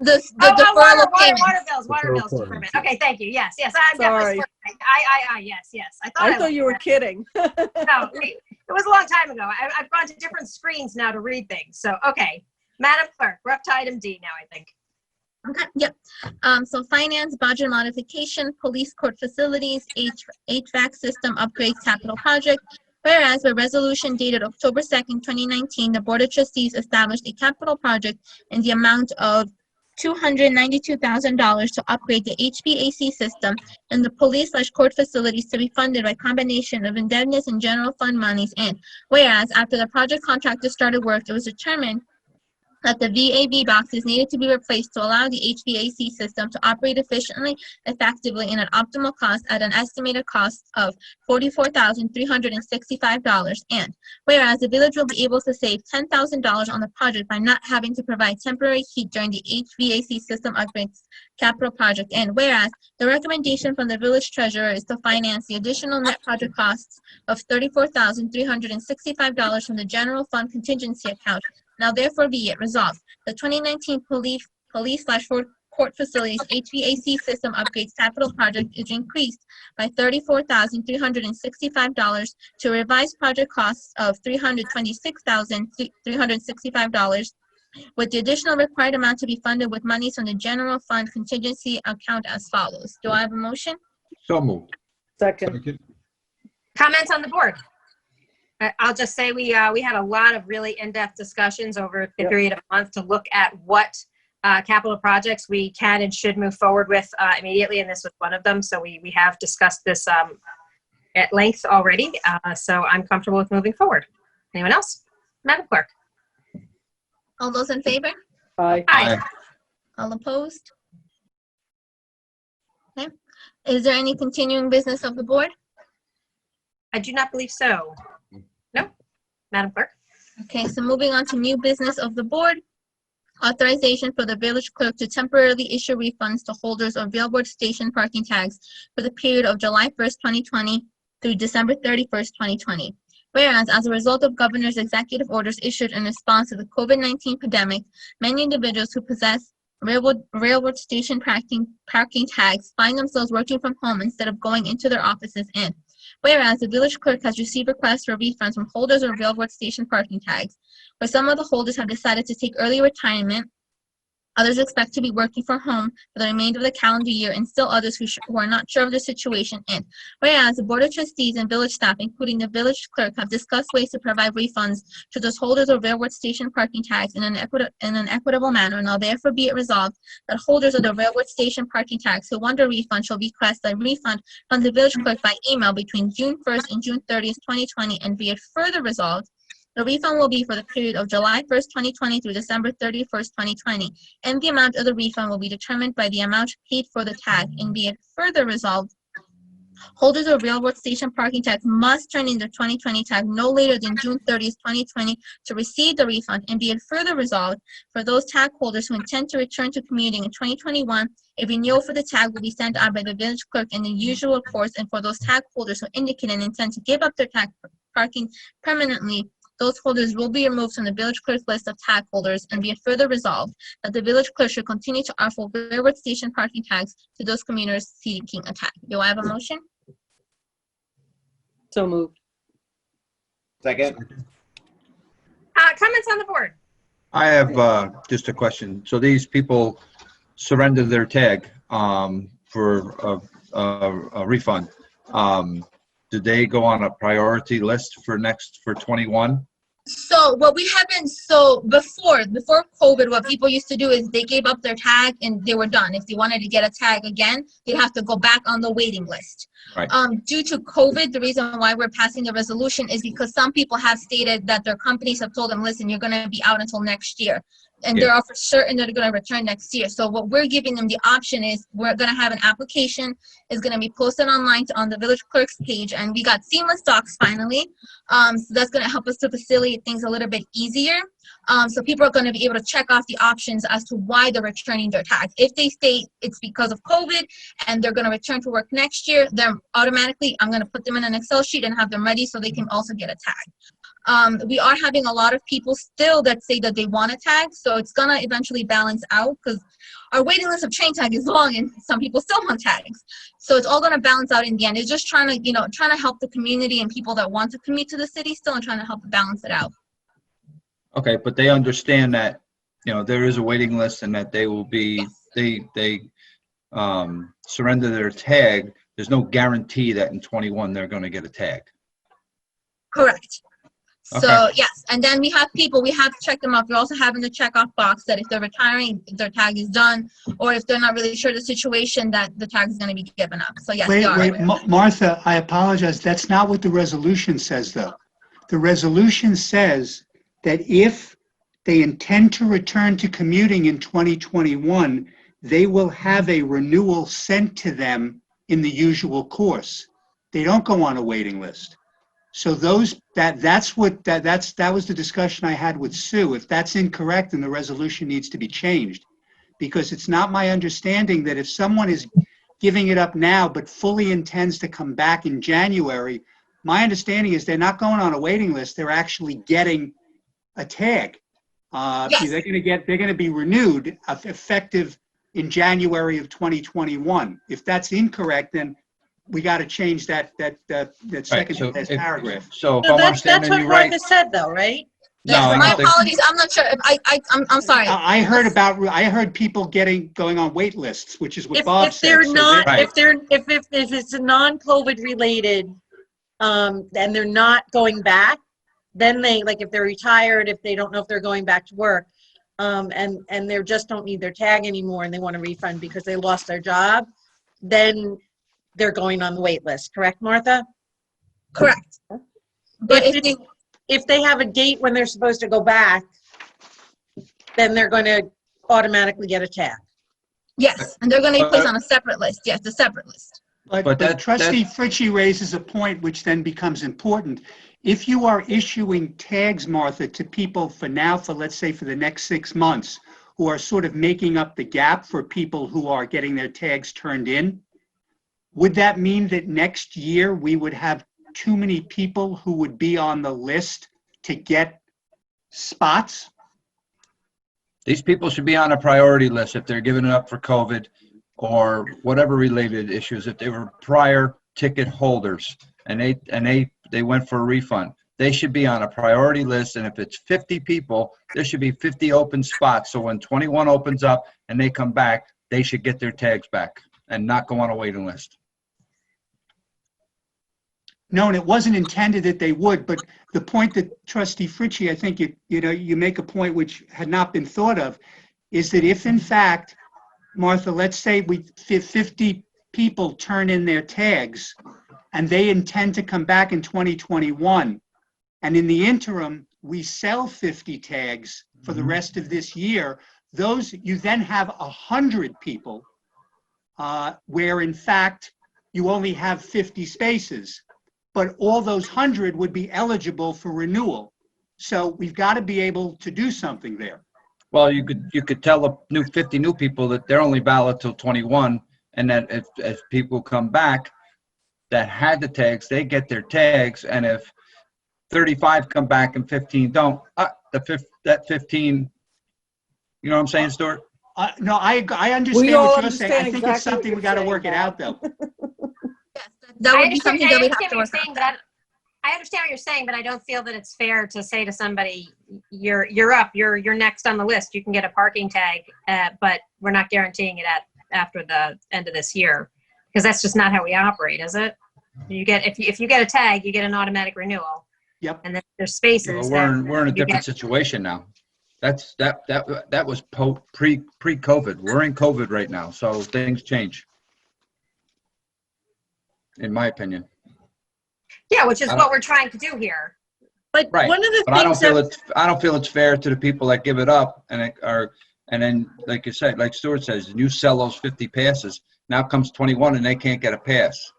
The deferral deferral of water payments. water bills Deferral deferment. Okay, thank you. Yes, I'm Sorry. definitely. Yes. I thought you were kidding. No, it was a long time ago. I've gone to different screens now to read things. So, okay. Madam Clerk, we're up to item D now, I think. Okay, yep. So finance, budget modification, police court facilities, HVAC system upgrades capital project. Whereas by resolution dated October 2nd, 2019, the Board of Trustees established a capital project in the amount of $292,000 to upgrade the HVAC system and the police/court facilities to be funded by combination of indebtedness and general fund monies. And whereas after the project contractor started work, it was determined that the VAV boxes needed to be replaced to allow the HVAC system to operate efficiently, effectively, and at optimal cost at an estimated cost of $44,365. And whereas the village will be able to save $10,000 on the project by not having to provide temporary heat during the HVAC system upgrades capital project. And whereas the recommendation from the village treasurer is to finance the additional net project costs of $34,365 from the general fund contingency account. Now therefore be it resolved, the 2019 police/court facilities HVAC system upgrades capital project is increased by $34,365 to a revised project costs of $326,365, with the additional required amount to be funded with monies from the general fund contingency account as follows. Do I have a motion? So moved. Second. Comments on the board? I'll just say we had a lot of really in-depth discussions over a period of a month to look at what capital projects we can and should move forward with immediately, and this was one of them. So we have discussed this at length already, so I'm comfortable with moving forward. Anyone else? Madam Clerk. All those in favor? Aye. Aye. All opposed? Okay. Is there any continuing business of the board? I do not believe so. No. Madam Clerk. Okay, so moving on to new business of the board. Authorization for the village clerk to temporarily issue refunds to holders of railroad station parking tags for the period of July 1st, 2020 through December 31st, 2020. Whereas, as a result of governor's executive orders issued in response to the COVID-19 pandemic, many individuals who possess railroad station parking tags find themselves working from home instead of going into their offices. And whereas the village clerk has received requests for refunds from holders of railroad station parking tags, where some of the holders have decided to take early retirement Others expect to be working from home for the remainder of the calendar year, and still others who are not sure of the situation. And whereas the Board of Trustees and village staff, including the village clerk, have discussed ways to provide refunds to those holders of railroad station parking tags in an equitable manner, now therefore be it resolved that holders of the railroad station parking tags who want a refund shall request a refund from the village clerk by email between June 1st and June 30th, 2020, and be it further resolved, the refund will be for the period of July 1st, 2020 through December 31st, 2020, and the amount of the refund will be determined by the amount paid for the tag, and be it further resolved, holders of railroad station parking tags must turn in their 2020 tag no later than June 30th, 2020 to receive the refund, and be it further resolved, for those tag holders who intend to return to commuting in 2021, a renewal for the tag will be sent out by the village clerk in the usual course, and for those tag holders who indicate an intent to give up their tag parking permanently, those holders will be removed from the village clerk's list of tag holders, and be it further resolved that the village clerk should continue to offer railroad station parking tags to those commuters seeking a tag. Do I have a motion? So moved. Second. Comments on the board? I have just a question. So these people surrender their tag for a refund. Do they go on a priority list for 21? So what we haven't, so before COVID, what people used to do is they gave up their tag and they were done. If they wanted to get a tag again, they'd have to go back on the waiting list. Right. Due to COVID, the reason why we're passing the resolution is because some people have stated that their companies have told them, listen, you're going to be out until next year. And they're for certain that they're going to return next year. So what we're giving them the option is we're going to have an application is going to be posted online on the village clerk's page, and we got seamless docs finally. So that's going to help us to facilitate things a little bit easier. So people are going to be able to check off the options as to why they're returning their tags. If they state it's because of COVID and they're going to return to work next year, then automatically I'm going to put them in an Excel sheet and have them ready so they can also get a tag. We are having a lot of people still that say that they want a tag, so it's going to eventually balance out because our waiting list of train tag is long and some people still want tags. So it's all going to balance out in the end. It's just trying to help the community and people that want to commute to the city still, and trying to help balance it out. Okay, but they understand that, there is a waiting list and that they will be, they surrender their tag. There's no guarantee that in 21 they're going to get a tag. Correct. Okay. So yes, and then we have people, we have to check them off. We're also having the check off box that if they're retiring, their tag is done, or if they're not really sure the situation, that the tag is going to be given up. So yes, Wait, Martha, I apologize. That's not what the resolution says, though. The resolution says that if they intend to return to commuting in 2021, they will have a renewal sent to them in the usual course. They don't go on a waiting list. So that was the discussion I had with Sue. If that's incorrect, then the resolution needs to be changed, because it's not my understanding that if someone is giving it up now but fully intends to come back in January, my understanding is they're not going on a waiting list. They're actually getting a tag. Yes. They're going to be renewed effective in January of 2021. If that's incorrect, then we got to change that second Right, so paragraph. So if So I'm that's understanding what you right, Martha said, though, right? No, Yes, I my don't think- apologies. I'm not sure. I'm sorry. I heard people going on wait lists, which is what Bob If said. they're So not, Right. if it's a non-COVID related, and they're not going back, then if they're retired, if they don't know if they're going back to work, and they just don't need their tag anymore and they want a refund because they lost their job, then they're going on the wait list. Correct, Martha? Correct. But If they have a date when they're supposed to go back, then they're going to automatically get a tag. yes, and they're going to be placed on a separate list. Yes, a separate list. But Trustee Fritchie raises a point which then becomes important. If you are issuing tags, Martha, to people for let's say for the next 6 months, who are sort of making up the gap for people who are getting their tags turned in, would that mean that next year we would have too many people who would be on the list to get spots? these people should be on a priority list if they're giving it up for COVID or whatever related issues. If they were prior ticket holders and they went for a refund, they should be on a priority list. And if it's 50 people, there should be 50 open spots. So when 21 opens up and they come back, they should get their tags back and not go on a waiting list. No, and it wasn't intended that they would, but the point that Trustee Fritchie, I think you make a point which had not been thought of, is that if in fact, Martha, let's say 50 people turn in their tags and they intend to come back in 2021, and in the interim, we sell 50 tags for the rest of this year, you then have 100 people where in fact you only have 50 spaces. But all those 100 would be eligible for renewal. So we've got to be able to do something there. Well, you could tell the 50 new people that they're only valid till 21, and that if people come back that had the tags, they get their tags, and if 35 come back and 15 don't, that 15, you know what I'm saying, Stuart? No, I understand what you're saying. I think it's something we got to work it out, though. That I would be something that we'd have to work on. I understand what you're saying, but I don't feel that it's fair to say to somebody, you're up, you're next on the list. You can get a parking tag, but we're not guaranteeing it after the end of this year, because that's just not how we operate, is it? You get if you get a tag, you get an automatic renewal. Yep. And then there's spaces. Well, we're in a different situation now. That was pre-COVID. We're in COVID right now, so things change, in my opinion. Yeah, which is what we're trying to do here. But right. one of the but things I don't feel it's fair to the people that give it up and then, like you said, like Stuart says, you sell those 50 passes. Now comes 21 and they can't get a pass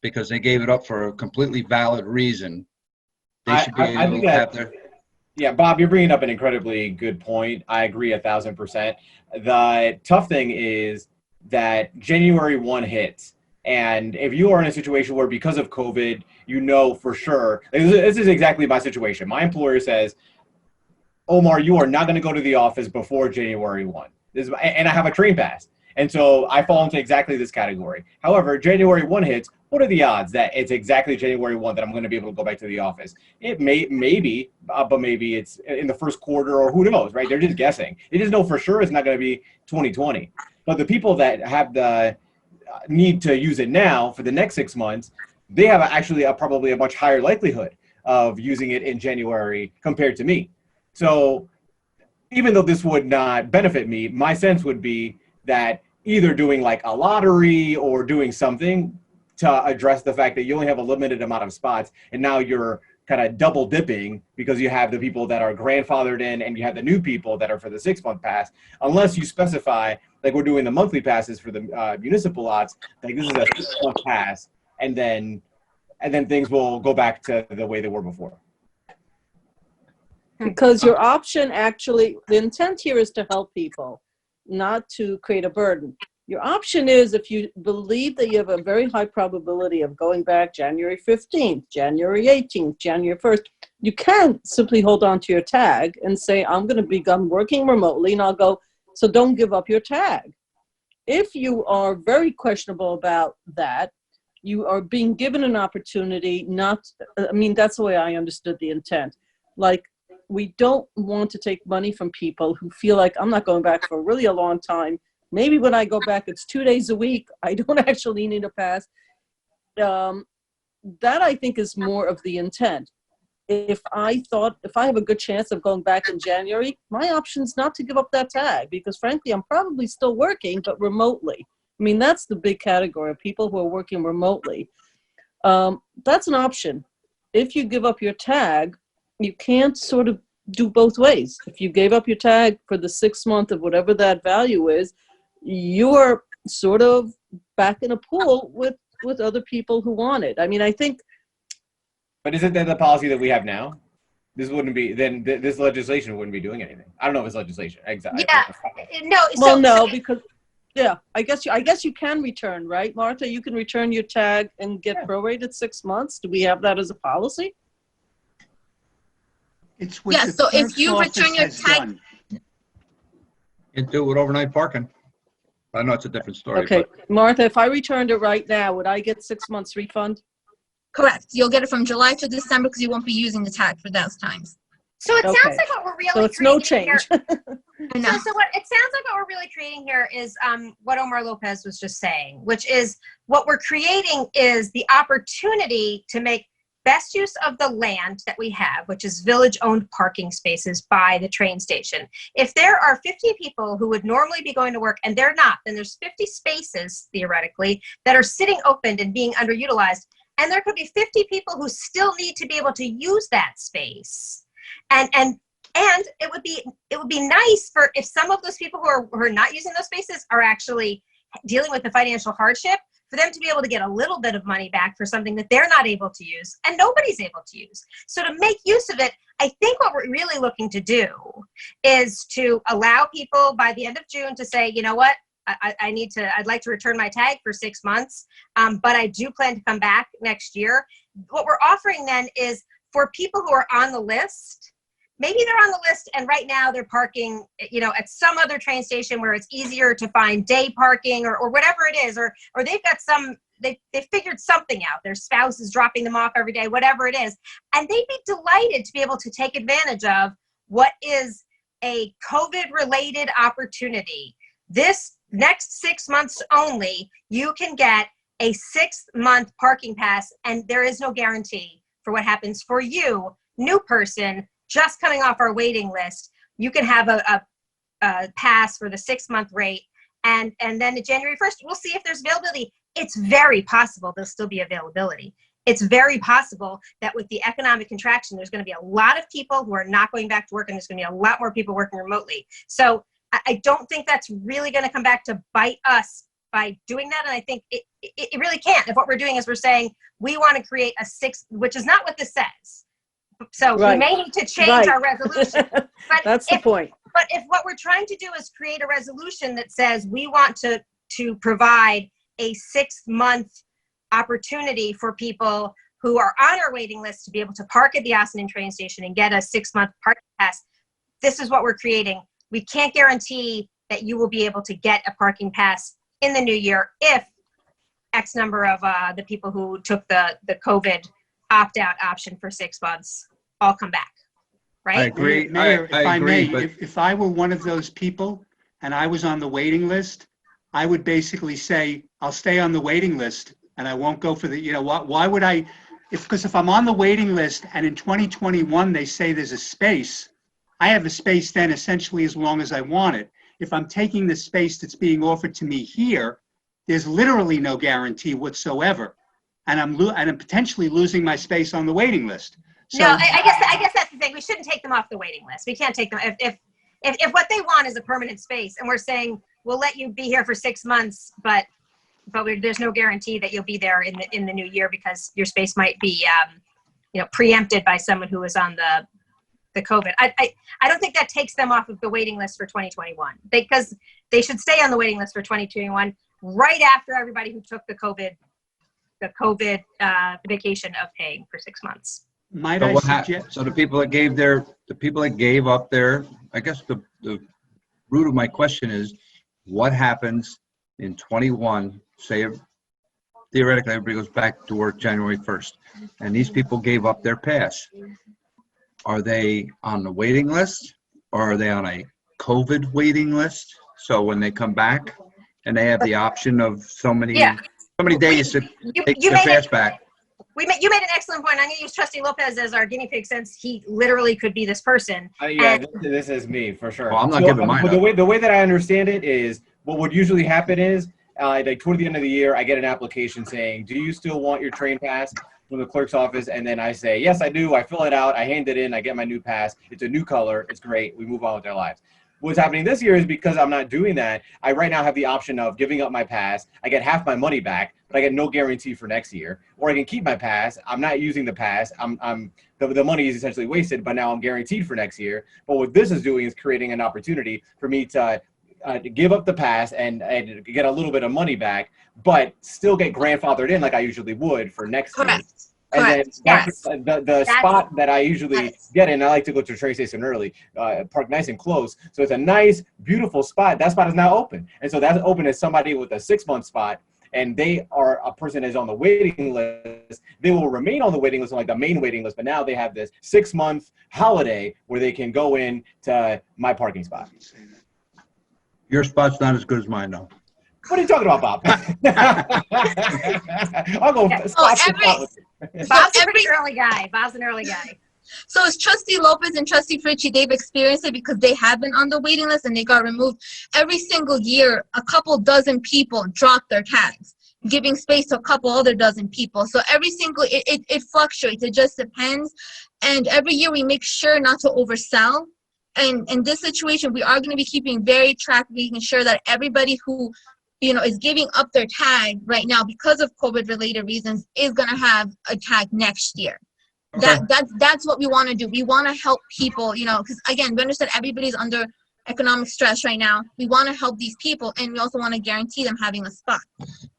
because they gave it up for a completely valid reason. They should be able to have their. Yeah, Bob, you're bringing up an incredibly good point. I agree 1,000%. The tough thing is that January 1 hits. And if you are in a situation where because of COVID, you know for sure, this is exactly my situation. My employer says, Omar, you are not going to go to the office before January 1. And I have a train pass. And so I fall into exactly this category. However, January 1 hits, what are the odds that it's exactly January 1 that I'm going to be able to go back to the office? It maybe, but maybe it's in the first quarter or who knows, right? They're just guessing. They just know for sure it's not going to be 2020. But the people that have the need to use it now for the next 6 months, they have actually probably a much higher likelihood of using it in January compared to me. So even though this would not benefit me, my sense would be that either doing like a lottery or doing something to address the fact that you only have a limited amount of spots and now you're kind of double dipping because you have the people that are grandfathered in and you have the new people that are for the 6-month pass, unless you specify, like we're doing the monthly passes for the municipal lots, like this is a 6-month pass, and then things will go back to the way they were before. Because your option actually, the intent here is to help people, not to create a burden. Your option is, if you believe that you have a very high probability of going back January 15th, January 18th, January 1st, you can simply hold on to your tag and say, I'm going to become working remotely, and I'll go, so don't give up your tag. If you are very questionable about that, you are being given an opportunity not, I mean, that's the way I understood the intent. Like, we don't want to take money from people who feel like, I'm not going back for really a long time. Maybe when I go back, it's 2 days a week. I don't actually need a pass. That I think is more of the intent. If I have a good chance of going back in January, my option is not to give up that tag because frankly, I'm probably still working, but remotely. I mean, that's the big category of people who are working remotely. That's an option. If you give up your tag, you can't sort of do both ways. If you gave up your tag for the 6 month of whatever that value is, you're sort of back in a pool with other people who want it. I mean, I think. But isn't that the policy that we have now? This wouldn't be, then this legislation wouldn't be doing anything. I don't know if it's legislation. Exactly. Yeah. No. Well, no, because yeah, I guess you can return, right, Martha? You can return your tag and get prorated 6 months. Do we have that as a policy? It's what Yeah, the so if clerk's you office return your has tag- done. You do it with overnight parking. I know it's a different story. Okay, But Martha, if I returned it right now, would I get 6 months refund? Correct. You'll get it from July to December because you won't be using the tag for those times. So it Okay. sounds like what we're really So it's no creating here- change. I know. So what it sounds like what we're really creating here is what Omar Lopez was just saying, which is what we're creating is the opportunity to make best use of the land that we have, which is village-owned parking spaces by the train station. If there are 50 people who would normally be going to work and they're not, then there's 50 spaces theoretically that are sitting open and being underutilized, and there could be 50 people who still need to be able to use that space. And it would be nice for if some of those people who are not using those spaces are actually dealing with the financial hardship, for them to be able to get a little bit of money back for something that they're not able to use and nobody's able to use. So to make use of it, I think what we're really looking to do is to allow people by the end of June to say, you know what, I'd like to return my tag for 6 months, but I do plan to come back next year. What we're offering then is for people who are on the list, maybe they're on the list and right now they're parking, you know, at some other train station where it's easier to find day parking or whatever it is, or they've got they figured something out. Their spouse is dropping them off every day, whatever it is. And they'd be delighted to be able to take advantage of what is a COVID-related opportunity. This next 6 months only, you can get a 6-month parking pass, and there is no guarantee for what happens for you, new person, just coming off our waiting list. You can have a pass for the 6-month rate, and then January 1st, we'll see if there's availability. It's very possible there'll still be availability. It's very possible that with the economic contraction, there's going to be a lot of people who are not going back to work, and there's going to be a lot more people working remotely. So I don't think that's really going to come back to bite us by doing that. And I think it really can't. If what we're doing is we're saying we want to create a 6, which is not what this says. So Right. we may need to change our resolution. But That's the point. But if what we're trying to do is create a resolution that says we want to provide a 6-month opportunity for people who are on our waiting list to be able to park at the Ossining train station and get a 6-month parking pass, this is what we're creating. We can't guarantee that you will be able to get a parking pass in the new year if X number of the people who took the COVID opt-out option for 6 months all come back, right? I agree. Mayor, if I agree, may, but if I were one of those people and I was on the waiting list, I would basically say, I'll stay on the waiting list and I won't go for the, you know, why would I, because if I'm on the waiting list and in 2021 they say there's a space, I have a space then essentially as long as I want it. If I'm taking the space that's being offered to me here, there's literally no guarantee whatsoever. And I'm potentially losing my space on the waiting list. So, No, I guess that's the thing. We shouldn't take them off the waiting list. We can't take them if what they want is a permanent space, and we're saying we'll let you be here for 6 months, but there's no guarantee that you'll be there in the new year because your space might be preempted by someone who is on the COVID. I don't think that takes them off of the waiting list for 2021 because they should stay on the waiting list for 2021 right after everybody who took the COVID vacation of paying for 6 months. might so I what suggest? so the people that gave up their, I guess the root of my question is, what happens in 21? Say theoretically everybody goes back to work January 1st, and these people gave up their pass. Are they on the waiting list, or are they on a COVID waiting list? So when they come back, and they have the option of so many days to take their pass back. You made an excellent point. I'm going to use Trustee Lopez as our guinea pig since he literally could be this person. This is me for sure. Well, I'm not giving mine but up. the way that I understand it is what would usually happen is like toward the end of the year, I get an application saying, "Do you still want your train pass?" from the clerk's office, and then I say, "Yes, I do." I fill it out, I hand it in, I get my new pass. It's a new color. It's great. We move on with our lives. What's happening this year is because I'm not doing that, I right now have the option of giving up my pass. I get half my money back, but I get no guarantee for next year. Or I can keep my pass. I'm not using the pass. The money is essentially wasted, but now I'm guaranteed for next year. But what this is doing is creating an opportunity for me to give up the pass and get a little bit of money back, but still get grandfathered in like I usually would for next year. And then that's the spot that I usually get in. I like to go to the train station early, park nice and close. So it's a nice, beautiful spot. That spot is now open. And so that's open as somebody with a 6-month spot. and they are a person is on the waiting list, they will remain on the waiting list, on like the main waiting list, but now they have this 6-month holiday where they can go in to my parking spot. Your spot's not as good as mine, though. What are you talking about, Bob? I'll go spot for spot with you. Bob's a pretty early guy. Bob's an early guy. So as Trustee Lopez and Trustee Fritchie, they've experienced it because they have been on the waiting list and they got removed. Every single year, a couple dozen people drop their tags, giving space to a couple other dozen people. So every single, it fluctuates. It just depends. And every year we make sure not to oversell. And in this situation, we are going to be keeping very track, making sure that everybody who, you know, is giving up their tag right now because of COVID-related reasons is going to have a tag next year. Okay. That's what we want to do. We want to help people, you know, because again, we understand everybody's under economic stress right now. We want to help these people, and we also want to guarantee them having a spot.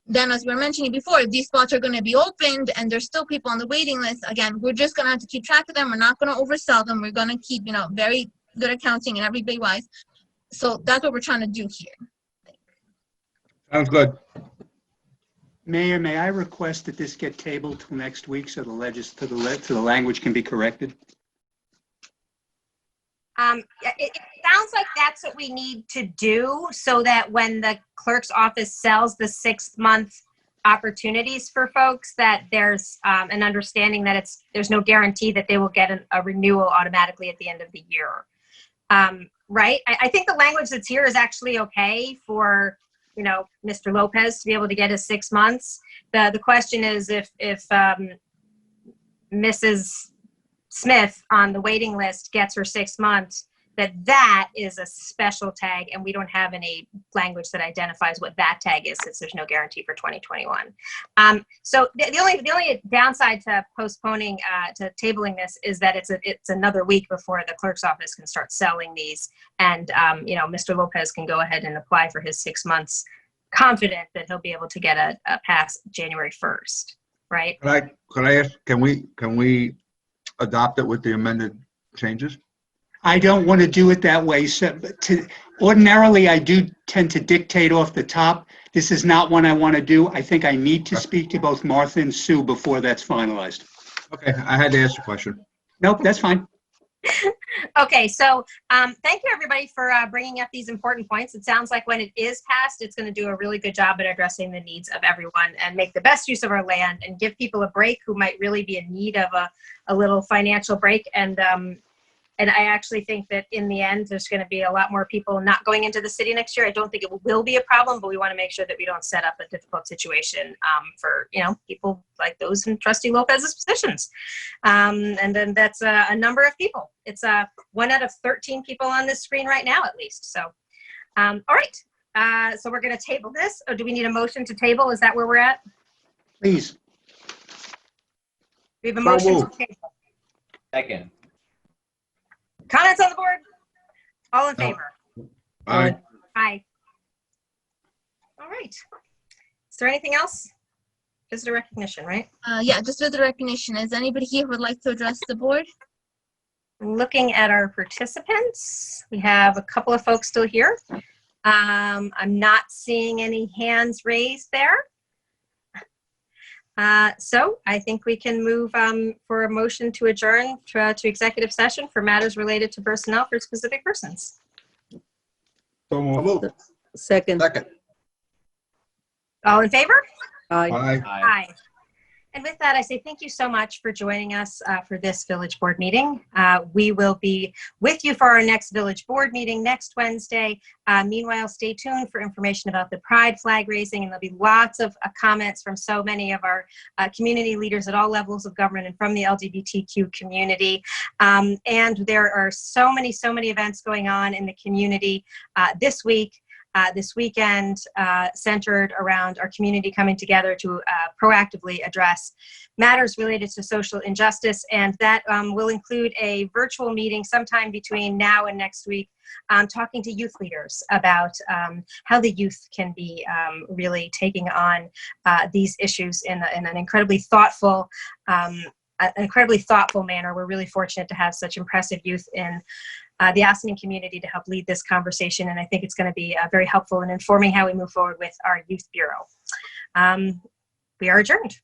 Then, as we were mentioning before, if these spots are going to be opened and there's still people on the waiting list, again, we're just going to have to keep track of them. We're not going to oversell them. We're going to keep, you know, very good accounting and everybody wise. So that's what we're trying to do here. Sounds good. Mayor, may I request that this get tabled till next week so the language can be corrected? It sounds like that's what we need to do so that when the clerk's office sells the 6-month opportunities for folks, that there's an understanding that there's no guarantee that they will get a renewal automatically at the end of the year. Right? I think the language that's here is actually okay for, you know, Mr. Lopez to be able to get his 6 months. The question is if Mrs. Smith on the waiting list gets her 6 months, that is a special tag, and we don't have any language that identifies what that tag is since there's no guarantee for 2021. So the only downside to postponing, to tabling this is that it's another week before the clerk's office can start selling these, and you know, Mr. Lopez can go ahead and apply for his 6 months, confident that he'll be able to get a pass January 1st, right? Could I ask, can we adopt it with the amended changes? I don't want to do it that way. So, ordinarily, I do tend to dictate off the top. This is not one I want to do. I think I need to speak to both Martha and Sue before that's finalized. Okay, I had to ask a question. Nope, that's fine. Okay, so thank you everybody for bringing up these important points. It sounds like when it is passed, it's going to do a really good job at addressing the needs of everyone and make the best use of our land and give people a break who might really be in need of a little financial break. And I actually think that in the end, there's going to be a lot more people not going into the city next year. I don't think it will be a problem, but we want to make sure that we don't set up a difficult situation for, you know, people like those in Trustee Lopez's positions. And then that's a number of people. It's 1 out of 13 people on this screen right now, at least. So, all right. So we're going to table this. Or do we need a motion to table? Is that where we're at? Please. We have a motion to table. Second. Comments on the board? All in favor? Aye. Aye. All right. Is there anything else? Visitor recognition, right? Yeah, just visitor recognition. Is anybody here who would like to address the board? Looking at our participants, we have a couple of folks still here. I'm not seeing any hands raised there. So I think we can move for a motion to adjourn to executive session for matters related to personnel for specific persons. So moved. Second. All in favor? Aye. Aye. Aye. And with that, I say thank you so much for joining us for this Village Board meeting. We will be with you for our next Village Board meeting next Wednesday. Meanwhile, stay tuned for information about the Pride flag raising, and there'll be lots of comments from so many of our community leaders at all levels of government and from the LGBTQ community. And there are so many events going on in the community this week. This weekend centered around our community coming together to proactively address matters related to social injustice, and that will include a virtual meeting sometime between now and next week, talking to youth leaders about how the youth can be really taking on these issues in an incredibly thoughtful manner. We're really fortunate to have such impressive youth in the Austin community to help lead this conversation, and I think it's going to be very helpful in informing how we move forward with our Youth Bureau. We are adjourned.